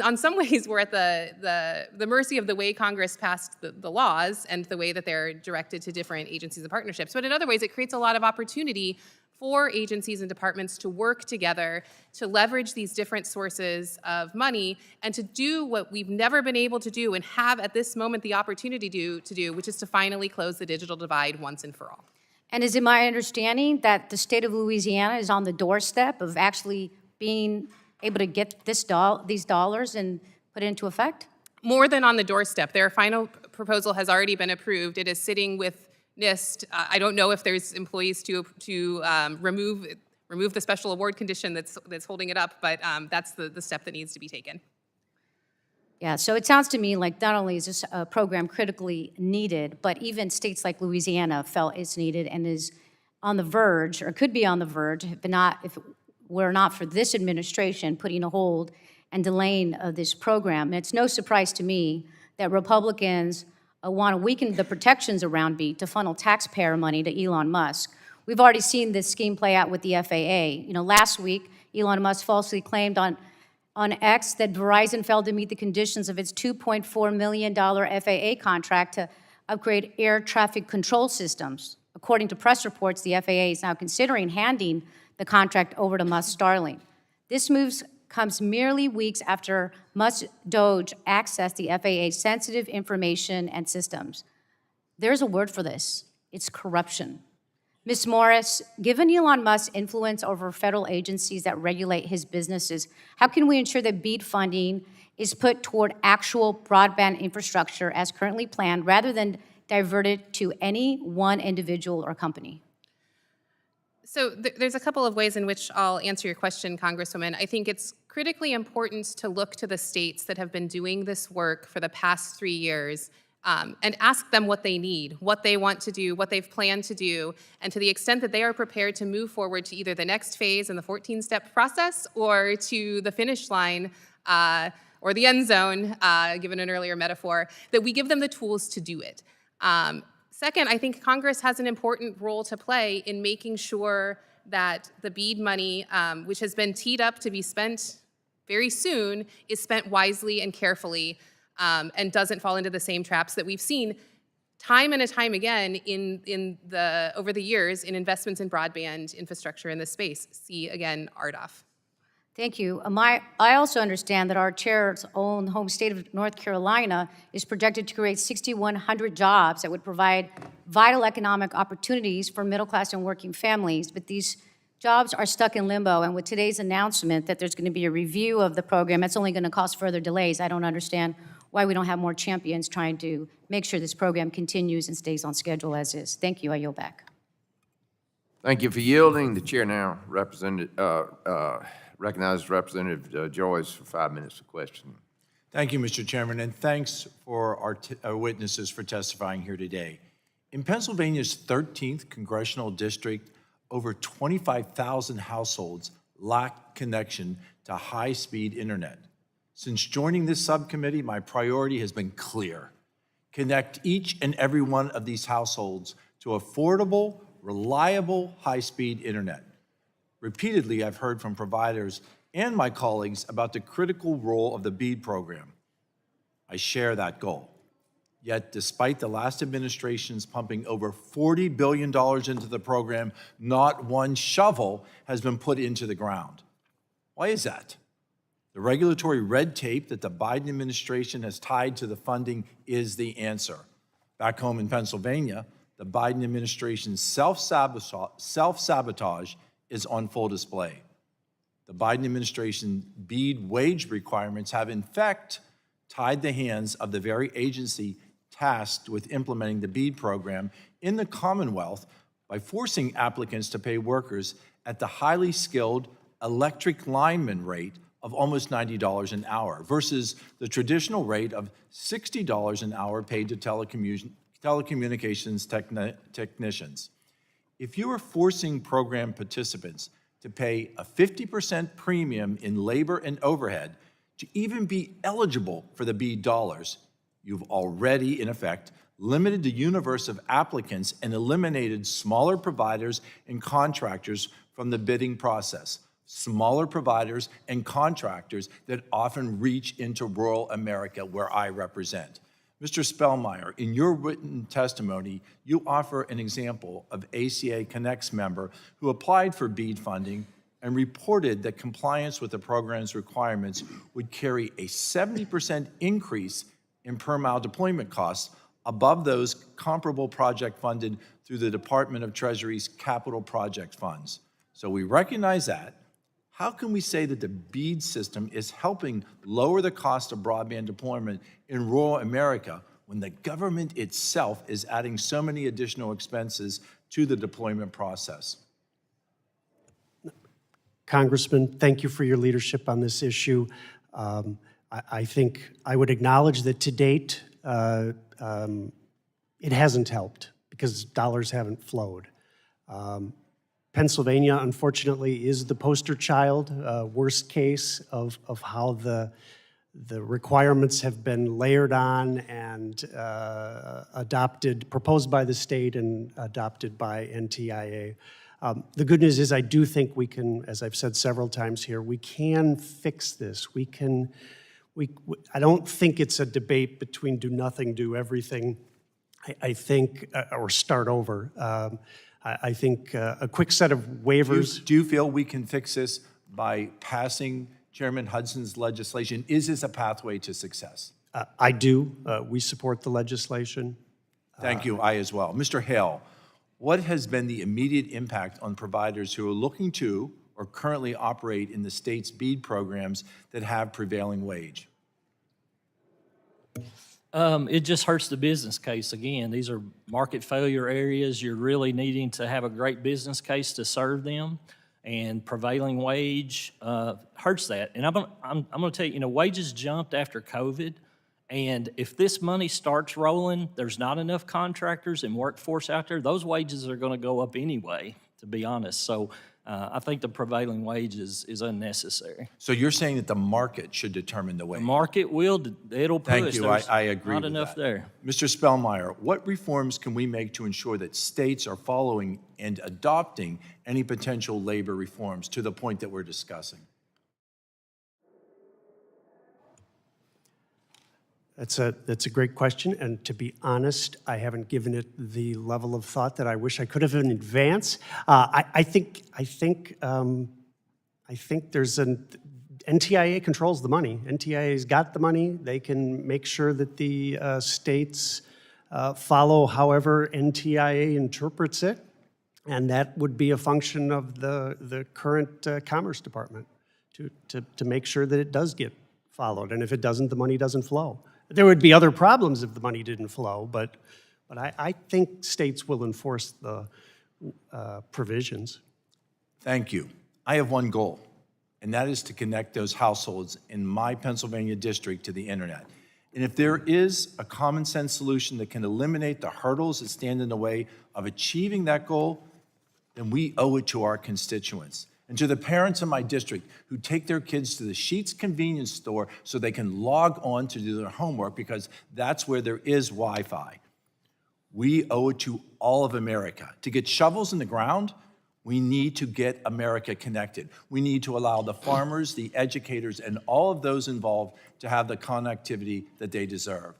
[SPEAKER 9] on some ways, we're at the mercy of the way Congress passed the laws and the way that they're directed to different agencies and partnerships. But in other ways, it creates a lot of opportunity for agencies and departments to work together to leverage these different sources of money and to do what we've never been able to do and have at this moment the opportunity to do, which is to finally close the digital divide once and for all.
[SPEAKER 20] And is it my understanding that the state of Louisiana is on the doorstep of actually being able to get these dollars and put it into effect?
[SPEAKER 9] More than on the doorstep. Their final proposal has already been approved. It is sitting with NIST. I don't know if there's employees to remove the special award condition that's holding it up, but that's the step that needs to be taken.
[SPEAKER 20] Yeah, so it sounds to me like not only is this program critically needed, but even states like Louisiana felt it's needed and is on the verge, or could be on the verge, if it were not for this administration putting a hold and delaying of this program. And it's no surprise to me that Republicans want to weaken the protections around BEAD to funnel taxpayer money to Elon Musk. We've already seen this scheme play out with the FAA. Last week, Elon Musk falsely claimed on X that Verizon failed to meet the conditions of its $2.4 million FAA contract to upgrade air traffic control systems. According to press reports, the FAA is now considering handing the contract over to Musk Starlink. This move comes merely weeks after Musk Doge accessed the FAA's sensitive information and systems. There's a word for this. It's corruption. Ms. Morris, given Elon Musk's influence over federal agencies that regulate his businesses, how can we ensure that BEAD funding is put toward actual broadband infrastructure as currently planned rather than diverted to any one individual or company?
[SPEAKER 9] So there's a couple of ways in which I'll answer your question, Congresswoman. I think it's critically important to look to the states that have been doing this work for the past 3 years and ask them what they need, what they want to do, what they've planned to do, and to the extent that they are prepared to move forward to either the next phase in the 14-step process or to the finish line or the end zone, given an earlier metaphor, that we give them the tools to do it. Second, I think Congress has an important role to play in making sure that the BEAD money, which has been teed up to be spent very soon, is spent wisely and carefully and doesn't fall into the same traps that we've seen time and time again over the years in investments in broadband infrastructure in this space. See, again, RDOF.
[SPEAKER 20] Thank you. I also understand that our chair's own home state of North Carolina is projected to create 6,100 jobs that would provide vital economic opportunities for middle-class and working families, but these jobs are stuck in limbo, and with today's announcement that there's going to be a review of the program, it's only going to cause further delays. I don't understand why we don't have more champions trying to make sure this program continues and stays on schedule as is. Thank you. I yield back.
[SPEAKER 10] Thank you for yielding. The chair now recognizes Representative Joyce for 5 minutes of questioning.
[SPEAKER 18] Thank you, Mr. Chairman, and thanks for our witnesses for testifying here today. In Pennsylvania's 13th congressional district, over 25,000 households lack connection to high-speed internet. Since joining this subcommittee, my priority has been clear. Connect each and every one of these households to affordable, reliable, high-speed internet. Repeatedly, I've heard from providers and my colleagues about the critical role of the BEAD program. I share that goal. Yet, despite the last administration's pumping over $40 billion into the program, not one shovel has been put into the ground. Why is that? The regulatory red tape that the Biden administration has tied to the funding is the answer. Back home in Pennsylvania, the Biden administration's self-sabotage is on full display. The Biden administration BEAD wage requirements have, in fact, tied the hands of the very agency tasked with implementing the BEAD program in the Commonwealth by forcing applicants to pay workers at the highly skilled electric lineman rate of almost $90 an hour versus the traditional rate of $60 an hour paid to telecommunications technicians. If you are forcing program participants to pay a 50% premium in labor and overhead to even be eligible for the BEAD dollars, you've already, in effect, limited the universe of applicants and eliminated smaller providers and contractors from the bidding process. Smaller providers and contractors that often reach into rural America, where I represent. Mr. Spellmeyer, in your written testimony, you offer an example of ACA Connect's member who applied for BEAD funding and reported that compliance with the program's requirements would carry a 70% increase in per-mile deployment costs above those comparable project funded through the Department of Treasury's capital project funds. So we recognize that. How can we say that the BEAD system is helping lower the cost of broadband deployment in rural America when the government itself is adding so many additional expenses to the deployment process?
[SPEAKER 6] Congressman, thank you for your leadership on this issue. I think I would acknowledge that to date, it hasn't helped because dollars haven't flowed. Pennsylvania, unfortunately, is the poster child, worst case, of how the requirements have been layered on and adopted, proposed by the state and adopted by NTIA. The good news is I do think we can, as I've said several times here, we can fix this. I don't think it's a debate between do nothing, do everything. I think, or start over. I think a quick set of waivers.
[SPEAKER 18] Do you feel we can fix this by passing Chairman Hudson's legislation? Is this a pathway to success?
[SPEAKER 6] I do. We support the legislation.
[SPEAKER 18] Thank you. I as well. Mr. Hale, what has been the immediate impact on providers who are looking to or currently operate in the state's BEAD programs that have prevailing wage?
[SPEAKER 8] It just hurts the business case. Again, these are market failure areas. You're really needing to have a great business case to serve them, and prevailing wage hurts that. And I'm going to tell you, wages jumped after COVID, and if this money starts rolling, there's not enough contractors and workforce out there. Those wages are going to go up anyway, to be honest. So I think the prevailing wage is unnecessary.
[SPEAKER 18] So you're saying that the market should determine the wage?
[SPEAKER 8] The market it'll push.
[SPEAKER 18] Thank you. I agree
[SPEAKER 8] Not
[SPEAKER 18] with
[SPEAKER 8] enough
[SPEAKER 18] that.
[SPEAKER 8] there.
[SPEAKER 18] Mr. Spellmeyer, what reforms can we make to ensure that states are following and adopting any potential labor reforms to the point that we're discussing?
[SPEAKER 6] That's a gret question, and to be honest, I haven't given it the level of thought that I wish I could have in advance. I think there's an NTIA controls the money. NTIA's got the money. They can make sure that the states follow however NTIA interprets it, and that would be a function of the current Commerce Department to make sure that it does get followed. And if it doesn't, the money doesn't flow. There would be other problems if the money didn't flow, but I think states will enforce the provisions.
[SPEAKER 18] Thank you. I have one goal, and that is to connect those households in my Pennsylvania district to the internet. And if there is a common sense solution that can eliminate the hurdles that stand in the way of achieving that goal, then we owe it to our constituents and to the parents in my district who take their kids to the Sheetz convenience store so they can log on to do their homework because that's where there is Wi-Fi. We owe it to all of America. To get shovels in the ground, we need to get America connected. We need to allow the farmers, the educators, and all of those involved to have the connectivity that they deserve.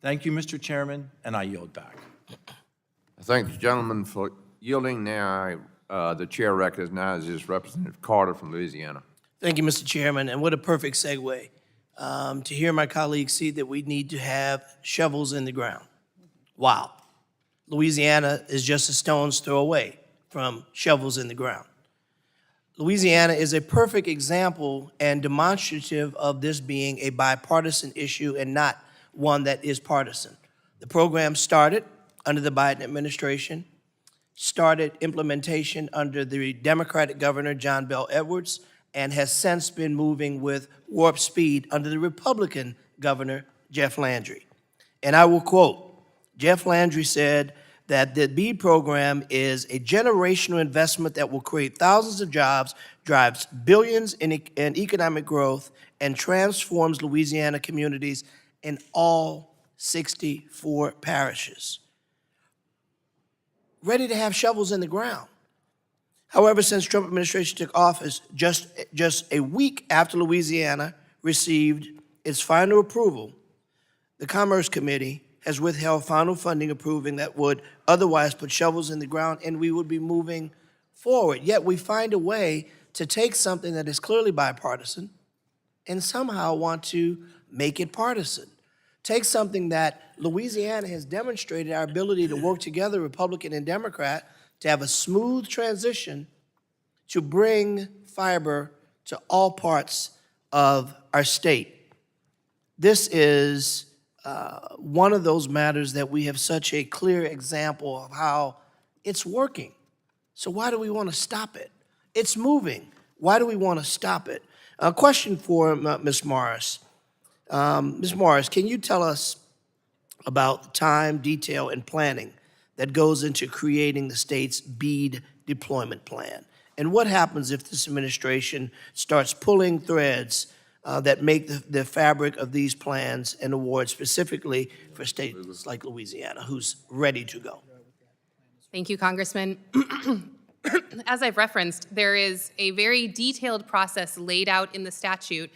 [SPEAKER 18] Thank you, Mr. Chairman, and I yield back.
[SPEAKER 10] I thank the gentleman for yielding. Now, the chair recognizes Representative Carter from Louisiana.
[SPEAKER 5] Thank you, Mr. Chairman, and what a perfect segue to hear my colleagues see that we need to have shovels in the ground. Wow. Louisiana is just a stone's throw away from shovels in the ground. Louisiana is a perfect example and demonstrative of this being a bipartisan issue and not one that is partisan. The program started under the Biden administration, started implementation under the Democratic governor, John Bel Edwards, and has since been moving with warp speed under the Republican governor, Jeff Landry. And I will quote, Jeff Landry said that the BEAD program is a generational investment that will create thousands of jobs, drives billions in economic growth, and transforms Louisiana communities in all 64 parishes. Ready to have shovels in the ground. However, since Trump administration took office, just a week after Louisiana received its final approval, the Commerce Committee has withheld final funding approving that would otherwise put shovels in the ground, and we would be moving forward. Yet we find a way to take something that is clearly bipartisan and somehow want to make it partisan. Take something that Louisiana has demonstrated our ability to work together, Republican and Democrat, to have a smooth transition to bring fiber to all parts of our state. This is one of those matters that we have such a clear example of how it's working. So why do we want to stop it? It's moving. Why do we want to stop it? A question for Ms. Morris. Ms. Morris, can you tell us about the time, detail, and planning that goes into creating the state's BEAD deployment plan? And what happens if this administration starts pulling threads that make the fabric of these plans and awards specifically for states like Louisiana, who's ready to go?
[SPEAKER 9] Thank you, Congressman. As I've referenced, there is a very detailed process laid out in the statute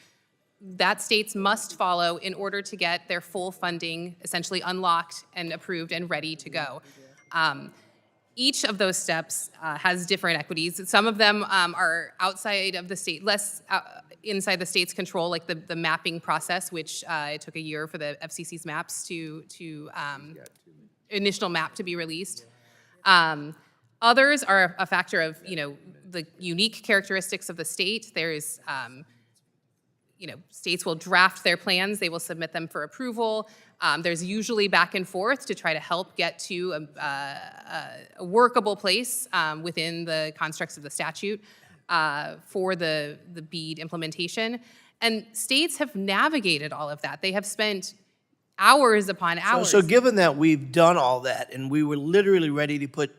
[SPEAKER 9] that states must follow in order to get their full funding essentially unlocked and approved and ready to go. Each of those steps has different equities. Some of them are outside of the state, less inside the state's control, like the mapping process, which it took a year for the FCC's maps to initial map to be released. Others are a factor of, the unique characteristics of the state. There's, states will draft their plans, they will submit them for approval. There's usually back and forth to try to help get to a workable place within the constructs of the statute for the BEAD implementation. And states have navigated all of that. They have spent hours upon hours.
[SPEAKER 5] So given that we've done all that and we were literally ready to put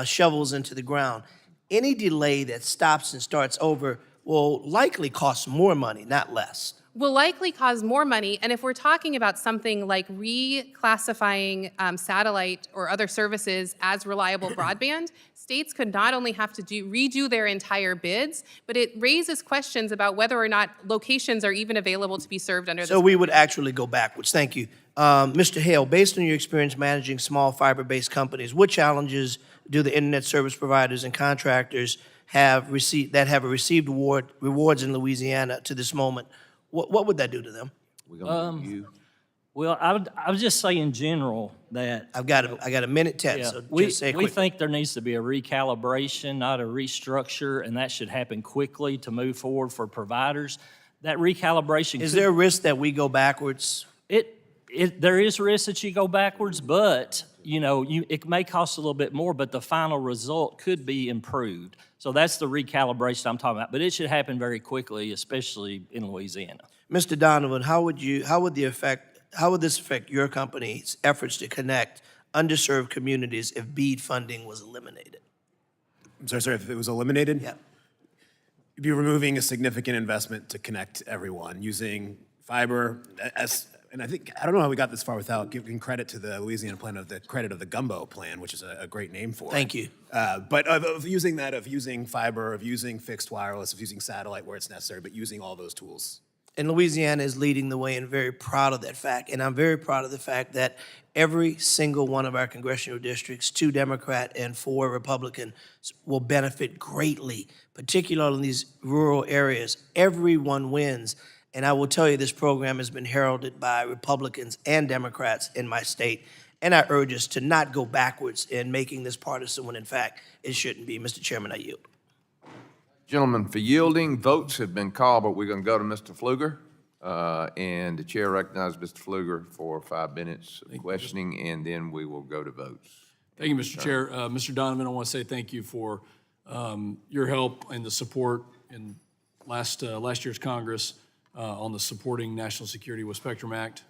[SPEAKER 5] shovels into the ground, any delay that stops and starts over will likely cost more money, not less.
[SPEAKER 9] Will likely cause more money, and if we're talking about something like reclassifying satellite or other services as reliable broadband, states could not only have to redo their entire bids, but it raises questions about whether or not locations are even available to be served under this.
[SPEAKER 5] So we would actually go backwards. Thank you. Mr. Hale, based on your experience managing small fiber-based companies, what challenges do the internet service providers and contractors have received rewards in Louisiana to this moment? What would that do to them?
[SPEAKER 8] Well, I would just say in general that
[SPEAKER 5] I got a minute 10, so just say quickly.
[SPEAKER 8] We think there needs to be a recalibration, not a restructure, and that should happen quickly to move forward for providers. That recalibration
[SPEAKER 5] Is there a risk that we go backwards
[SPEAKER 8] There is risk that you go backwards, but, it may cost a little bit more, but the final result could be improved. So that's the recalibration I'm talking about, but it should happen very quickly, especially in Louisiana.
[SPEAKER 5] Mr. Donovan, how would this affect your company's efforts to connect underserved communities if BEAD funding was eliminated?
[SPEAKER 7] I'm sorry, if it was eliminated?
[SPEAKER 5] Yeah.
[SPEAKER 7] You'd be removing a significant investment to connect everyone using fiber and I don't know how we got this far without giving credit to the Louisiana plan of the Gumbo plan, which is a great name for it.
[SPEAKER 5] Thank you.
[SPEAKER 7] But of using fiber, of using fixed wireless, of using satellite where it's necessary, but using all those tools.
[SPEAKER 5] And Louisiana is leading the way and very proud of that fact. And I'm very proud of the fact that every single one of our congressional districts, 2 Democrat and 4 Republican, will benefit greatly, particularly in these rural areas. Everyone wins. And I will tell you, this program has been heralded by Republicans and Democrats in my state. And I urge us to not go backwards in making this partisan when, in fact, it shouldn't be. Mr. Chairman, I yield.
[SPEAKER 10] Gentlemen, for yielding, votes have been called, but we're going to go to Mr. Pfluger. And the chair recognizes Mr. Pfluger for 5 minutes of questioning, and then we will go to votes.
[SPEAKER 1] Thank you, Mr. Chair. Mr. Donovan, I want to say thank you for your help and the support in last year's Congress on the Supporting National Security with Spectrum Act.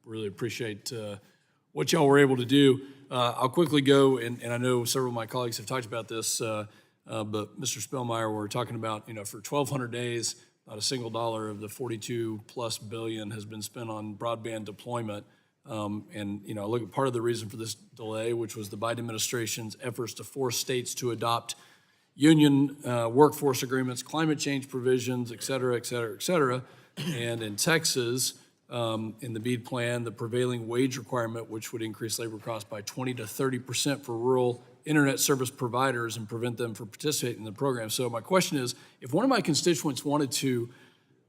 [SPEAKER 1] Really appreciate what y'all were able to do. I'll quickly go, and I know several of my colleagues have talked about this, but Mr. Spellmeyer, we're talking about, for 1,200 days, not a single dollar of the $42+ billion has been spent on broadband deployment. Look at part of the reason for this delay, which was the Biden administration's efforts to force states to adopt union workforce agreements, climate change provisions, et cetera, et cetera, et cetera. And in Texas, in the BEAD plan, the prevailing wage requirement, which would increase labor costs by 20 to 30% for rural internet service providers and prevent them from participating in the program. So my question is, if one of my constituents wanted to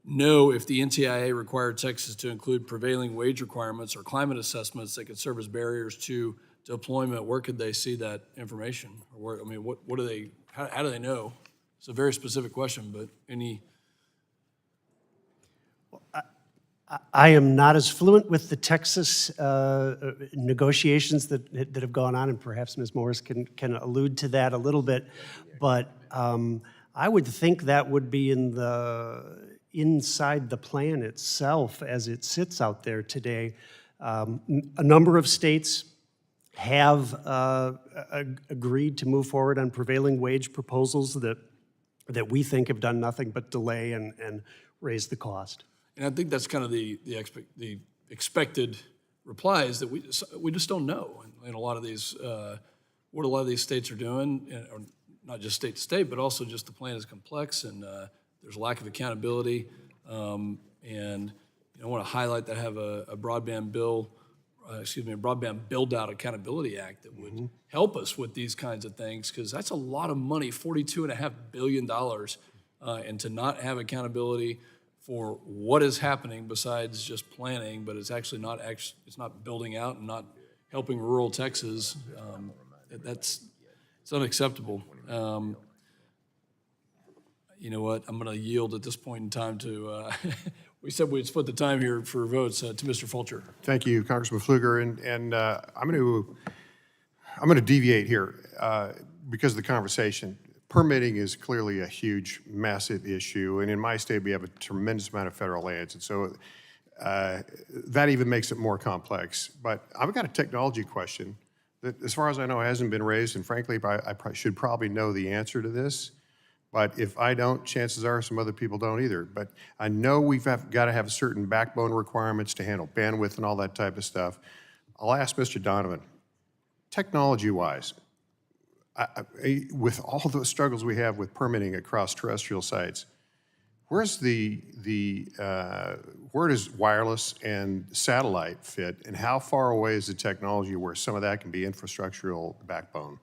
[SPEAKER 1] know if the NTIA required Texas to include prevailing wage requirements or climate assessments that could serve as barriers to deployment, where could they see that information? Or what do they, how do they know? It's a very specific question, but any?
[SPEAKER 6] I am not as fluent with the Texas negotiations that have gone on, and perhaps Ms. Morris can allude to that a little bit. But I would think that would be inside the plan itself as it sits out there today. A number of states have agreed to move forward on prevailing wage proposals that we think have done nothing but delay and raise the cost.
[SPEAKER 1] And I think that's kind of the expected reply is that we just don't know. And a lot of these, what a lot of these states are doing, or not just state to state, but also just the plan is complex and there's a lack of accountability. And I want to highlight that I have a broadband build-out accountability act that would help us with these kinds of things, because that's a lot of money, $42.5 billion, and to not have accountability for what is happening besides just planning, but it's actually not it's not building out and not helping rural Texas. It's unacceptable. You know what? I'm going to yield at this point in time to. We said we'd split the time here for votes to Mr. Fulcher.
[SPEAKER 4] Thank you, Congressman Pfluger, and I'm going to deviate here because of the conversation. Permitting is clearly a huge, massive issue, and in my state, we have a tremendous amount of federal lands, and so that even makes it more complex. But I've got a technology question that, as far as I know, hasn't been raised, and frankly, I should probably know the answer to this. But if I don't, chances are some other people don't either. But I know we've got to have certain backbone requirements to handle bandwidth and all that type of stuff. I'll ask Mr. Donovan, technology-wise, with all those struggles we have with permitting across terrestrial sites, where does wireless and satellite fit, and how far away is the technology where some of that can be infrastructural backbone?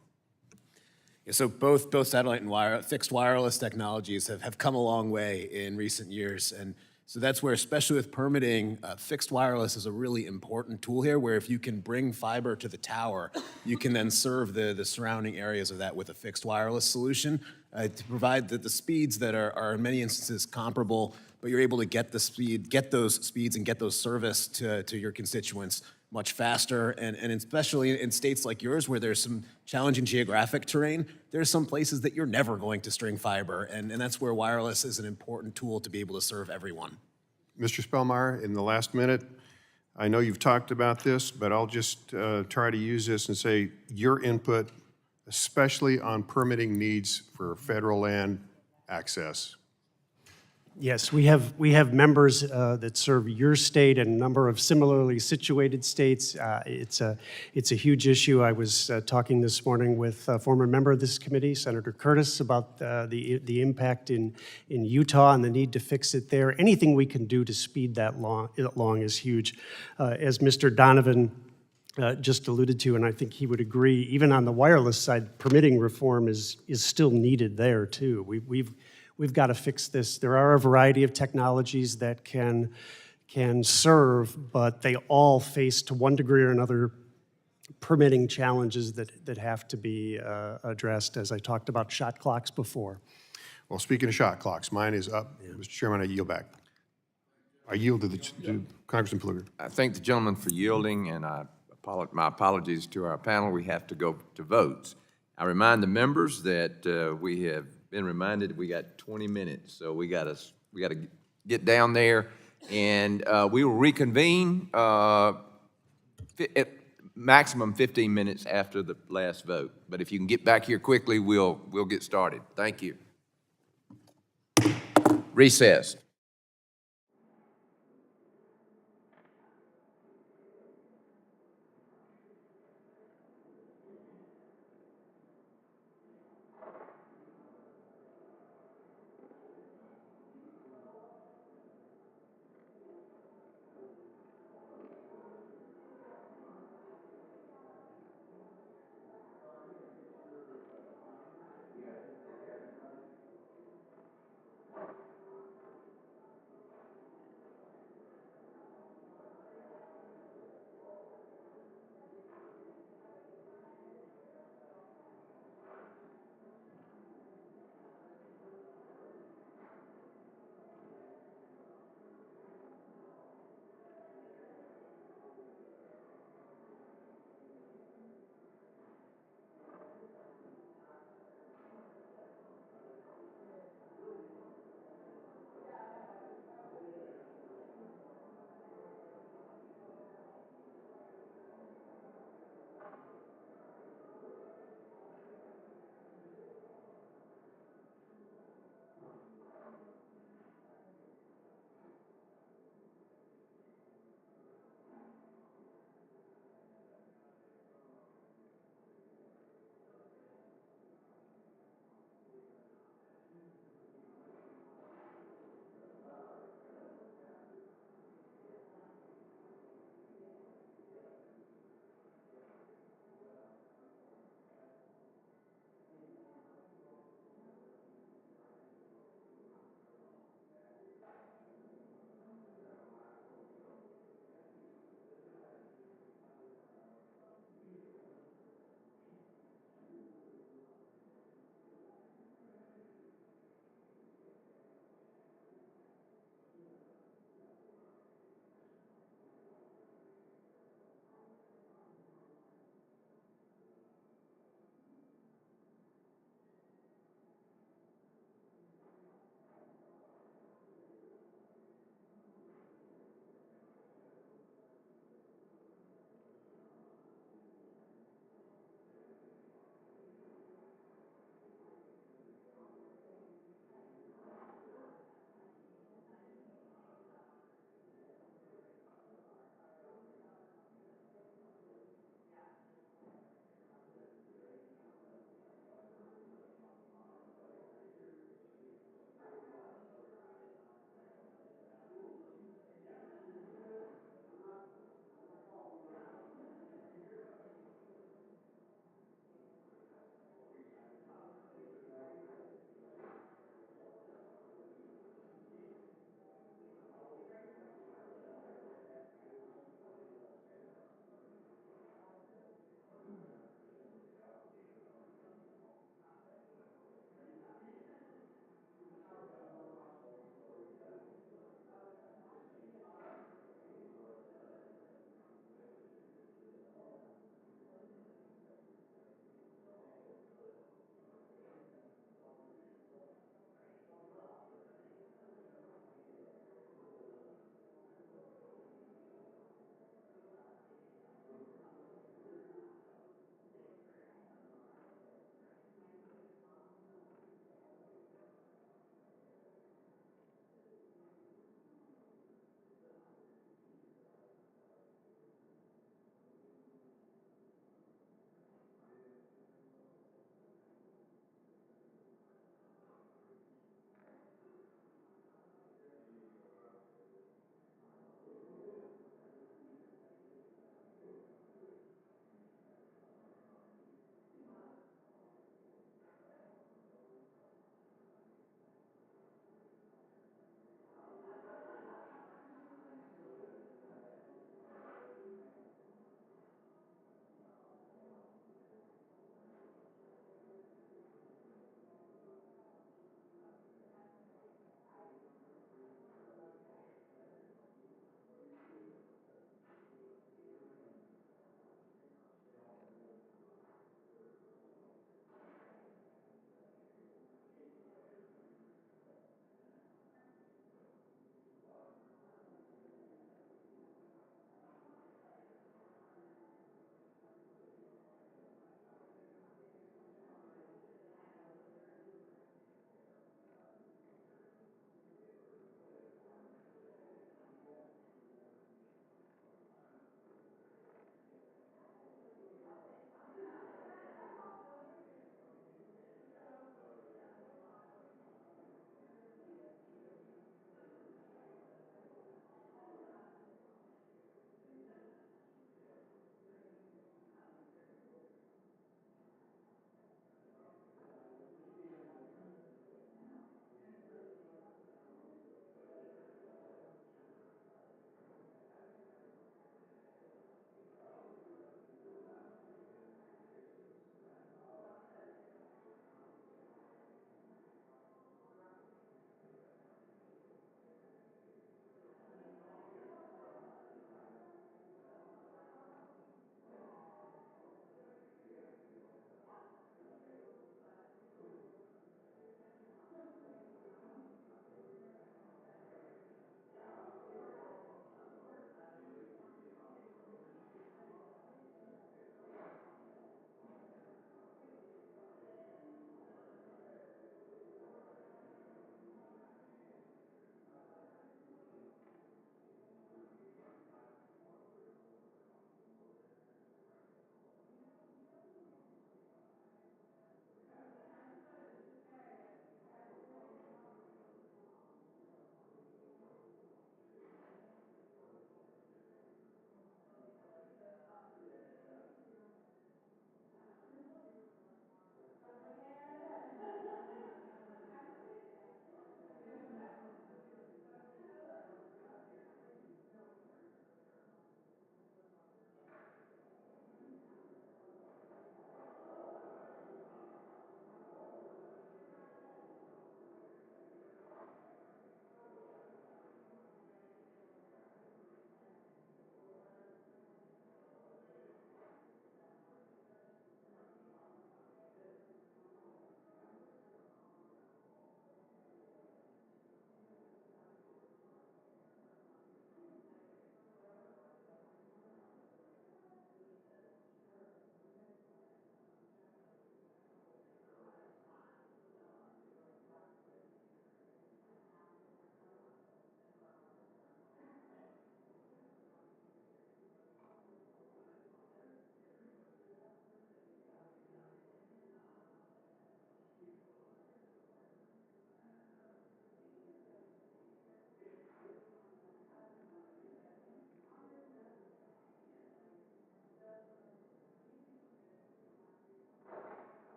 [SPEAKER 7] Yeah, so both satellite and fixed wireless technologies have come a long way in recent years, and So that's where, especially with permitting, fixed wireless is a really important tool here, where if you can bring fiber to the tower, you can then serve the surrounding areas of that with a fixed wireless solution to provide the speeds that are in many instances comparable, but you're able to get those speeds and get those service to your constituents much faster, and especially in states like yours where there's some challenging geographic terrain, there's some places that you're never going to string fiber, and that's where wireless is an important tool to be able to serve everyone.
[SPEAKER 2] Mr. Spellmeyer, in the last minute, I know you've talked about this, but I'll just try to use this and say your input, especially on permitting needs for federal land access.
[SPEAKER 6] Yes, we have members that serve your state and a number of similarly situated states. It's a huge issue. I was talking this morning with a former member of this committee, Senator Curtis, about the impact in Utah and the need to fix it there. Anything we can do to speed that along is huge. As Mr. Donovan just alluded to, and I think he would agree, even on the wireless side, permitting reform is still needed there too. We've got to fix this. There are a variety of technologies that can serve, but they all face, to one degree or another, permitting challenges that have to be addressed, as I talked about shot clocks before.
[SPEAKER 2] Well, speaking of shot clocks, mine is up. Mr. Chairman, I yield back. I yield to Congressman Pfluger.
[SPEAKER 10] I thank the gentleman for yielding, and my apologies to our panel. We have to go to votes. I remind the members that we have been reminded we got 20 minutes, so we got to get down there, and we will reconvene at maximum 15 minutes after the last vote. But if you can get back here quickly, we'll get started. Thank you. Recess.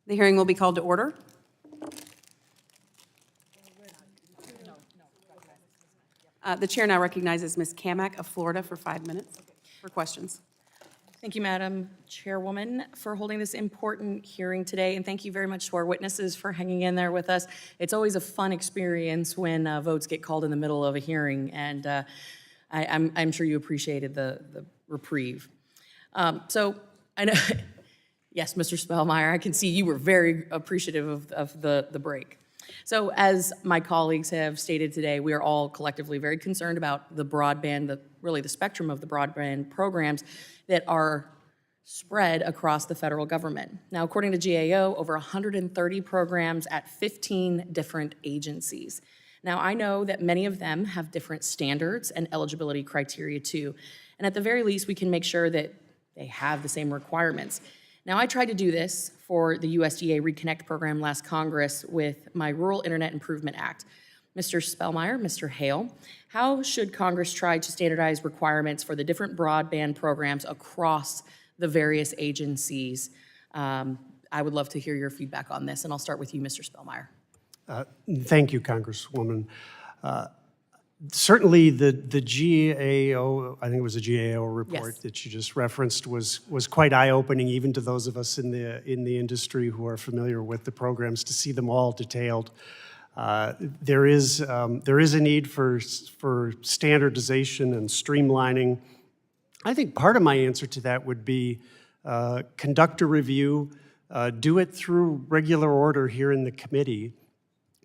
[SPEAKER 3] The hearing will be called to order. The chair now recognizes Ms. Kamak of Florida for 5 minutes for questions.
[SPEAKER 17] Thank you, Madam Chairwoman, for holding this important hearing today, and thank you very much to our witnesses for hanging in there with us. It's always a fun experience when votes get called in the middle of a hearing, and I'm sure you appreciated the reprieve. So I know, yes, Mr. Spellmeyer, I can see you were very appreciative of the break. So as my colleagues have stated today, we are all collectively very concerned about the broadband, really the spectrum of the broadband programs that are spread across the federal government. Now, according to GAO, over 130 programs at 15 different agencies. Now, I know that many of them have different standards and eligibility criteria too, and at the very least, we can make sure that they have the same requirements. Now, I tried to do this for the USDA Reconnect program last Congress with my Rural Internet Improvement Act. Mr. Spellmeyer, Mr. Hale, how should Congress try to standardize requirements for the different broadband programs across the various agencies? I would love to hear your feedback on this, and I'll start with you, Mr. Spellmeyer.
[SPEAKER 6] Thank you, Congresswoman. Certainly, the GAO, I think it was a GAO report
[SPEAKER 17] Yes.
[SPEAKER 6] that you just referenced, was quite eye-opening, even to those of us in the industry who are familiar with the programs, to see them all detailed. There is a need for standardization and streamlining. I think part of my answer to that would be conduct a review, do it through regular order here in the committee,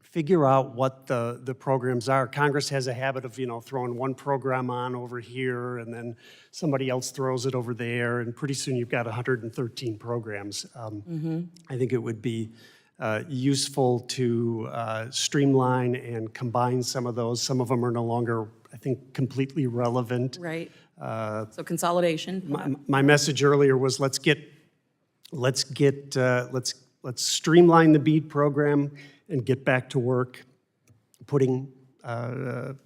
[SPEAKER 6] figure out what the programs are. Congress has a habit of, throwing one program on over here, and then somebody else throws it over there, and pretty soon you've got 113 programs. I think it would be useful to streamline and combine some of those. Some of them are no longer, I think, completely relevant.
[SPEAKER 17] Right. So consolidation.
[SPEAKER 6] My message earlier was let's streamline the BEAD program and get back to work, putting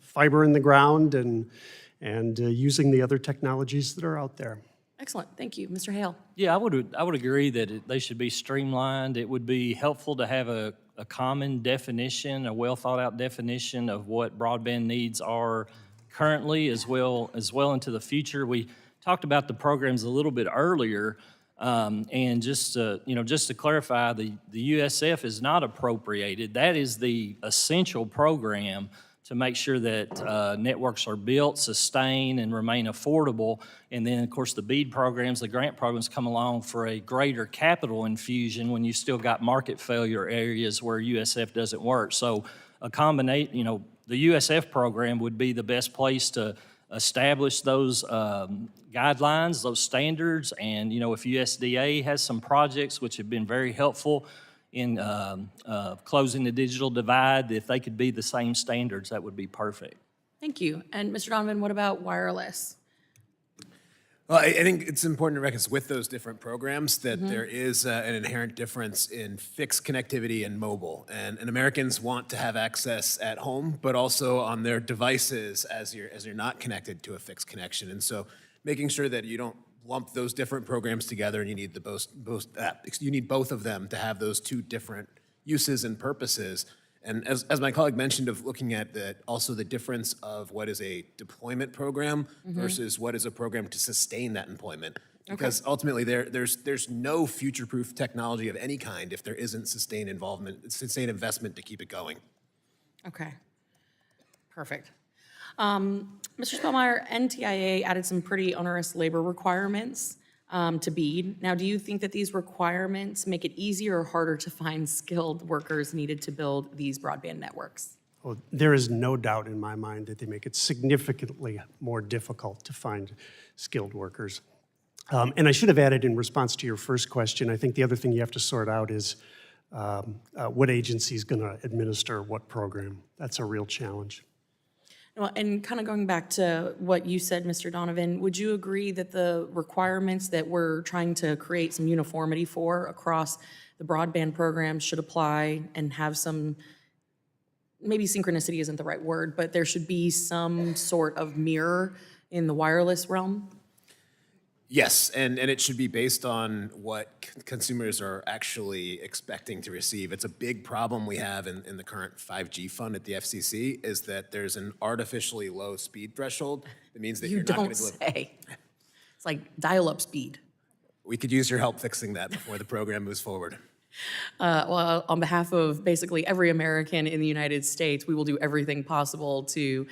[SPEAKER 6] fiber in the ground and using the other technologies that are out there.
[SPEAKER 17] Excellent, thank you. Mr. Hale.
[SPEAKER 8] Yeah, I would agree that they should be streamlined. It would be helpful to have a common definition, a well-thought-out definition of what broadband needs are currently as well into the future. We talked about the programs a little bit earlier, and just to clarify, the USF is not appropriated. That is the essential program to make sure that networks are built, sustained, and remain affordable. And then, of course, the BEAD programs, the grant programs come along for a greater capital infusion when you still got market failure areas where USF doesn't work. So a combination, the USF program would be the best place to establish those guidelines, those standards. And, if USDA has some projects which have been very helpful in closing the digital divide, if they could be the same standards, that would be perfect.
[SPEAKER 17] Thank you. And Mr. Donovan, what about wireless?
[SPEAKER 7] Well, I think it's important to recognize with those different programs that there is an inherent difference in fixed connectivity and mobile. And Americans want to have access at home, but also on their devices as you're not connected to a fixed connection. And so making sure that you don't lump those different programs together, and you need you need both of them to have those two different uses and purposes. And as my colleague mentioned, of looking at also the difference of what is a deployment program versus what is a program to sustain that employment. Because ultimately there's no future-proof technology of any kind if there isn't sustained investment to keep it going.
[SPEAKER 17] Okay, perfect. Mr. Spellmeyer, NTIA added some pretty onerous labor requirements to BEAD. Now, do you think that these requirements make it easier or harder to find skilled workers needed to build these broadband networks?
[SPEAKER 6] Well, there is no doubt in my mind that they make it significantly more difficult to find skilled workers. And I should have added in response to your first question, I think the other thing you have to sort out is what agency is going to administer what program. That's a real challenge.
[SPEAKER 17] Well, and kind of going back to what you said, Mr. Donovan, would you agree that the requirements that we're trying to create some uniformity for across the broadband program should apply and have some, maybe synchronicity isn't the right word, but there should be some sort of mirror in the wireless realm?
[SPEAKER 7] Yes, and it should be based on what consumers are actually expecting to receive. It's a big problem we have in the current 5G fund at the FCC is that there's an artificially low speed threshold. It means that
[SPEAKER 3] You
[SPEAKER 7] you're not going
[SPEAKER 3] don't
[SPEAKER 7] to deliver.
[SPEAKER 3] say. It's like dial-up speed.
[SPEAKER 7] We could use your help fixing that before the program moves forward.
[SPEAKER 3] Well, on behalf of basically every American in the United States, we will do everything possible to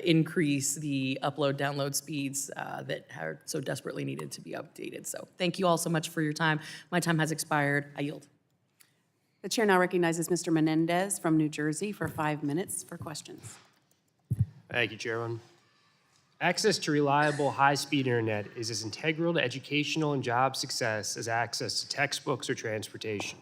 [SPEAKER 3] increase the upload-download speeds that are so desperately needed to be updated. So thank you all so much for your time. My time has expired. I yield.
[SPEAKER 4] The chair now recognizes Mr. Menendez from New Jersey for 5 minutes for questions.
[SPEAKER 17] Thank you, Chairman. Access to reliable, high-speed internet is as integral to educational and job success as access to textbooks or transportation.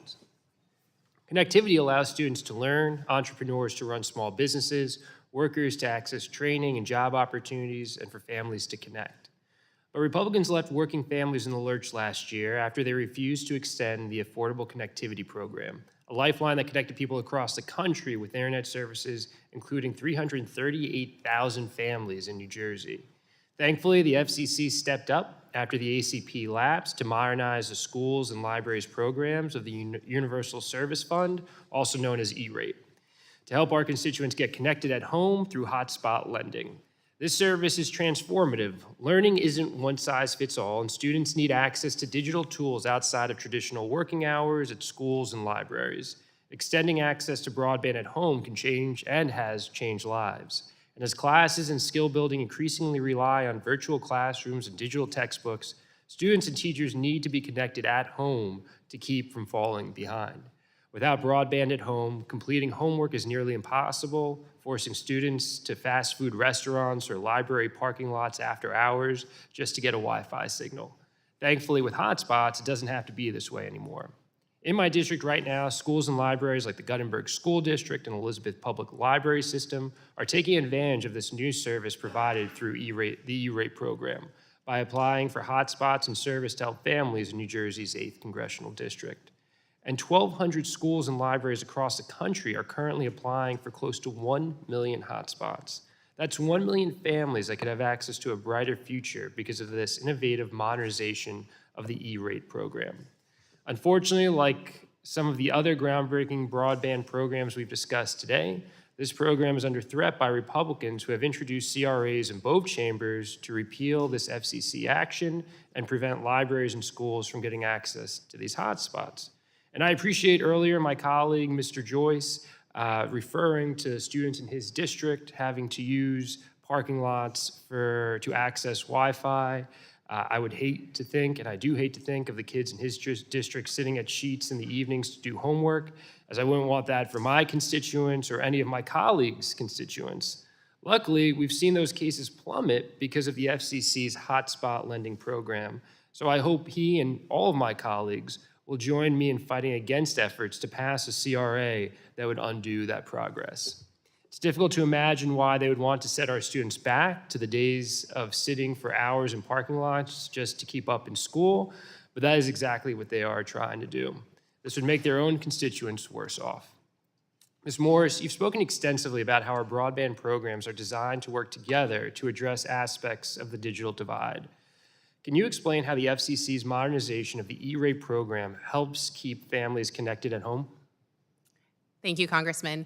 [SPEAKER 17] Connectivity allows students to learn, entrepreneurs to run small businesses, workers to access training and job opportunities, and for families to connect. But Republicans left working families in the lurch last year after they refused to extend the Affordable Connectivity Program, a lifeline that connected people across the country with internet services, including 338,000 families in New Jersey. Thankfully, the FCC stepped up after the ACP lapsed to modernize the schools and libraries programs of the Universal Service Fund, also known as E-rate, to help our constituents get connected at home through hotspot lending. This service is transformative. Learning isn't one size fits all, and students need access to digital tools outside of traditional working hours at schools and libraries. Extending access to broadband at home can change and has changed lives. And as classes and skill building increasingly rely on virtual classrooms and digital textbooks, students and teachers need to be connected at home to keep from falling behind. Without broadband at home, completing homework is nearly impossible, forcing students to fast food restaurants or library parking lots after hours just to get a Wi-Fi signal. Thankfully, with hotspots, it doesn't have to be this way anymore. In my district right now, schools and libraries like the Guttenberg School District and Elizabeth Public Library System are taking advantage of this new service provided through the E-rate program by applying for hotspots and service to help families in New Jersey's 8th Congressional District. And 1,200 schools and libraries across the country are currently applying for close to 1 million hotspots. That's 1 million families that could have access to a brighter future because of this innovative modernization of the E-rate program. Unfortunately, like some of the other groundbreaking broadband programs we've discussed today, this program is under threat by Republicans who have introduced CRAs in both chambers to repeal this FCC action and prevent libraries and schools from getting access to these hotspots. And I appreciate earlier my colleague, Mr. Joyce, referring to students in his district having to use parking lots to access Wi-Fi. I would hate to think, and I do hate to think, of the kids in his district sitting at sheets in the evenings to do homework, as I wouldn't want that for my constituents or any of my colleagues' constituents. Luckily, we've seen those cases plummet because of the FCC's hotspot lending program. So I hope he and all of my colleagues will join me in fighting against efforts to pass a CRA that would undo that progress. It's difficult to imagine why they would want to set our students back to the days of sitting for hours in parking lots just to keep up in school, but that is exactly what they are trying to do. This would make their own constituents worse off. Ms. Morris, you've spoken extensively about how our broadband programs are designed to work together to address aspects of the digital divide. Can you explain how the FCC's modernization of the E-rate program helps keep families connected at home?
[SPEAKER 9] Thank you, Congressman.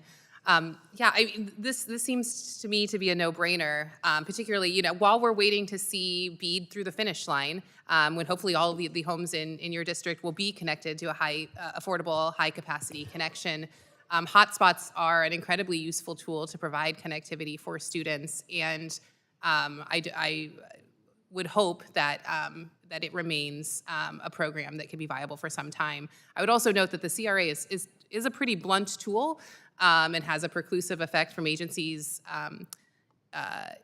[SPEAKER 9] This seems to me to be a no-brainer, particularly, while we're waiting to see BEAD through the finish line, when hopefully all of the homes in your district will be connected to a affordable, high-capacity connection. Hotspots are an incredibly useful tool to provide connectivity for students, and I would hope that it remains a program that can be viable for some time. I would also note that the CRA is a pretty blunt tool and has a preclusive effect from agencies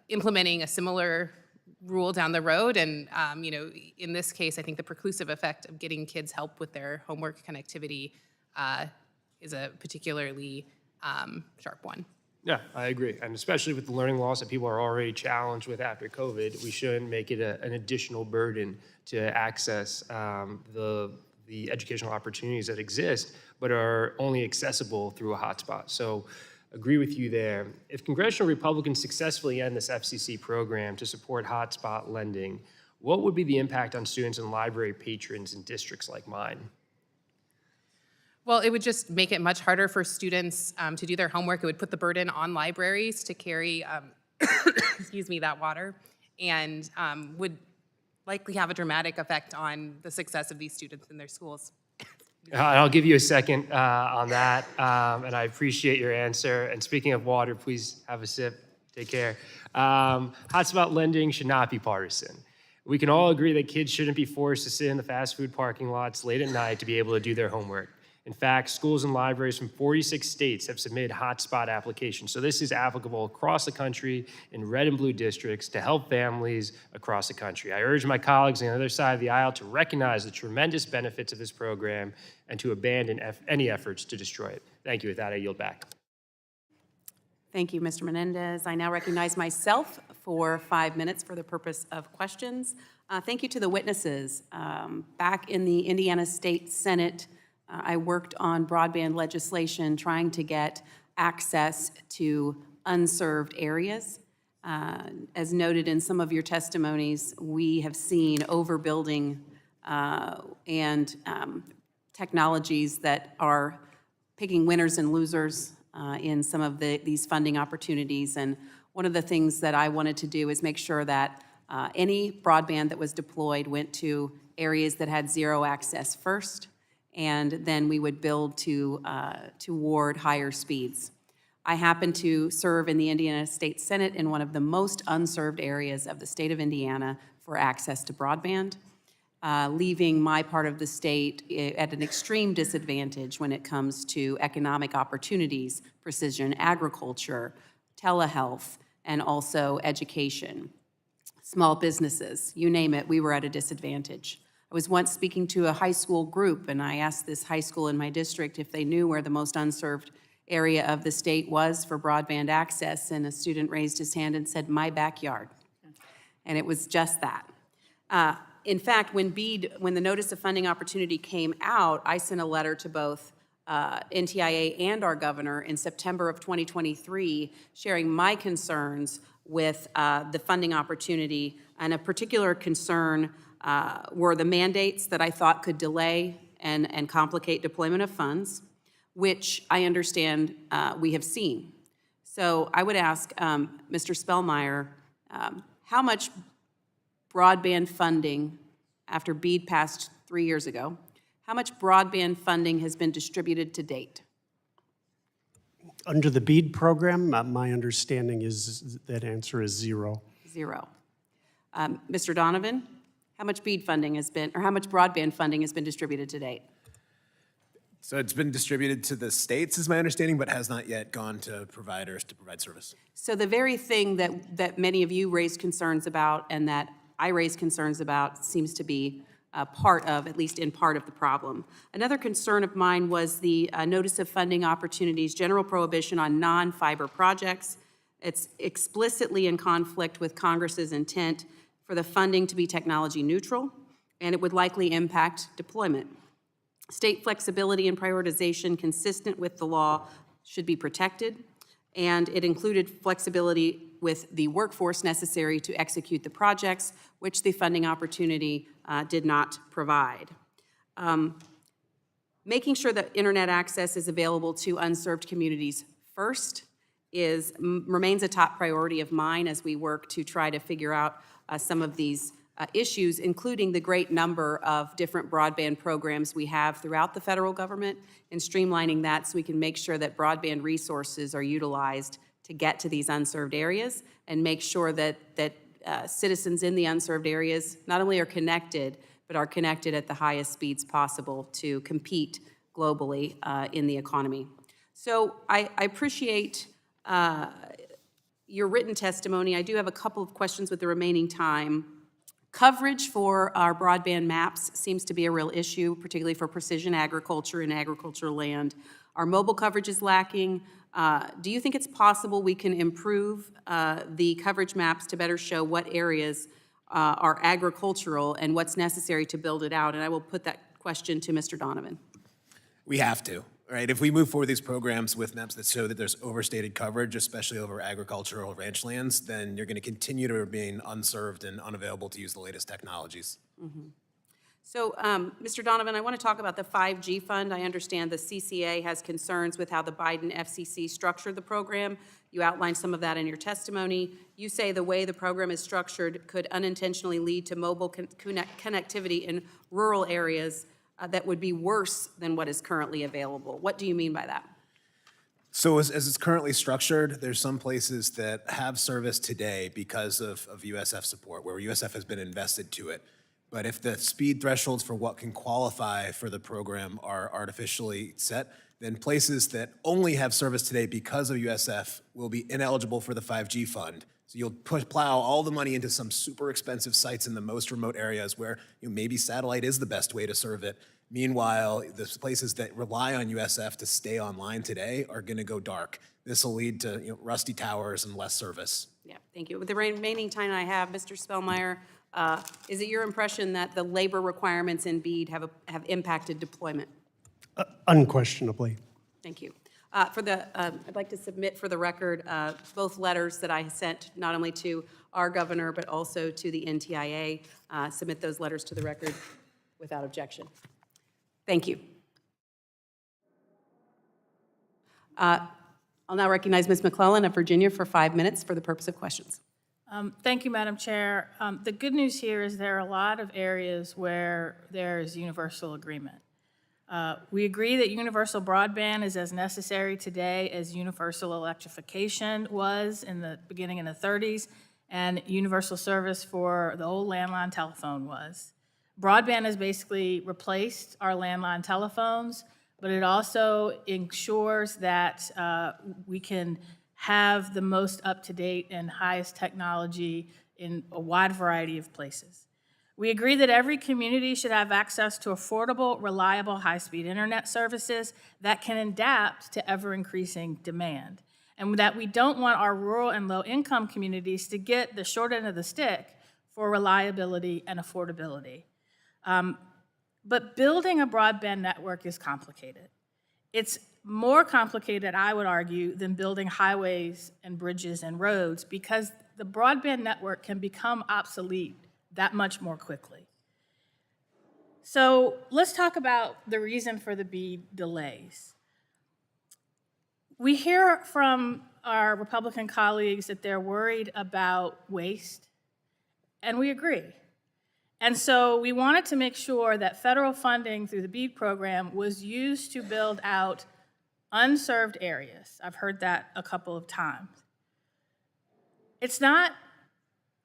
[SPEAKER 9] implementing a similar rule down the road. And in this case, I think the preclusive effect of getting kids help with their homework connectivity is a particularly sharp one.
[SPEAKER 17] Yeah, I agree. And especially with the learning loss that people are already challenged with after COVID, we shouldn't make it an additional burden to access the educational opportunities that exist, but are only accessible through a hotspot. So agree with you there. If congressional Republicans successfully end this FCC program to support hotspot lending,
[SPEAKER 2] what would be the impact on students and library patrons in districts like mine?
[SPEAKER 9] Well, it would just make it much harder for students to do their homework. It would put the burden on libraries to carry, excuse me, that water, and would likely have a dramatic effect on the success of these students in their schools.
[SPEAKER 2] I'll give you a second on that, and I appreciate your answer. And speaking of water, please have a sip. Take care. Hotspot lending should not be partisan. We can all agree that kids shouldn't be forced to sit in the fast food parking lots late at night to be able to do their homework. In fact, schools and libraries from 46 states have submitted hotspot applications. So this is applicable across the country in red and blue districts to help families across the country. I urge my colleagues on the other side of the aisle to recognize the tremendous benefits of this program and to abandon any efforts to destroy it. Thank you. With that, I yield back.
[SPEAKER 4] Thank you, Mr. Menendez. I now recognize myself for 5 minutes for the purpose of questions. Thank you to the witnesses. Back in the Indiana State Senate, I worked on broadband legislation trying to get access to unserved areas. As noted in some of your testimonies, we have seen overbuilding and technologies that are picking winners and losers in some of these funding opportunities. And one of the things that I wanted to do is make sure that any broadband that was deployed went to areas that had zero access first, and then we would build toward higher speeds. I happen to serve in the Indiana State Senate in one of the most unserved areas of the state of Indiana for access to broadband, leaving my part of the state at an extreme disadvantage when it comes to economic opportunities, precision agriculture, telehealth, and also education. Small businesses, you name it, we were at a disadvantage. I was once speaking to a high school group, and I asked this high school in my district if they knew where the most unserved area of the state was for broadband access, and a student raised his hand and said, "My backyard." And it was just that. In fact, when the Notice of Funding Opportunity came out, I sent a letter to both NTIA and our governor in September of 2023, sharing my concerns with the funding opportunity, and a particular concern were the mandates that I thought could delay and complicate deployment of funds, which I understand we have seen. So I would ask Mr. Spellmeyer, how much broadband funding, after BEAD passed 3 years ago, how much broadband funding has been distributed to date?
[SPEAKER 6] Under the BEAD program, my understanding is that answer is zero.
[SPEAKER 4] Zero. Mr. Donovan, how much BEAD funding has been, or how much broadband funding has been distributed to date?
[SPEAKER 7] So it's been distributed to the states, is my understanding, but has not yet gone to providers to provide service.
[SPEAKER 4] So the very thing that many of you raised concerns about and that I raised concerns about seems to be part of, at least in part of the problem. Another concern of mine was the Notice of Funding Opportunities general prohibition on non-fiber projects. It's explicitly in conflict with Congress's intent for the funding to be technology neutral, and it would likely impact deployment. State flexibility and prioritization consistent with the law should be protected, and it included flexibility with the workforce necessary to execute the projects, which the funding opportunity did not provide. Making sure that internet access is available to unserved communities first remains a top priority of mine as we work to try to figure out some of these issues, including the great number of different broadband programs we have throughout the federal government, and streamlining that so we can make sure that broadband resources are utilized to get to these unserved areas and make sure that citizens in the unserved areas not only are connected, but are connected at the highest speeds possible to compete globally in the economy. So I appreciate your written testimony. I do have a couple of questions with the remaining time. Coverage for our broadband maps seems to be a real issue, particularly for precision agriculture and agricultural land. Our mobile coverage is lacking. Do you think it's possible we can improve the coverage maps to better show what areas are agricultural and what's necessary to build it out? And I will put that question to Mr. Donovan.
[SPEAKER 7] We have to. right? If we move forward these programs with maps that show that there's overstated coverage, especially over agricultural ranch lands, then you're going to continue to remain unserved and unavailable to use the latest technologies.
[SPEAKER 2] So, Mr. Donovan, I want to talk about the 5G fund. I understand the CCA has concerns with how the Biden FCC structured the program. You outlined some of that in your testimony. You say the way the program is structured could unintentionally lead to mobile connectivity in rural areas that would be worse than what is currently available. What do you mean by that?
[SPEAKER 7] So as it's currently structured, there's some places that have service today because of USF support, where USF has been invested to it. But if the speed thresholds for what can qualify for the program are artificially set, then places that only have service today because of USF will be ineligible for the 5G fund. So you'll plow all the money into some super expensive sites in the most remote areas where maybe satellite is the best way to serve it. Meanwhile, the places that rely on USF to stay online today are going to go dark. This will lead to rusty towers and less service.
[SPEAKER 2] Yeah, thank you. With the remaining time I have, Mr. Spellmeyer, is it your impression that the labor requirements in BEAD have impacted deployment?
[SPEAKER 6] Unquestionably.
[SPEAKER 2] Thank you. I'd like to submit for the record both letters that I sent not only to our governor but also to the NTIA. Submit those letters to the record without objection. Thank you. I'll now recognize Ms. McClellan of Virginia for 5 minutes for the purpose of questions.
[SPEAKER 17] Thank you, Madam Chair. The good news here is there are a lot of areas where there is universal agreement. We agree that universal broadband is as necessary today as universal electrification was in the beginning in the 30s, and universal service for the old landline telephone was. Broadband has basically replaced our landline telephones, but it also ensures that we can have the most up-to-date and highest technology in a wide variety of places. We agree that every community should have access to affordable, reliable, high-speed internet services that can adapt to ever-increasing demand, and that we don't want our rural and low-income communities to get the short end of the stick for reliability and affordability. But building a broadband network is complicated. It's more complicated, I would argue, than building highways and bridges and roads because the broadband network can become obsolete that much more quickly. So let's talk about the reason for the BEAD delays. We hear from our Republican colleagues that they're worried about waste, and we agree. And so we wanted to make sure that federal funding through the BEAD program was used to build out unserved areas. I've heard that a couple of times. It's not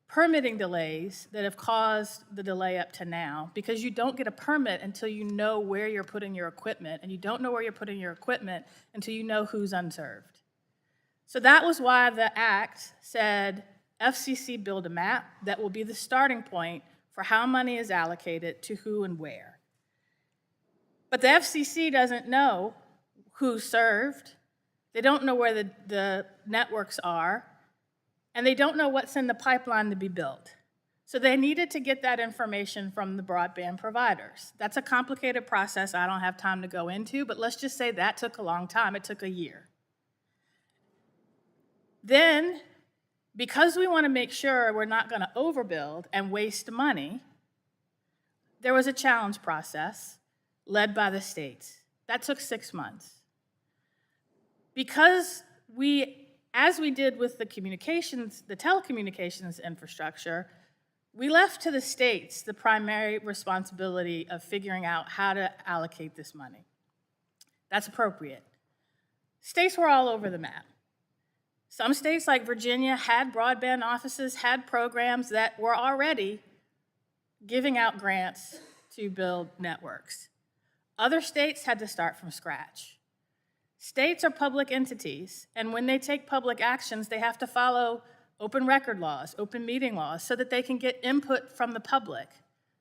[SPEAKER 17] permitting delays that have caused the delay up to now because you don't get a permit until you know where you're putting your equipment, and you don't know where you're putting your equipment until you know who's unserved. So that was why the act said FCC build a map that will be the starting point for how money is allocated to who and where. But the FCC doesn't know who's served, they don't know where the networks are, and they don't know what's in the pipeline to be built. So they needed to get that information from the broadband providers. That's a complicated process I don't have time to go into, but let's just say that took a long time. It took a year. Then, because we want to make sure we're not going to overbuild and waste money, there was a challenge process led by the states. That took 6 months. Because as we did with the telecommunications infrastructure, we left to the states the primary responsibility of figuring out how to allocate this money. That's appropriate. States were all over the map. Some states like Virginia had broadband offices, had programs that were already giving out grants to build networks. Other states had to start from scratch. States are public entities, and when they take public actions, they have to follow open record laws, open meeting laws, so that they can get input from the public,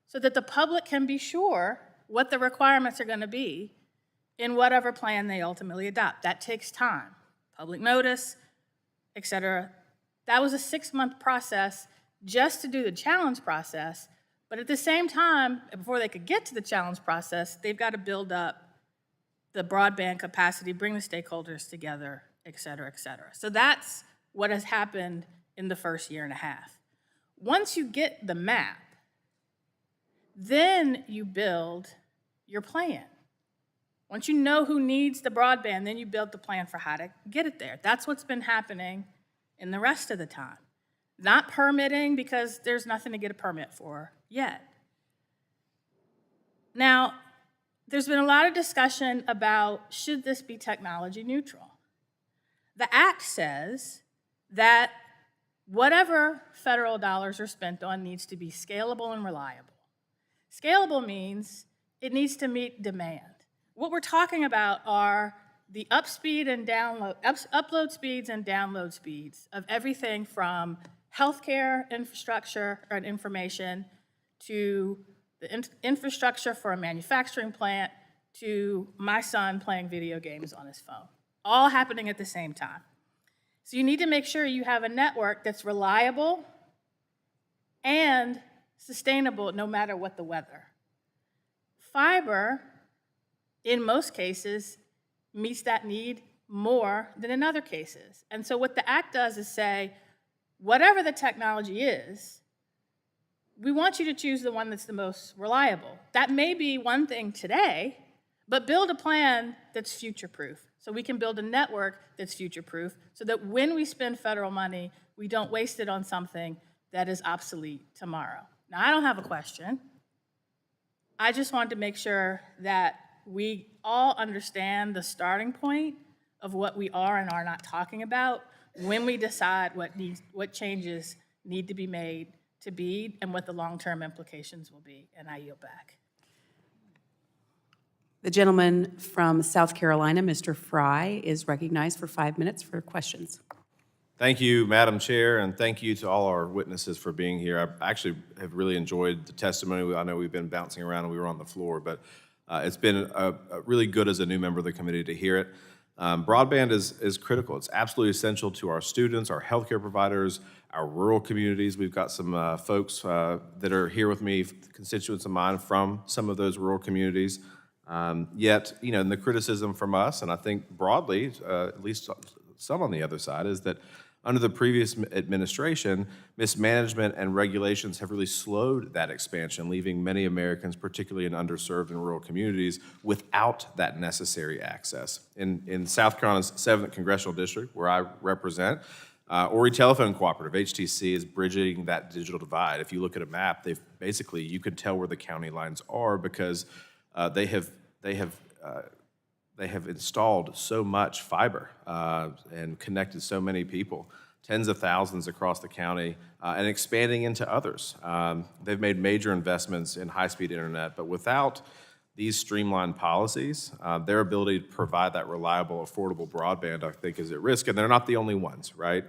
[SPEAKER 17] so that the public can be sure what the requirements are going to be in whatever plan they ultimately adopt. That takes time, public notice, et cetera. That was a 6-month process just to do the challenge process, but at the same time, before they could get to the challenge process, they've got to build up
[SPEAKER 4] the broadband capacity, bring the stakeholders together, et cetera, et cetera. So that's what has happened in the first year and a half. Once you get the map, then you build your plan. Once you know who needs the broadband, then you build the plan for how to get it there. That's what's been happening in the rest of the time. Not permitting, because there's nothing to get a permit for yet. Now, there's been a lot of discussion about, should this be technology neutral? The Act says that whatever federal dollars are spent on needs to be scalable and reliable. Scalable means it needs to meet demand. What we're talking about are the upload speeds and download speeds of everything from healthcare infrastructure and information to the infrastructure for a manufacturing plant to my son playing video games on his phone, all happening at the same time. So you need to make sure you have a network that's reliable and sustainable no matter what the weather. Fiber, in most cases, meets that need more than in other cases. And so what the Act does is say, whatever the technology is, we want you to choose the one that's the most reliable. That may be one thing today, but build a plan that's future-proof. So we can build a network that's future-proof so that when we spend federal money, we don't waste it on something that is obsolete tomorrow. Now, I don't have a question. I just wanted to make sure that we all understand the starting point of what we are and are not talking about when we decide what changes need to be made to BEAD and what the long-term implications will be. And I yield back.
[SPEAKER 2] The gentleman from South Carolina, Mr. Fry, is recognized for 5 minutes for questions.
[SPEAKER 17] Thank you, Madam Chair, and thank you to all our witnesses for being here. I actually have really enjoyed the testimony. I know we've been bouncing around and we were on the floor, but it's been really good as a new member of the committee to hear it. Broadband is critical. It's absolutely essential to our students, our healthcare providers, our rural communities. We've got some folks that are here with me, constituents of mine from some of those rural communities. Yet, and the criticism from us, and I think broadly, at least some on the other side, is that under the previous administration, mismanagement and regulations have really slowed that expansion, leaving many Americans, particularly in underserved and rural communities, without that necessary access. In South Carolina's 7th Congressional District, where I represent, Horry Telephone Cooperative, HTC, is bridging that digital divide. If you look at a map, you can tell where the county lines are because they have installed so much fiber and connected so many people, tens of thousands across the county, and expanding into others. They've made major investments in high-speed internet, but without these streamlined policies, their ability to provide that reliable, affordable broadband, I think, is at risk, and they're not the only ones, right?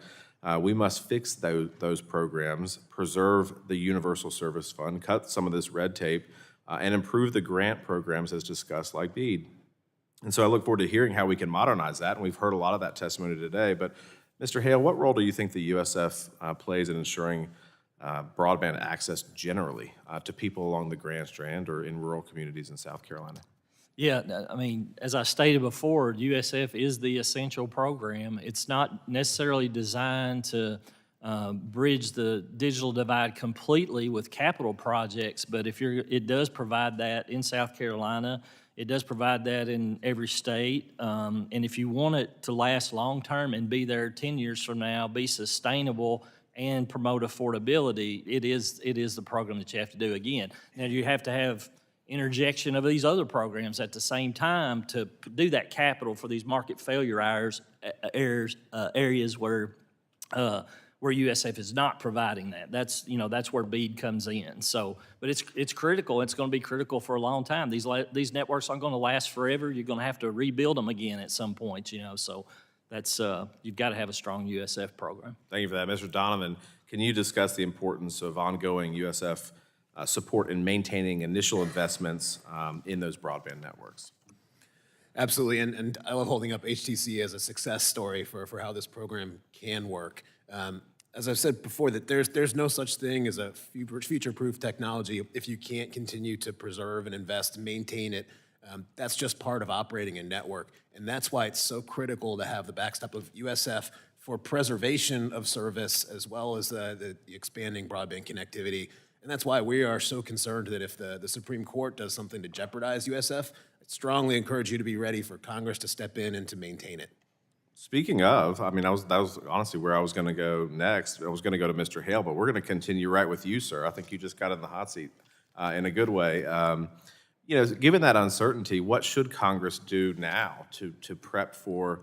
[SPEAKER 17] We must fix those programs, preserve the Universal Service Fund, cut some of this red tape, and improve the grant programs as discussed, like BEAD. And so I look forward to hearing how we can modernize that, and we've heard a lot of that testimony today. But Mr. Hale, what role do you think the USF plays in ensuring broadband access generally to people along the Grand Strand or in rural communities in South Carolina?
[SPEAKER 8] Yeah, I mean, as I stated before, USF is the essential program. It's not necessarily designed to bridge the digital divide completely with capital projects, but it does provide that in South Carolina. It does provide that in every state, and if you want it to last long-term and be there 10 years from now, be sustainable and promote affordability, it is the program that you have to do. Again, now you have to have interjection of these other programs at the same time to do that capital for these market failure areas where USF is not providing that. That's where BEAD comes in. So, but it's critical. It's going to be critical for a long time. These networks aren't going to last forever. You're going to have to rebuild them again at some point. So that's you've got to have a strong USF program.
[SPEAKER 17] Thank you for that, Mr. Donovan. Can you discuss the importance of ongoing USF support in maintaining initial investments in those broadband networks?
[SPEAKER 7] Absolutely, and I love holding up HTC as a success story for how this program can work. As I've said before, that there's no such thing as a future-proof technology if you can't continue to preserve and invest and maintain it That's just part of operating a network, and that's why it's so critical to have the backstop of USF for preservation of service as well as the expanding broadband connectivity. And that's why we are so concerned that if the Supreme Court does something to jeopardize USF, I strongly encourage you to be ready for Congress to step in and to maintain it.
[SPEAKER 2] Speaking of, I mean, that was honestly where I was going to go next. I was going to go to Mr. Hale, but we're going to continue right with you, sir. I think you just got in the hot seat in a good way. You know, given that uncertainty, what should Congress do now to prep for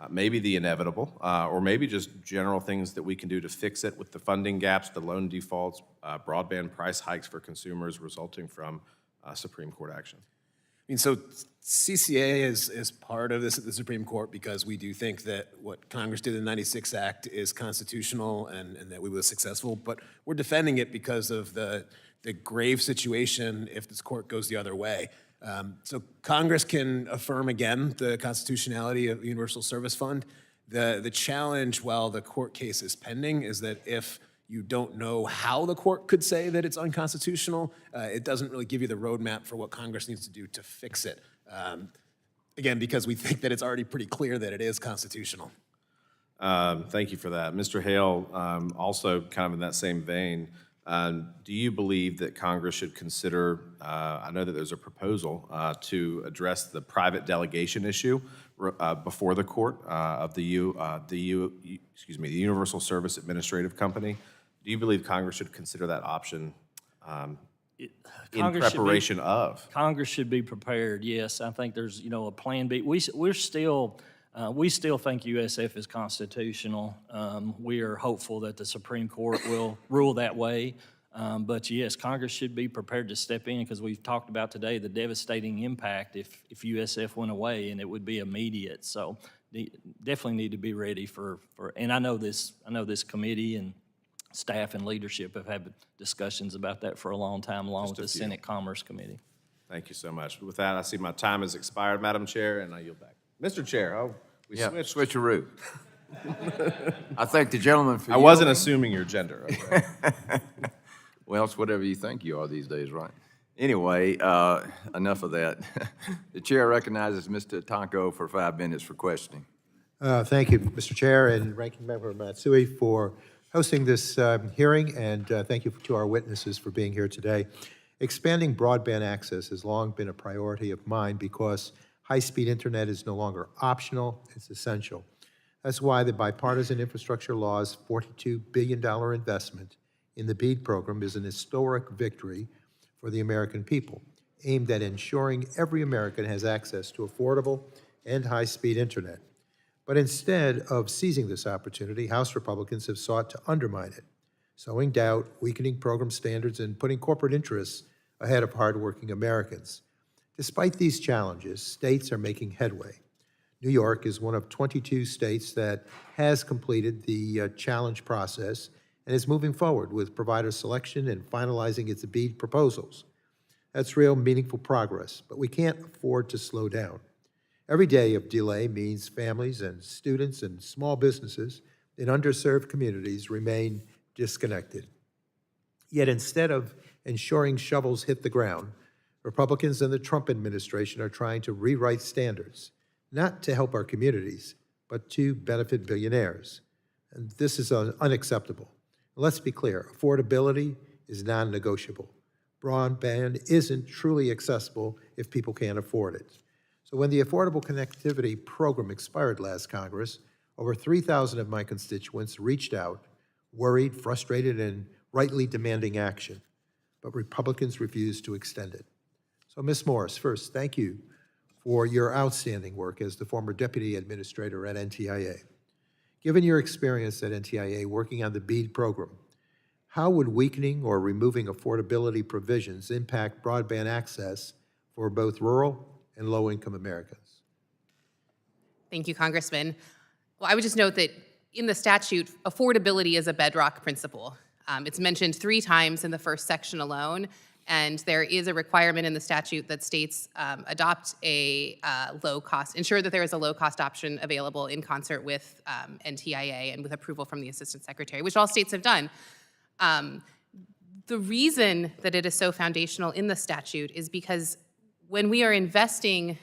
[SPEAKER 2] maybe the inevitable, or maybe just general things that we can do to fix it with the funding gaps, the loan defaults, broadband price hikes for consumers resulting from Supreme Court action?
[SPEAKER 7] I mean, so CCA is part of this at the Supreme Court because we do think that what Congress did in the 96 Act is constitutional and that we were successful, but we're defending it because of the grave situation if this court goes the other way. So Congress can affirm again the constitutionality of the Universal Service Fund. The challenge while the court case is pending is that if you don't know how the court could say that it's unconstitutional, it doesn't really give you the roadmap for what Congress needs to do to fix it. Again, because we think that it's already pretty clear that it is constitutional.
[SPEAKER 2] Thank you for that. Mr. Hale, also kind of in that same vein, do you believe that Congress should consider, I know that there's a proposal to address the private delegation issue before the court of the Universal Service Administrative Company. Do you believe Congress should consider that option in preparation of?
[SPEAKER 8] Congress should be prepared, yes. I think there's, you know, a plan B. We still think USF is constitutional. We are hopeful that the Supreme Court will rule that way. But yes, Congress should be prepared to step in because we've talked about today the devastating impact if USF went away, and it would be immediate. So definitely need to be ready for and I know this committee and staff and leadership have had discussions about that for a long time, along with the Senate Commerce Committee.
[SPEAKER 2] Thank you so much. With that, I see my time has expired, Madam Chair, and I yield back. Mr. Chair, we switched.
[SPEAKER 10] Switcheroo. I thank the gentleman for
[SPEAKER 2] I wasn't assuming your gender. Okay?
[SPEAKER 10] Well, it's whatever you think you are these days, right? Anyway, enough of that. The chair recognizes Mr. Tonko for 5 minutes for questioning.
[SPEAKER 4] Thank you, Mr. Chair and Ranking Member Matsui, for hosting this hearing, and thank you to our witnesses for being here today. Expanding broadband access has long been a priority of mine because high-speed internet is no longer optional, it's essential. That's why the Bipartisan Infrastructure Law's $42 billion investment in the BEAD program is an historic victory for the American people, aimed at ensuring every American has access to affordable and high-speed internet. But instead of seizing this opportunity, House Republicans have sought to undermine it, sowing doubt, weakening program standards, and putting corporate interests ahead of hardworking Americans. Despite these challenges, states are making headway. New York is one of 22 states that has completed the challenge process and is moving forward with provider selection and finalizing its BEAD proposals. That's real, meaningful progress, but we can't afford to slow down. Every day of delay means families and students and small businesses in underserved communities remain disconnected. Yet instead of ensuring shovels hit the ground, Republicans and the Trump administration are trying to rewrite standards, not to help our communities, but to benefit billionaires. And this is unacceptable. Let's be clear, affordability is non-negotiable. Broadband isn't truly accessible if people can't afford it. So when the Affordable Connectivity Program expired last Congress, over 3,000 of my constituents reached out, worried, frustrated, and rightly demanding action. But Republicans refused to extend it. So Ms. Morris, first, thank you for your outstanding work as the former Deputy Administrator at NTIA. Given your experience at NTIA working on the BEAD program, how would weakening or removing affordability provisions impact broadband access for both rural and low-income Americans?
[SPEAKER 9] Thank you, Congressman. Well, I would just note that in the statute, affordability is a bedrock principle. It's mentioned 3 times in the first section alone, and there is a requirement in the statute that states adopt a ensure that there is a low-cost option available in concert with NTIA and with approval from the Assistant Secretary, which all states have done. The reason that it is so foundational in the statute is because when we are investing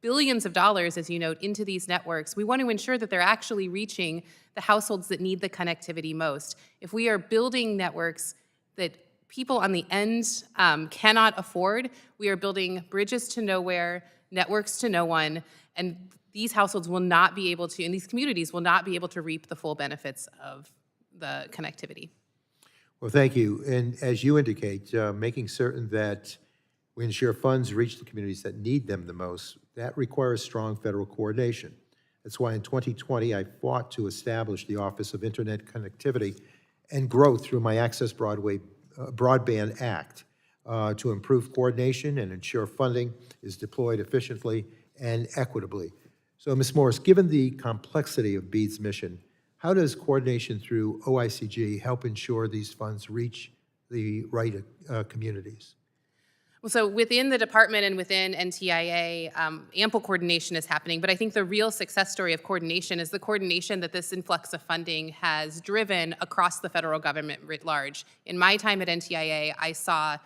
[SPEAKER 9] billions of dollars, as you note, into these networks, we want to ensure that they're actually reaching the households that need the connectivity most. If we are building networks that people on the end cannot afford, we are building bridges to nowhere, networks to no one, and these households will not be able to, and these communities will not be able to reap the full benefits of the connectivity.
[SPEAKER 2] Well, thank you. And as you indicate, making certain that we ensure funds reach the communities that need them the most, that requires strong federal coordination. That's why in 2020, I fought to establish the Office of Internet Connectivity and Growth through my Access Broadband Act to improve coordination and ensure funding is deployed efficiently and equitably. So, Ms. Morris, given the complexity of BEAD's mission, how does coordination through OICG help ensure these funds reach the right communities?
[SPEAKER 9] Well, so within the department and within NTIA, ample coordination is happening, but I think the real success story of coordination is the coordination that this influx of funding has driven across the federal government writ large. In my time at NTIA, I saw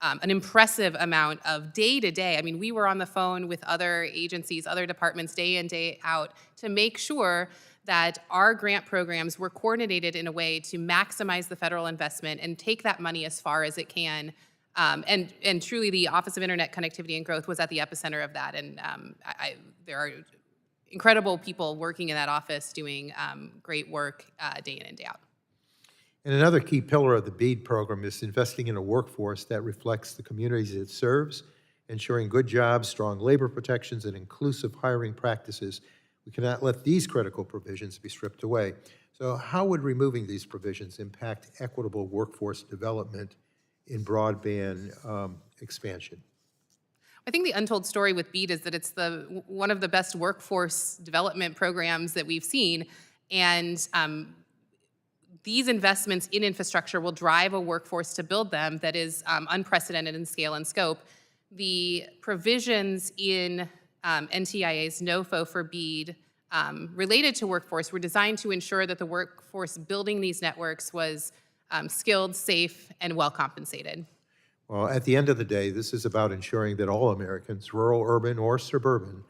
[SPEAKER 9] an impressive amount of day-to-day. I mean, we were on the phone with other agencies, other departments, day in, day out, to make sure that our grant programs were coordinated in a way to maximize the federal investment and take that money as far as it can. And truly, the Office of Internet Connectivity and Growth was at the epicenter of that. And there are incredible people working in that office doing great work day in and day out.
[SPEAKER 2] And another key pillar of the BEAD program is investing in a workforce that reflects the communities it serves, ensuring good jobs, strong labor protections, and inclusive hiring practices. We cannot let these critical provisions be stripped away. So how would removing these provisions impact equitable workforce development in broadband expansion?
[SPEAKER 9] I think the untold story with BEAD is that it's one of the best workforce development programs that we've seen, and these investments in infrastructure will drive a workforce to build them that is unprecedented in scale and scope. The provisions in NTIA's NOFO for BEAD related to workforce were designed to ensure that the workforce building these networks was skilled, safe, and well compensated.
[SPEAKER 2] Well, at the end of the day, this is about ensuring that all Americans, rural, urban, or suburban,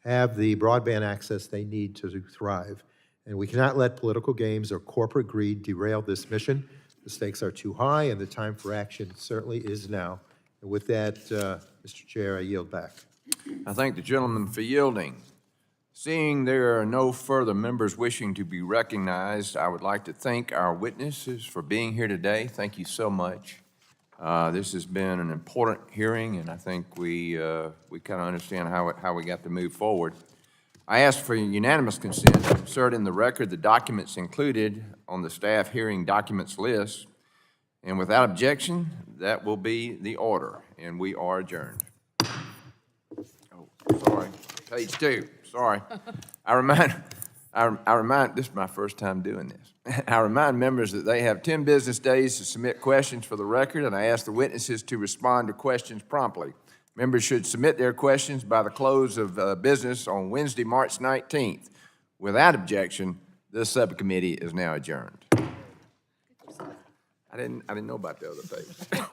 [SPEAKER 2] have the broadband access they need to thrive. And we cannot let political games or corporate greed derail this mission. The stakes are too high, and the time for action certainly is now. And with that, Mr. Chair, I yield back.
[SPEAKER 10] I thank the gentleman for yielding. Seeing there are no further members wishing to be recognized, I would like to thank our witnesses for being here today. Thank you so much. This has been an important hearing, and I think we kind of understand how we got to move forward. I ask for unanimous consent to insert in the record the documents included on the staff hearing documents list, and without objection, that will be the order, and we are adjourned. Oh, sorry, page 2. Sorry. I remind, this is my first time doing this. I remind members that they have 10 business days to submit questions for the record, and I ask the witnesses to respond to questions promptly. Members should submit their questions by the close of business on Wednesday, March 19th. Without objection, this subcommittee is now adjourned. I didn't know about the other page.